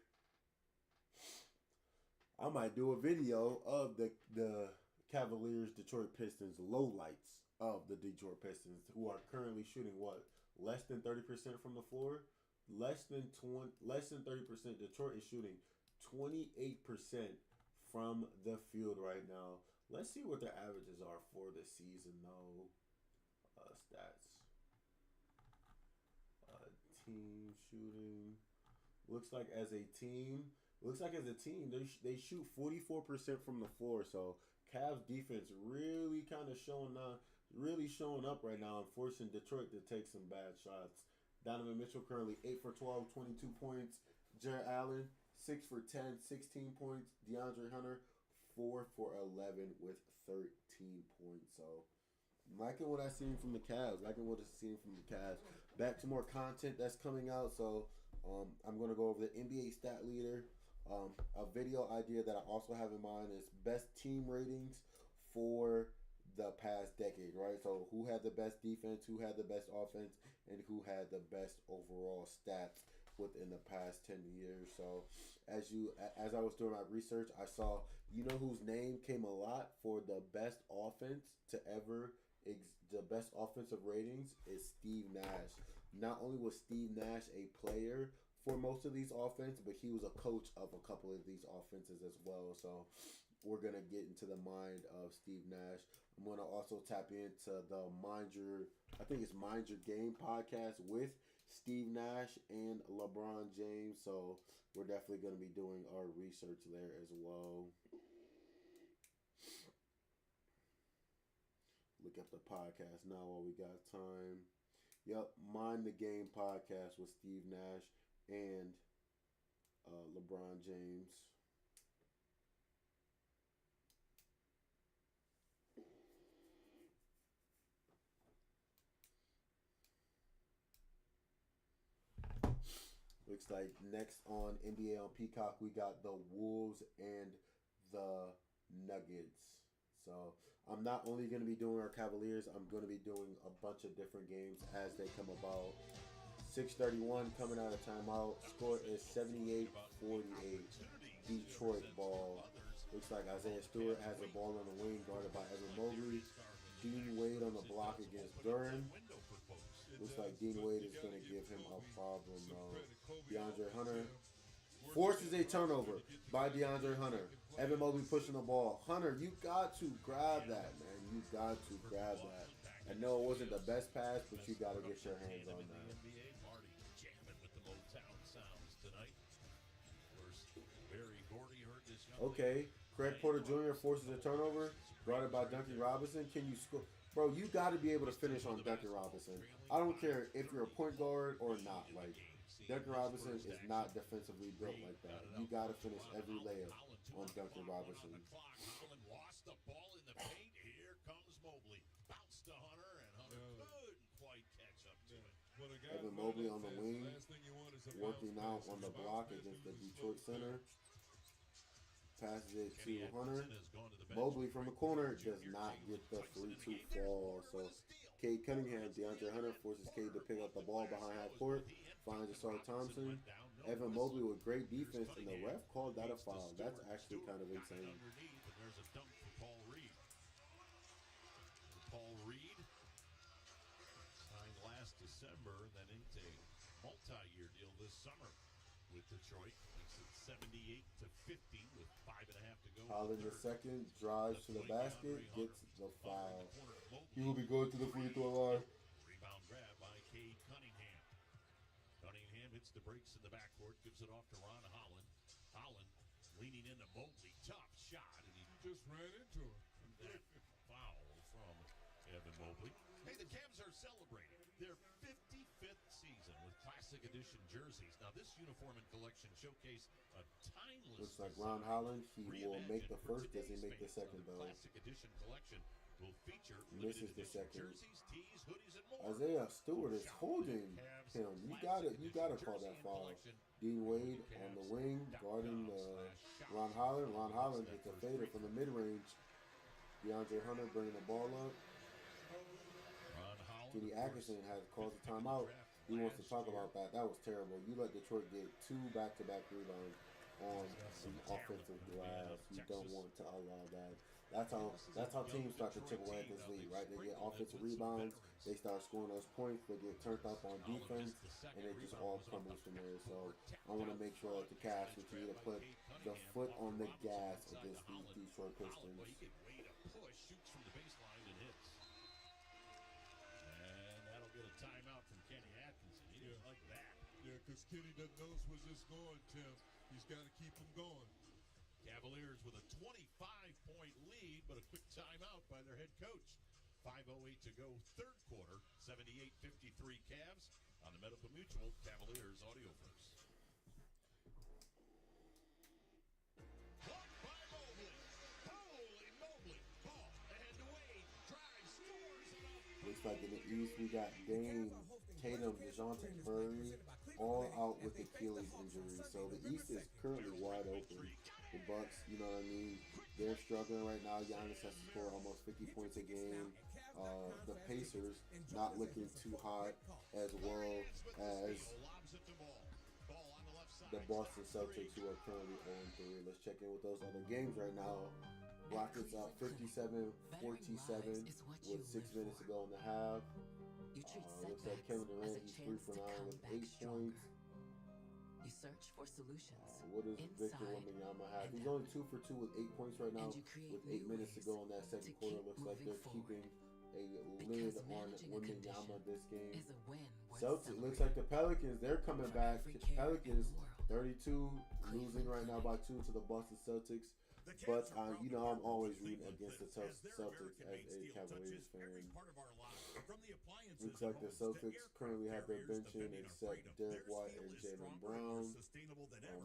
[SPEAKER 2] I might do a video of the Cavaliers Detroit Pistons lowlights of the Detroit Pistons, who are currently shooting what? Less than 30% from the floor. Less than 30%. Detroit is shooting 28% from the field right now. Let's see what their averages are for the season, though. Stats. Team shooting. Looks like as a team, they shoot 44% from the floor. So Cavs defense really kind of showing up right now and forcing Detroit to take some bad shots. Donovan Mitchell currently 8 for 12, 22 points. Jarrett Allen 6 for 10, 16 points. DeAndre Hunter 4 for 11 with 13 points. So liking what I've seen from the Cavs. Back to more content that's coming out. So I'm going to go over the NBA stat leader. A video idea that I also have in mind is best team ratings for the past decade, right? So who had the best defense, who had the best offense, and who had the best overall stats within the past 10 years. So as I was doing my research, I saw, you know whose name came a lot for the best offense to ever, the best offensive ratings is Steve Nash. Not only was Steve Nash a player for most of these offenses, but he was a coach of a couple of these offenses as well. So we're going to get into the mind of Steve Nash. I'm going to also tap into the Mind Your Game podcast with Steve Nash and LeBron James. So we're definitely going to be doing our research there as well. Look up the podcast now while we got time. Yep, Mind the Game podcast with Steve Nash and LeBron James. Looks like next on NBA on Peacock, we got the Wolves and the Nuggets. So I'm not only going to be doing our Cavaliers, I'm going to be doing a bunch of different games as they come about. 6:31 coming out of timeout. Score is 78-48. Detroit ball. Looks like Isaiah Stewart has the ball on the wing, guarded by Evan Mobley. Dean Wade on the block against Duran. Looks like Dean Wade is going to give him a problem, though. DeAndre Hunter forces a turnover by DeAndre Hunter. Evan Mobley pushing the ball. Hunter, you got to grab that, man. You got to grab that. I know it wasn't the best pass, but you got to get your hands on that. Okay, Craig Porter Jr. forces a turnover, guarded by Duncan Robinson. Can you score? Bro, you got to be able to finish on Duncan Robinson. I don't care if you're a point guard or not. Like, Duncan Robinson is not defensively built like that. You got to finish every layup on Duncan Robinson.
[SPEAKER 1] Holland lost the ball in the paint. Here comes Mobley. Bounce to Hunter, and Hunter couldn't quite catch up to it.
[SPEAKER 2] Evan Mobley on the wing, working out on the block against the Detroit center. Passes it to Hunter. Mobley from the corner does not get the 3-2 fall. So Cade Cunningham, DeAndre Hunter forces Cade to pick up the ball behind half court. Finds Asar Thompson. Evan Mobley with great defense, and the ref called that a foul. That's actually kind of insane.
[SPEAKER 1] There's a dunk for Paul Reed. Paul multi-year deal this summer with Detroit. Makes it 78-50 with 5.5 to go.
[SPEAKER 2] Holland the second drives to the basket, gets the foul. He will be going to the free throw line.
[SPEAKER 1] Rebound grab by Cade Cunningham. Cunningham hits the brakes in the backcourt, gives it off to Ron Holland. Holland leaning into Mobley. Tough shot, and he
[SPEAKER 3] just ran into him.
[SPEAKER 1] That foul from Evan Mobley. Hey, the Cavs are celebrating their 55th season with Classic Edition jerseys. Now, this uniform and collection showcase a timeless.
[SPEAKER 2] Looks like Ron Holland. He will make the first. Does he make the second, though?
[SPEAKER 1] Classic Edition collection will feature
[SPEAKER 2] misses the second.
[SPEAKER 1] Jerseys, tees, hoodies, and more.
[SPEAKER 2] Isaiah Stewart is holding him. You gotta call that foul. Dean Wade on the wing, guarding Ron Holland. Ron Holland hits a fader from the mid-range. DeAndre Hunter bringing the ball up. Kenny Atkinson has caused a timeout. He wants to talk about that. That was terrible. You let Detroit get 2 back-to-back rebounds on the offensive glass. You don't want to allow that. That's how teams start to chip away at this league, right? They get offensive rebounds, they start scoring those points, they get turned up on defense, and it just all crumbles from there. So I want to make sure that the Cavs continue to put the foot on the gas against these Detroit Pistons.
[SPEAKER 1] Shoots from the baseline and hits. And that'll get a timeout from Kenny Atkinson. He didn't like that.
[SPEAKER 3] Yeah, because Kenny doesn't know where this is going, Tim. He's got to keep him going.
[SPEAKER 1] Cavaliers with a 25-point lead, but a quick timeout by their head coach. 5:08 to go, third quarter, 78-53 Cavs on the Medical Mutual Cavaliers Audioverse. Blocked by Mobley. Holy Mobley. Ball ahead to Wade. Drive, scores.
[SPEAKER 2] Looks like in the East we got Dame, Tatum, DeJounte Murray, all out with Achilles injuries. So the East is currently wide open. The Bucks, you know what I mean, they're struggling right now. Giannis has to score almost 50 points a game. The Pacers not looking too hot, as well as the Boston Celtics, who are currently 0-3. Let's check in with those other games right now. Rockets up 57-47 with 6 minutes to go in the half. Looks like Kevin Durant, he's 3 for 9 with 8 points.
[SPEAKER 19] You search for solutions.
[SPEAKER 2] What does Victor Wembanyama have? He's only 2 for 2 with 8 points right now. With 8 minutes to go in that second quarter, looks like they're keeping a lid on Wembanyama this game. Celtics, looks like the Pelicans, they're coming back. Pelicans 32, losing right now by 2 to the Boston Celtics. But you know, I'm always rooting against the Celtics as a Cavaliers fan. Looks like the Celtics currently have their bench in except Derek White and Jaylen Brown.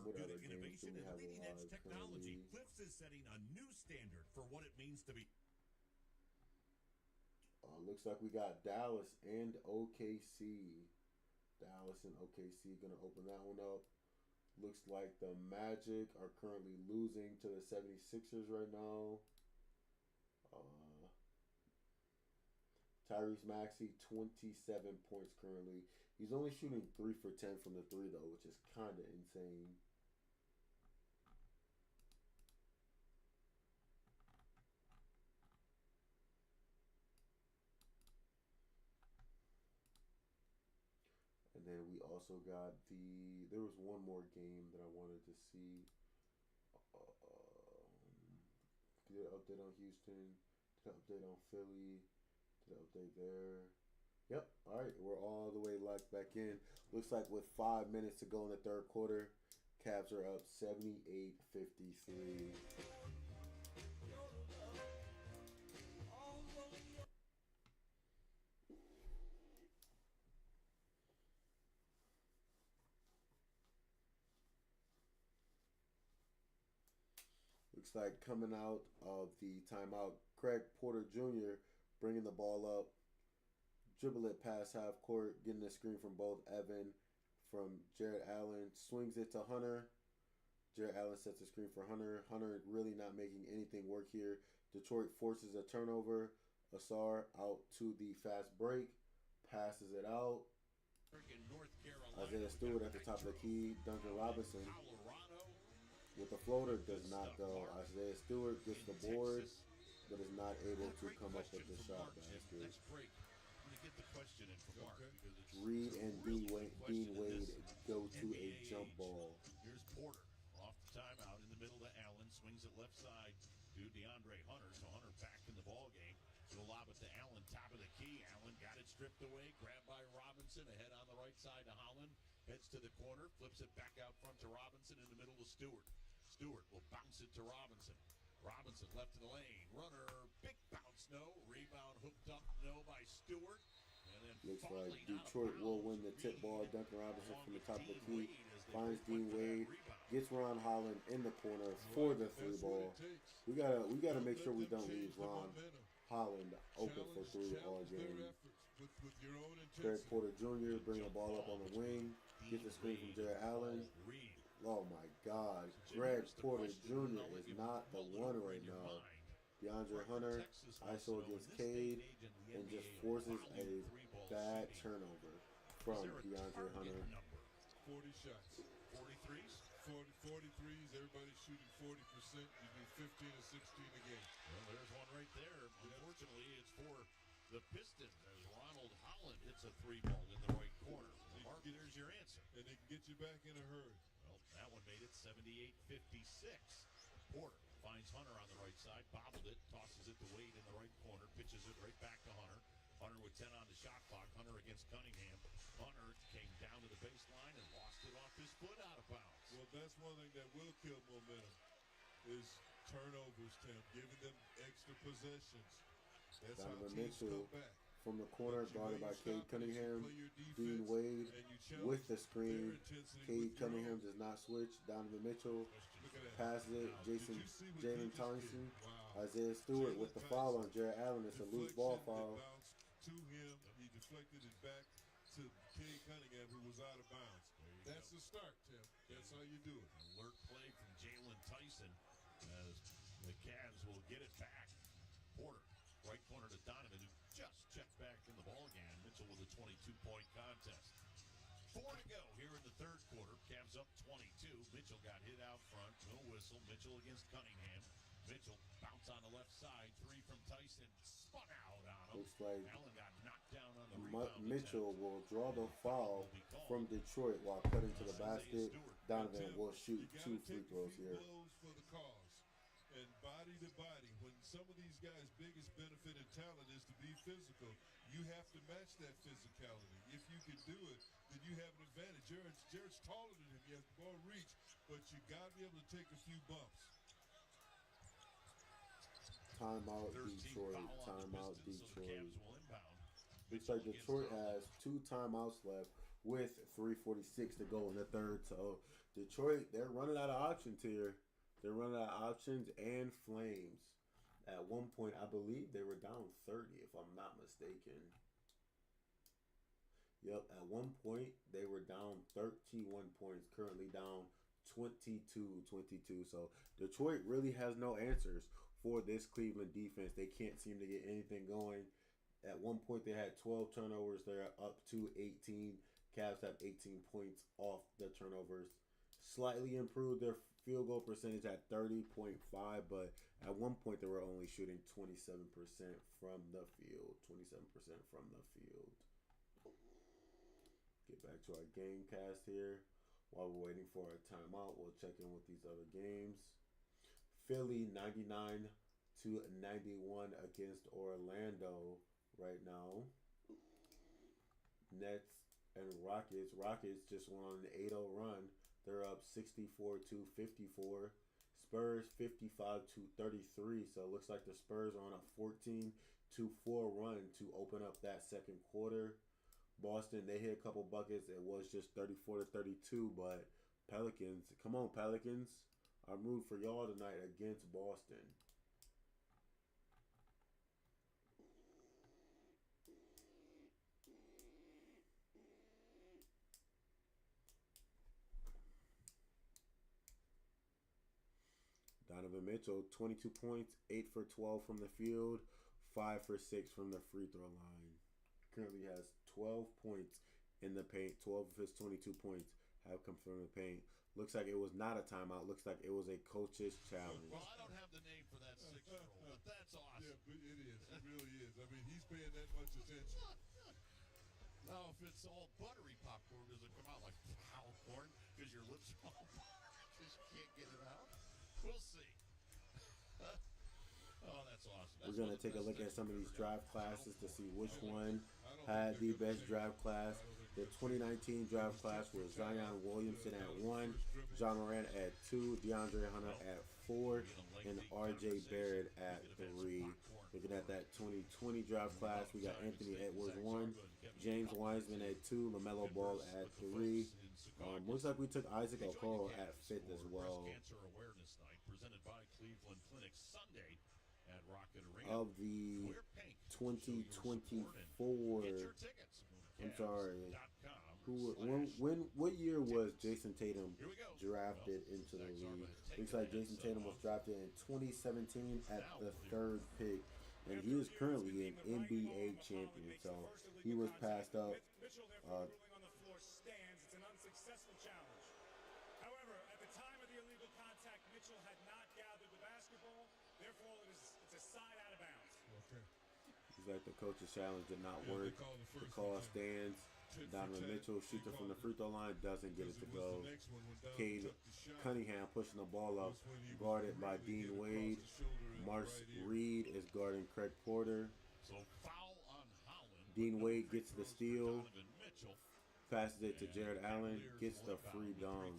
[SPEAKER 2] What other games do we have alive currently?
[SPEAKER 20] Cliffs is setting a new standard for what it means to be.
[SPEAKER 2] Looks like we got Dallas and OKC. Dallas and OKC gonna open that one up. Looks like the Magic are currently losing to the 76ers right now. Tyrese Maxey, 27 points currently. He's only shooting 3 for 10 from the 3, though, which is kind of insane. And then we also got there was one more game that I wanted to see. Did an update on Houston, did an update on Philly, did an update there. Yep, all right, we're all the way locked back in. Looks like with 5 minutes to go in the third quarter, Cavs are up 78-53. Looks like coming out of the timeout, Craig Porter Jr. bringing the ball up, dribble it past half court, getting a screen from both Evan, from Jared Allen, swings it to Hunter. Jared Allen sets a screen for Hunter. Hunter really not making anything work here. Detroit forces a turnover. Asar out to the fast break, passes it out. Isaiah Stewart at the top of the key. Duncan Robinson with the floater does not go. Isaiah Stewart gets the board, but is not able to come up with the shot basket.
[SPEAKER 1] going to get the question in from Mark because it's
[SPEAKER 2] Reed and
[SPEAKER 1] really
[SPEAKER 2] Dean Wade go to a
[SPEAKER 1] NBA
[SPEAKER 2] jump
[SPEAKER 1] age.
[SPEAKER 2] ball.
[SPEAKER 1] Here's Porter off the timeout in the middle to Allen. Swings it left side to DeAndre Hunter. So Hunter back in the ball game. He'll lob it to Allen, top of the key. Allen got it stripped away. Grabbed by Robinson. Ahead on the right side to Holland. Heads to the corner. Flips it back out front to Robinson in the middle to Stewart. Stewart will bounce it to Robinson. Robinson left of the lane. Runner. Big bounce. No. Rebound hooked up. No by Stewart. And then
[SPEAKER 2] Looks like Detroit will win the tip ball. Duncan Robinson from the top of the key. Finds Dean Wade. Gets Ron Holland in the corner for the 3 ball. We gotta make sure we don't leave Ron Holland open for 3 all game. Craig Porter Jr. bring the ball up on the wing. Gets the screen from Jared Allen. Oh my God. Greg Porter Jr. is not the one right now. DeAndre Hunter ISO against Cade and just forces a bad turnover from DeAndre Hunter.
[SPEAKER 3] 40 shots.
[SPEAKER 1] 43s?
[SPEAKER 3] 43s. Everybody's shooting 40%. You do 15 or 16 a game.
[SPEAKER 1] Well, there's one right there. Unfortunately, it's for the Pistons as Ronald Holland hits a 3 ball in the right corner. Mark, there's your answer.
[SPEAKER 3] And they can get you back in a hurry.
[SPEAKER 1] Well, that one made it 78-56. Porter finds Hunter on the right side, bobbled it, tosses it to Wade in the right corner, pitches it right back to Hunter. Hunter with 10 on the shot clock. Hunter against Cunningham. Hunter came down to the baseline and lost it off his foot out of bounds.
[SPEAKER 3] Well, that's one thing that will kill momentum is turnovers, Tim, giving them extra possessions. That's how
[SPEAKER 2] Donovan
[SPEAKER 3] teams
[SPEAKER 2] Mitchell
[SPEAKER 3] come back.
[SPEAKER 2] from the corner, guarded by Cade Cunningham. Dean Wade with the screen. Cade Cunningham does not switch. Donovan Mitchell passes it. Jalen Thompson. Isaiah Stewart with the foul on Jared Allen. It's a loose ball foul.
[SPEAKER 3] To him, he deflected it back to Cade Cunningham, who was out of bounds. That's the start, Tim. That's how you do it.
[SPEAKER 1] Alert play from Jalen Tyson as the Cavs will get it back. Porter, right corner to Donovan, who just checked back in the ball game. Mitchell with a 22-point contest. 4 to go here in the third quarter. Cavs up 22. Mitchell got hit out front. No whistle. Mitchell against Cunningham. Mitchell bounce on the left side. 3 from Tyson. Spun out on him.
[SPEAKER 2] Looks like
[SPEAKER 1] Allen got knocked down on the rebound.
[SPEAKER 2] Mitchell will draw the foul from Detroit while cutting to the basket. Donovan will shoot 2 free throws here.
[SPEAKER 3] Blows for the cause. And body to body, when some of these guys' biggest benefit and talent is to be physical, you have to match that physicality. If you can do it, then you have an advantage. Jared's taller than him. He has more reach, but you got to be able to take a few bumps.
[SPEAKER 2] Timeout Detroit. Timeout Detroit. Looks like Detroit has 2 timeouts left with 3:46 to go in the third. So Detroit, they're running out of options here. They're running out of options and flames. At one point, I believe they were down 30, if I'm not mistaken. Yep, at one point, they were down 31 points. Currently down 22. So Detroit really has no answers for this Cleveland defense. They can't seem to get anything going. At one point, they had 12 turnovers. They're up to 18. Cavs have 18 points off the turnovers. Slightly improved their field goal percentage at 30.5, but at one point, they were only shooting 27% from the field. 27% from the field. Get back to our game cast here. While we're waiting for our timeout, we'll check in with these other games. Philly 99-91 against Orlando right now. Nets and Rockets. Rockets just went on an 8-0 run. They're up 64-54. Spurs 55-33. So it looks like the Spurs are on a 14-4 run to open up that second quarter. Boston, they hit a couple buckets. It was just 34-32, but Pelicans, come on, Pelicans. I'm rooting for y'all tonight against Boston. Donovan Mitchell, 22 points, 8 for 12 from the field, 5 for 6 from the free throw line. Currently has 12 points in the paint. 12 of his 22 points have come from the paint. Looks like it was not a timeout. Looks like it was a coach's challenge.
[SPEAKER 1] Well, I don't have the name for that 6-year-old, but that's awesome.
[SPEAKER 3] Yeah, but it is. It really is. I mean, he's paying that much attention.
[SPEAKER 1] if it's all buttery popcorn. Does it come out like popcorn because your lips are all because you can't get it out? We'll see. Oh, that's awesome.
[SPEAKER 2] We're going to take a look at some of these draft classes to see which one had the best draft class. The 2019 draft class was Zion Williamson at 1, John Morant at 2, DeAndre Hunter at 4, and R.J. Barrett at 3. Looking at that 2020 draft class, we got Anthony Edwards 1, James Wiseman at 2, LaMelo Ball at 3. Looks like we took Isaac Okoro at 5th as well.
[SPEAKER 1] Cancer Awareness Night presented by Cleveland Clinic Sunday at Rocket Arena.
[SPEAKER 2] Of the 2024, I'm sorry, what year was Jason Tatum drafted into the league? Looks like Jason Tatum was drafted in 2017 at the 3rd pick, and he is currently an NBA champion, so he was passed up.
[SPEAKER 21] Mitchell, therefore, ruling on the floor stands. It's an unsuccessful challenge. However, at the time of the illegal contact, Mitchell had not gathered the basketball. Therefore, it's a side out of bounds.
[SPEAKER 3] Okay.
[SPEAKER 2] He's like the coach's challenge did not work. The call stands. Donovan Mitchell shoots it from the free throw line, doesn't get it to go. Cade Cunningham pushing the ball up, guarded by Dean Wade. Marce Reed is guarding Craig Porter. Dean Wade gets the steal, passes it to Jared Allen, gets the free dunk.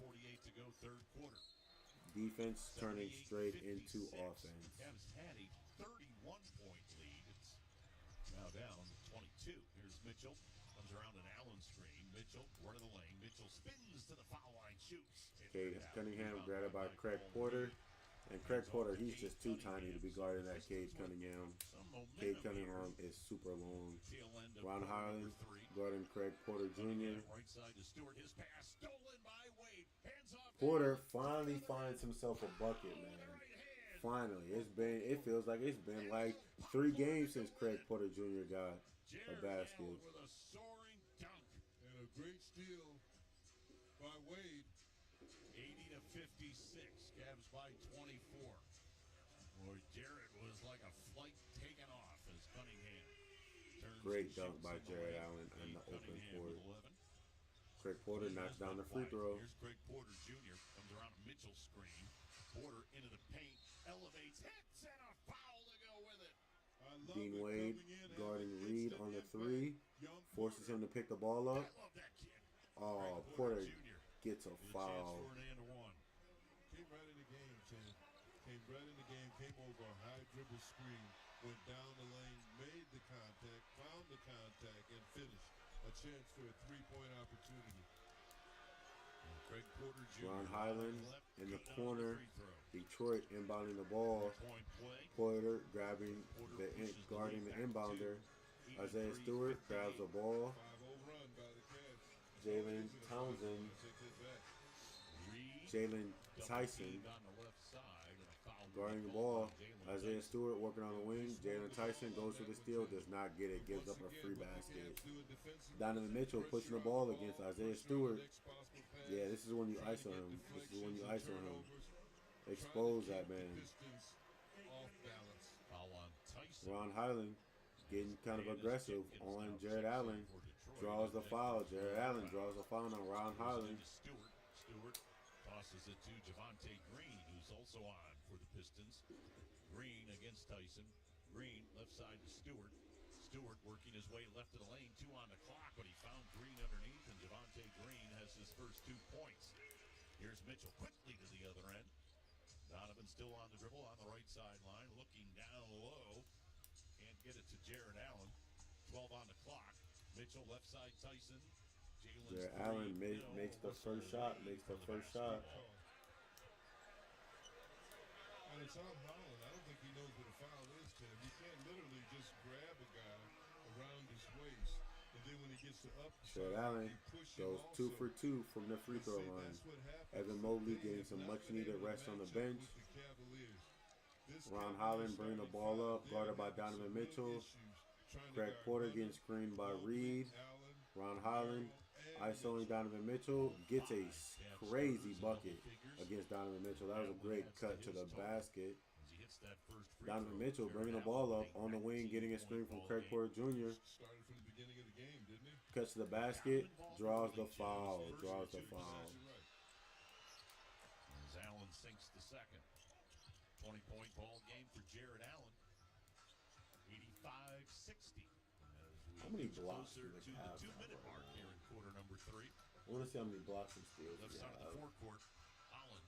[SPEAKER 2] Defense turning straight into offense.
[SPEAKER 1] Cavs had a 31-point lead. It's now down 22. Here's Mitchell. Comes around an Allen screen. Mitchell, run of the lane. Mitchell spins to the foul line, shoots.
[SPEAKER 2] Cade Cunningham guarded by Craig Porter. And Craig Porter, he's just too tiny to be guarding that Cade Cunningham. Cade Cunningham is super long. Ron Harlan guarding Craig Porter Jr.
[SPEAKER 1] Right side to Stewart. His pass stolen by Wade. Hands off.
[SPEAKER 2] Porter finally finds himself a bucket, man. Finally. It feels like it's been like 3 games since Craig Porter Jr. got a basket.
[SPEAKER 1] With a soaring dunk.
[SPEAKER 3] And a great steal by Wade.
[SPEAKER 1] 80-56. Cavs by 24. Boy, Jarrett was like a flight taken off as Cunningham turns.
[SPEAKER 2] Great dunk by Jared Allen on the open court. Craig Porter knocks down the free throw.
[SPEAKER 1] Here's Craig Porter Jr. comes around a Mitchell screen. Porter into the paint, elevates, hits, and a foul to go with it.
[SPEAKER 2] Dean Wade guarding Reed on the 3, forces him to pick the ball up. Oh, Porter gets a foul.
[SPEAKER 3] Came right in the game, Tim. Came right in the game, came over a high dribble screen, went down the lane, made the contact, found the contact, and finished. A chance for a 3-point opportunity.
[SPEAKER 1] Craig Porter Jr.
[SPEAKER 2] Ron Highland in the corner. Detroit inbounding the ball. Porter guarding the inbounder. Isaiah Stewart grabs the ball. Jalen Townsend. Jalen Tyson guarding the ball. Isaiah Stewart working on the wing. Jalen Tyson goes for the steal, does not get it, gives up a free basket. Donovan Mitchell pushing the ball against Isaiah Stewart. Yeah, this is when you ISO him. This is when you ISO him. Expose that man. Ron Highland getting kind of aggressive on Jared Allen. Draws the foul. Jared Allen draws the foul on Ron Highland.
[SPEAKER 1] Stewart tosses it to Javonte Green, who's also on for the Pistons. Green against Tyson. Green left side to Stewart. Stewart working his way left of the lane, 2 on the clock, but he found Green underneath, and Javonte Green has his first 2 points. Here's Mitchell quickly to the other end. Donovan still on the dribble on the right sideline, looking down low. Can't get it to Jared Allen. 12 on the clock. Mitchell left side Tyson.
[SPEAKER 2] Jared Allen makes the first shot.
[SPEAKER 3] And it's on Holland. I don't think he knows what a foul is, Tim. You can't literally just grab a guy around his waist, and then when he gets to up,
[SPEAKER 2] Jared Allen goes 2 for 2 from the free throw line. Evan Mobley getting some much-needed rest on the bench. Ron Holland bringing the ball up, guarded by Donovan Mitchell. Craig Porter getting screened by Reed. Ron Holland isoing Donovan Mitchell, gets a crazy bucket against Donovan Mitchell. That was a great cut to the basket. Donovan Mitchell bringing the ball up on the wing, getting a screen from Craig Porter Jr.
[SPEAKER 3] Started from the beginning of the game, didn't he?
[SPEAKER 2] cuts to the basket, draws the foul, draws the foul.
[SPEAKER 1] As Allen sinks the second. 20-point ball game for Jared Allen. 85-60.
[SPEAKER 2] How many blocks do
[SPEAKER 1] Closer
[SPEAKER 2] the
[SPEAKER 1] to the
[SPEAKER 2] Cavs
[SPEAKER 1] 2-minute mark here in quarter number 3.
[SPEAKER 2] I want to see how many blocks and steals.
[SPEAKER 1] Left side of the forecourt. Allen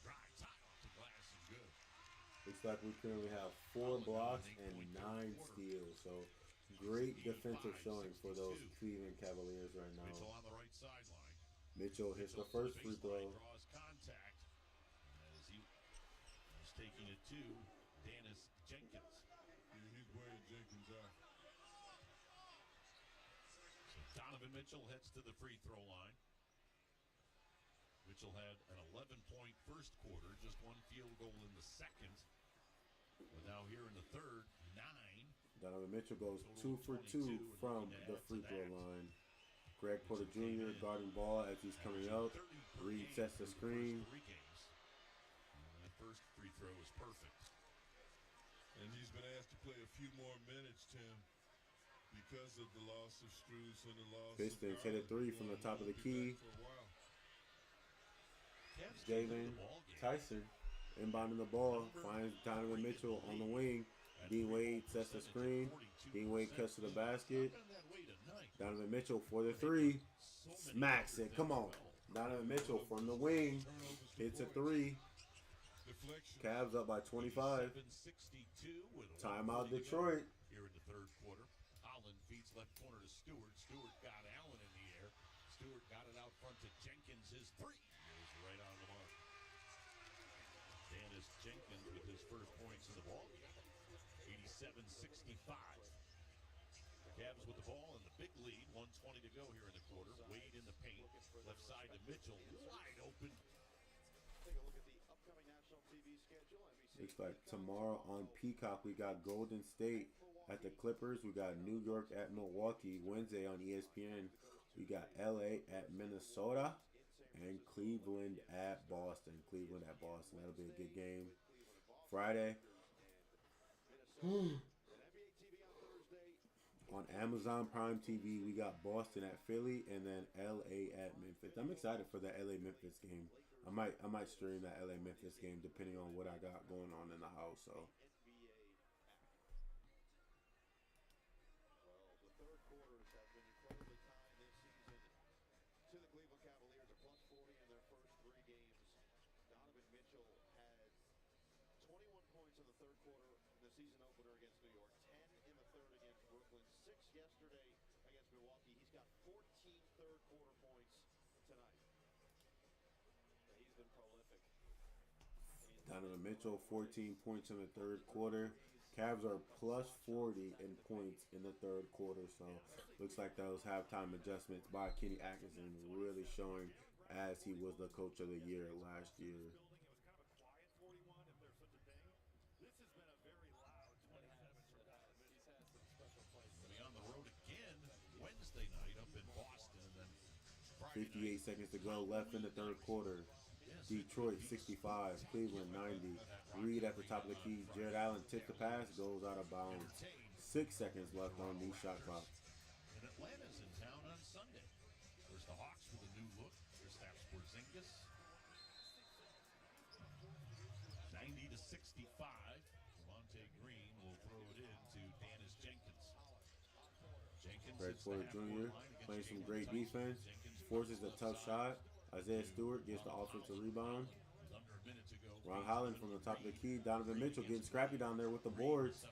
[SPEAKER 1] drives high off the glass and good.
[SPEAKER 2] Looks like we currently have 4 blocks and 9 steals. So great defensive showing for those Cleveland Cavaliers right now.
[SPEAKER 1] Mitchell on the right sideline.
[SPEAKER 2] Mitchell hits the first free throw.
[SPEAKER 1] Draws contact as he is taking it to Dennis Jenkins.
[SPEAKER 3] Yeah, he's wearing Jenkins out.
[SPEAKER 1] So Donovan Mitchell heads to the free throw line. Mitchell had an 11-point first quarter, just 1 field goal in the second. But now here in the third, 9.
[SPEAKER 2] Donovan Mitchell goes 2 for 2 from the free throw line. Greg Porter Jr. guarding ball as he's coming up. Reed sets the screen.
[SPEAKER 1] That first free throw is perfect.
[SPEAKER 3] And he's been asked to play a few more minutes, Tim, because of the loss of Strus and the loss
[SPEAKER 2] Pistons
[SPEAKER 3] of
[SPEAKER 2] hit a 3 from the top of the key. Jalen Tyson inbounding the ball, finds Donovan Mitchell on the wing. Dean Wade sets the screen. Dean Wade cuts to the basket. Donovan Mitchell for the 3. Smacks it. Come on. Donovan Mitchell from the wing hits a 3. Cavs up by 25. Timeout Detroit.
[SPEAKER 1] Here in the third quarter, Holland feeds left corner to Stewart. Stewart got Allen in the air. Stewart got it out front to Jenkins. His 3 is right on the mark. Dennis Jenkins with his first points in the ball game. 87-65. Cavs with the ball in the big lead. 1:20 to go here in the quarter. Wade in the paint. Left side to Mitchell. Wide open.
[SPEAKER 18] Take a look at the upcoming national TV schedule.
[SPEAKER 2] Looks like tomorrow on Peacock we got Golden State at the Clippers. We got New York at Milwaukee. Wednesday on ESPN we got LA at Minnesota and Cleveland at Boston. Cleveland at Boston. That'll be a good game. Friday. On Amazon Prime TV, we got Boston at Philly and then LA at Memphis. I'm excited for the LA Memphis game. I might stream that LA Memphis game depending on what I got going on in the house. So.
[SPEAKER 18] Well, the third quarters have been incredibly kind this season to the Cleveland Cavaliers, a plus 40 in their first 3 games. Donovan Mitchell had 21 points in the third quarter in the season opener against New York, 10 in the third against Brooklyn, 6 yesterday against Milwaukee. He's got 14 third quarter points tonight. He's been prolific.
[SPEAKER 2] Donovan Mitchell, 14 points in the third quarter. Cavs are plus 40 in points in the third quarter. So looks like those halftime adjustments by Kenny Atkinson really showing as he was the coach of the year last year.
[SPEAKER 1] Be on the road again Wednesday night up in Boston, and then Friday
[SPEAKER 2] 58 seconds to go left in the third quarter. Detroit 65, Cleveland 90. Reed at the top of the key. Jared Allen tipped the pass, goes out of bounds. 6 seconds left on the shot clock.
[SPEAKER 1] And Atlanta's in town on Sunday. There's the Hawks with a new look. Kristaps Porzingis. 90-65. Javonte Green will throw it in to Dennis Jenkins. Jenkins
[SPEAKER 2] Greg
[SPEAKER 1] hits
[SPEAKER 2] Porter
[SPEAKER 1] the
[SPEAKER 2] Jr.
[SPEAKER 1] half-court line
[SPEAKER 2] playing
[SPEAKER 1] against
[SPEAKER 2] some
[SPEAKER 1] Jalen
[SPEAKER 2] great
[SPEAKER 1] Tyson.
[SPEAKER 2] defense.
[SPEAKER 1] Jenkins
[SPEAKER 2] Forces a tough shot. Isaiah Stewart gets the offensive rebound.
[SPEAKER 1] under a minute to go.
[SPEAKER 2] Ron Holland from the top of the key. Donovan Mitchell getting scrappy down there with the boards.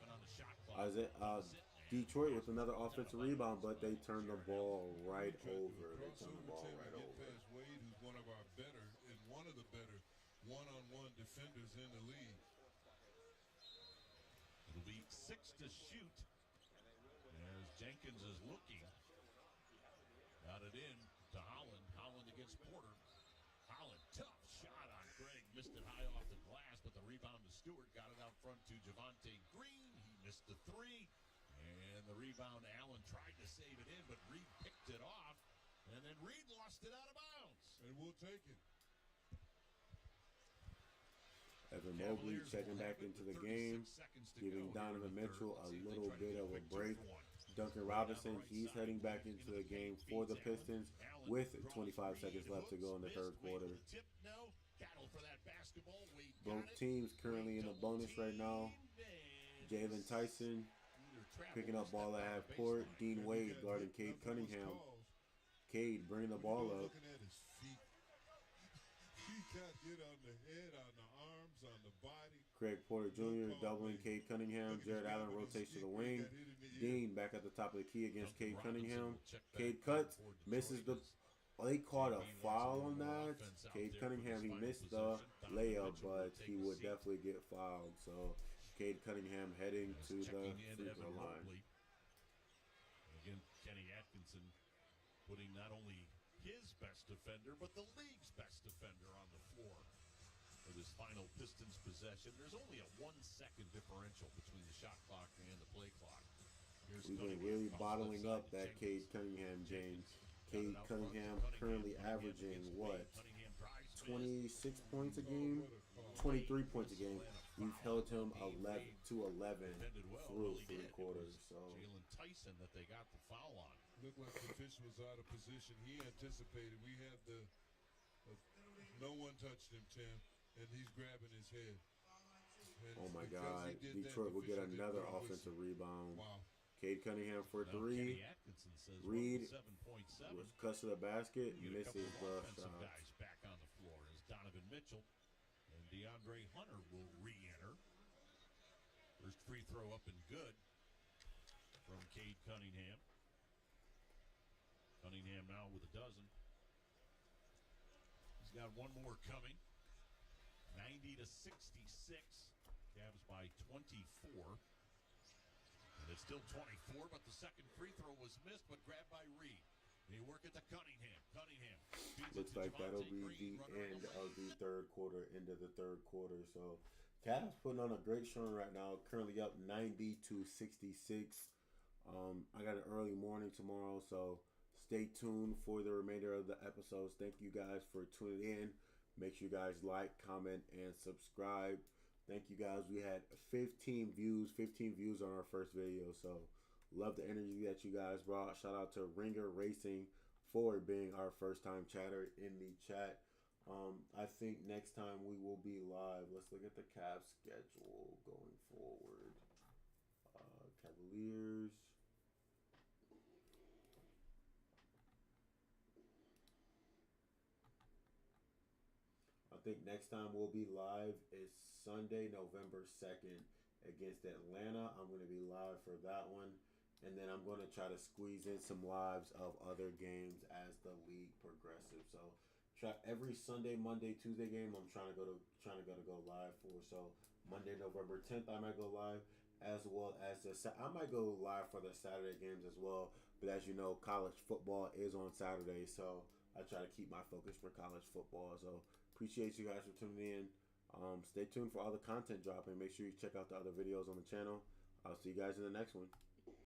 [SPEAKER 2] Detroit with another offensive rebound, but they turn the ball right over. They turn the ball right over.
[SPEAKER 3] Past Wade, who's one of our better and one of the better one-on-one defenders in the league.
[SPEAKER 1] It'll be 6 to shoot as Jenkins is looking. Got it in to Holland. Holland against Porter. Holland, tough shot on Craig. Missed it high off the glass, but the rebound to Stewart. Got it out front to Javonte Green. He missed the 3. And the rebound, Allen tried to save it in, but Reed picked it off. And then Reed lost it out of bounds.
[SPEAKER 3] And we'll take it.
[SPEAKER 2] Evan Mobley checking back into the game, giving Donovan Mitchell a little bit of a break. Duncan Robinson, he's heading back into the game for the Pistons with 25 seconds left to go in the third quarter. Both teams currently in the bonus right now. Jalen Tyson picking up ball at half court. Dean Wade guarding Cade Cunningham. Cade bringing the ball up.
[SPEAKER 3] Looking at his feet. He got hit on the head, on the arms, on the body.
[SPEAKER 2] Craig Porter Jr. doubling Cade Cunningham. Jared Allen rotates to the wing. Dean back at the top of the key against Cade Cunningham. Cade cuts, misses the... They caught a foul on that. Cade Cunningham, he missed the layup, but he would definitely get fouled. So Cade Cunningham heading to the free throw line.
[SPEAKER 1] Again, Kenny Atkinson putting not only his best defender, but the league's best defender on the floor for this final Pistons possession. There's only a 1-second differential between the shot clock and the play clock.
[SPEAKER 2] We've been really bottling up that Cade Cunningham, James. Cade Cunningham currently averaging, what, 26 points a game? 23 points a game. We've held him 11 through 3 quarters. So
[SPEAKER 1] Jalen Tyson that they got the foul on.
[SPEAKER 3] Looked like the fish was out of position. He anticipated. We had the no one touched him, Tim, and he's grabbing his head. And
[SPEAKER 2] oh my God, Detroit will get another offensive rebound. Wow. Cade Cunningham for 3. Reed was cuts to the basket, misses the shot.
[SPEAKER 1] Guys back on the floor as Donovan Mitchell and DeAndre Hunter will re-enter. First free throw up and good from Cade Cunningham. Cunningham now with a dozen. He's got one more coming. 90-66. Cavs by 24. And it's still 24, but the second free throw was missed, but grabbed by Reed. They work it to Cunningham. Cunningham.
[SPEAKER 2] Looks like that'll be the end of the third quarter, into the third quarter. So Cavs putting on a great showing right now, currently up 90-66. I got an early morning tomorrow, so stay tuned for the remainder of the episodes. Thank you guys for tuning in. Make sure you guys like, comment, and subscribe. Thank you guys. We had 15 views on our first video. So love the energy that you guys brought. Shout out to Ringer Racing for being our first time chatter in the chat. I think next time we will be live. Let's look at the Cavs schedule going forward. Cavaliers. I think next time we'll be live is Sunday, November 2nd against Atlanta. I'm going to be live for that one. And then I'm going to try to squeeze in some lives of other games as the league progresses. So every Sunday, Monday, Tuesday game I'm trying to go live for. So Monday, November 10th, I might go live, as well as I might go live for the Saturday games as well. But as you know, college football is on Saturday, so I try to keep my focus for college football. So appreciate you guys for tuning in. Stay tuned for all the content dropping. Make sure you check out the other videos on the channel. I'll see you guys in the next one.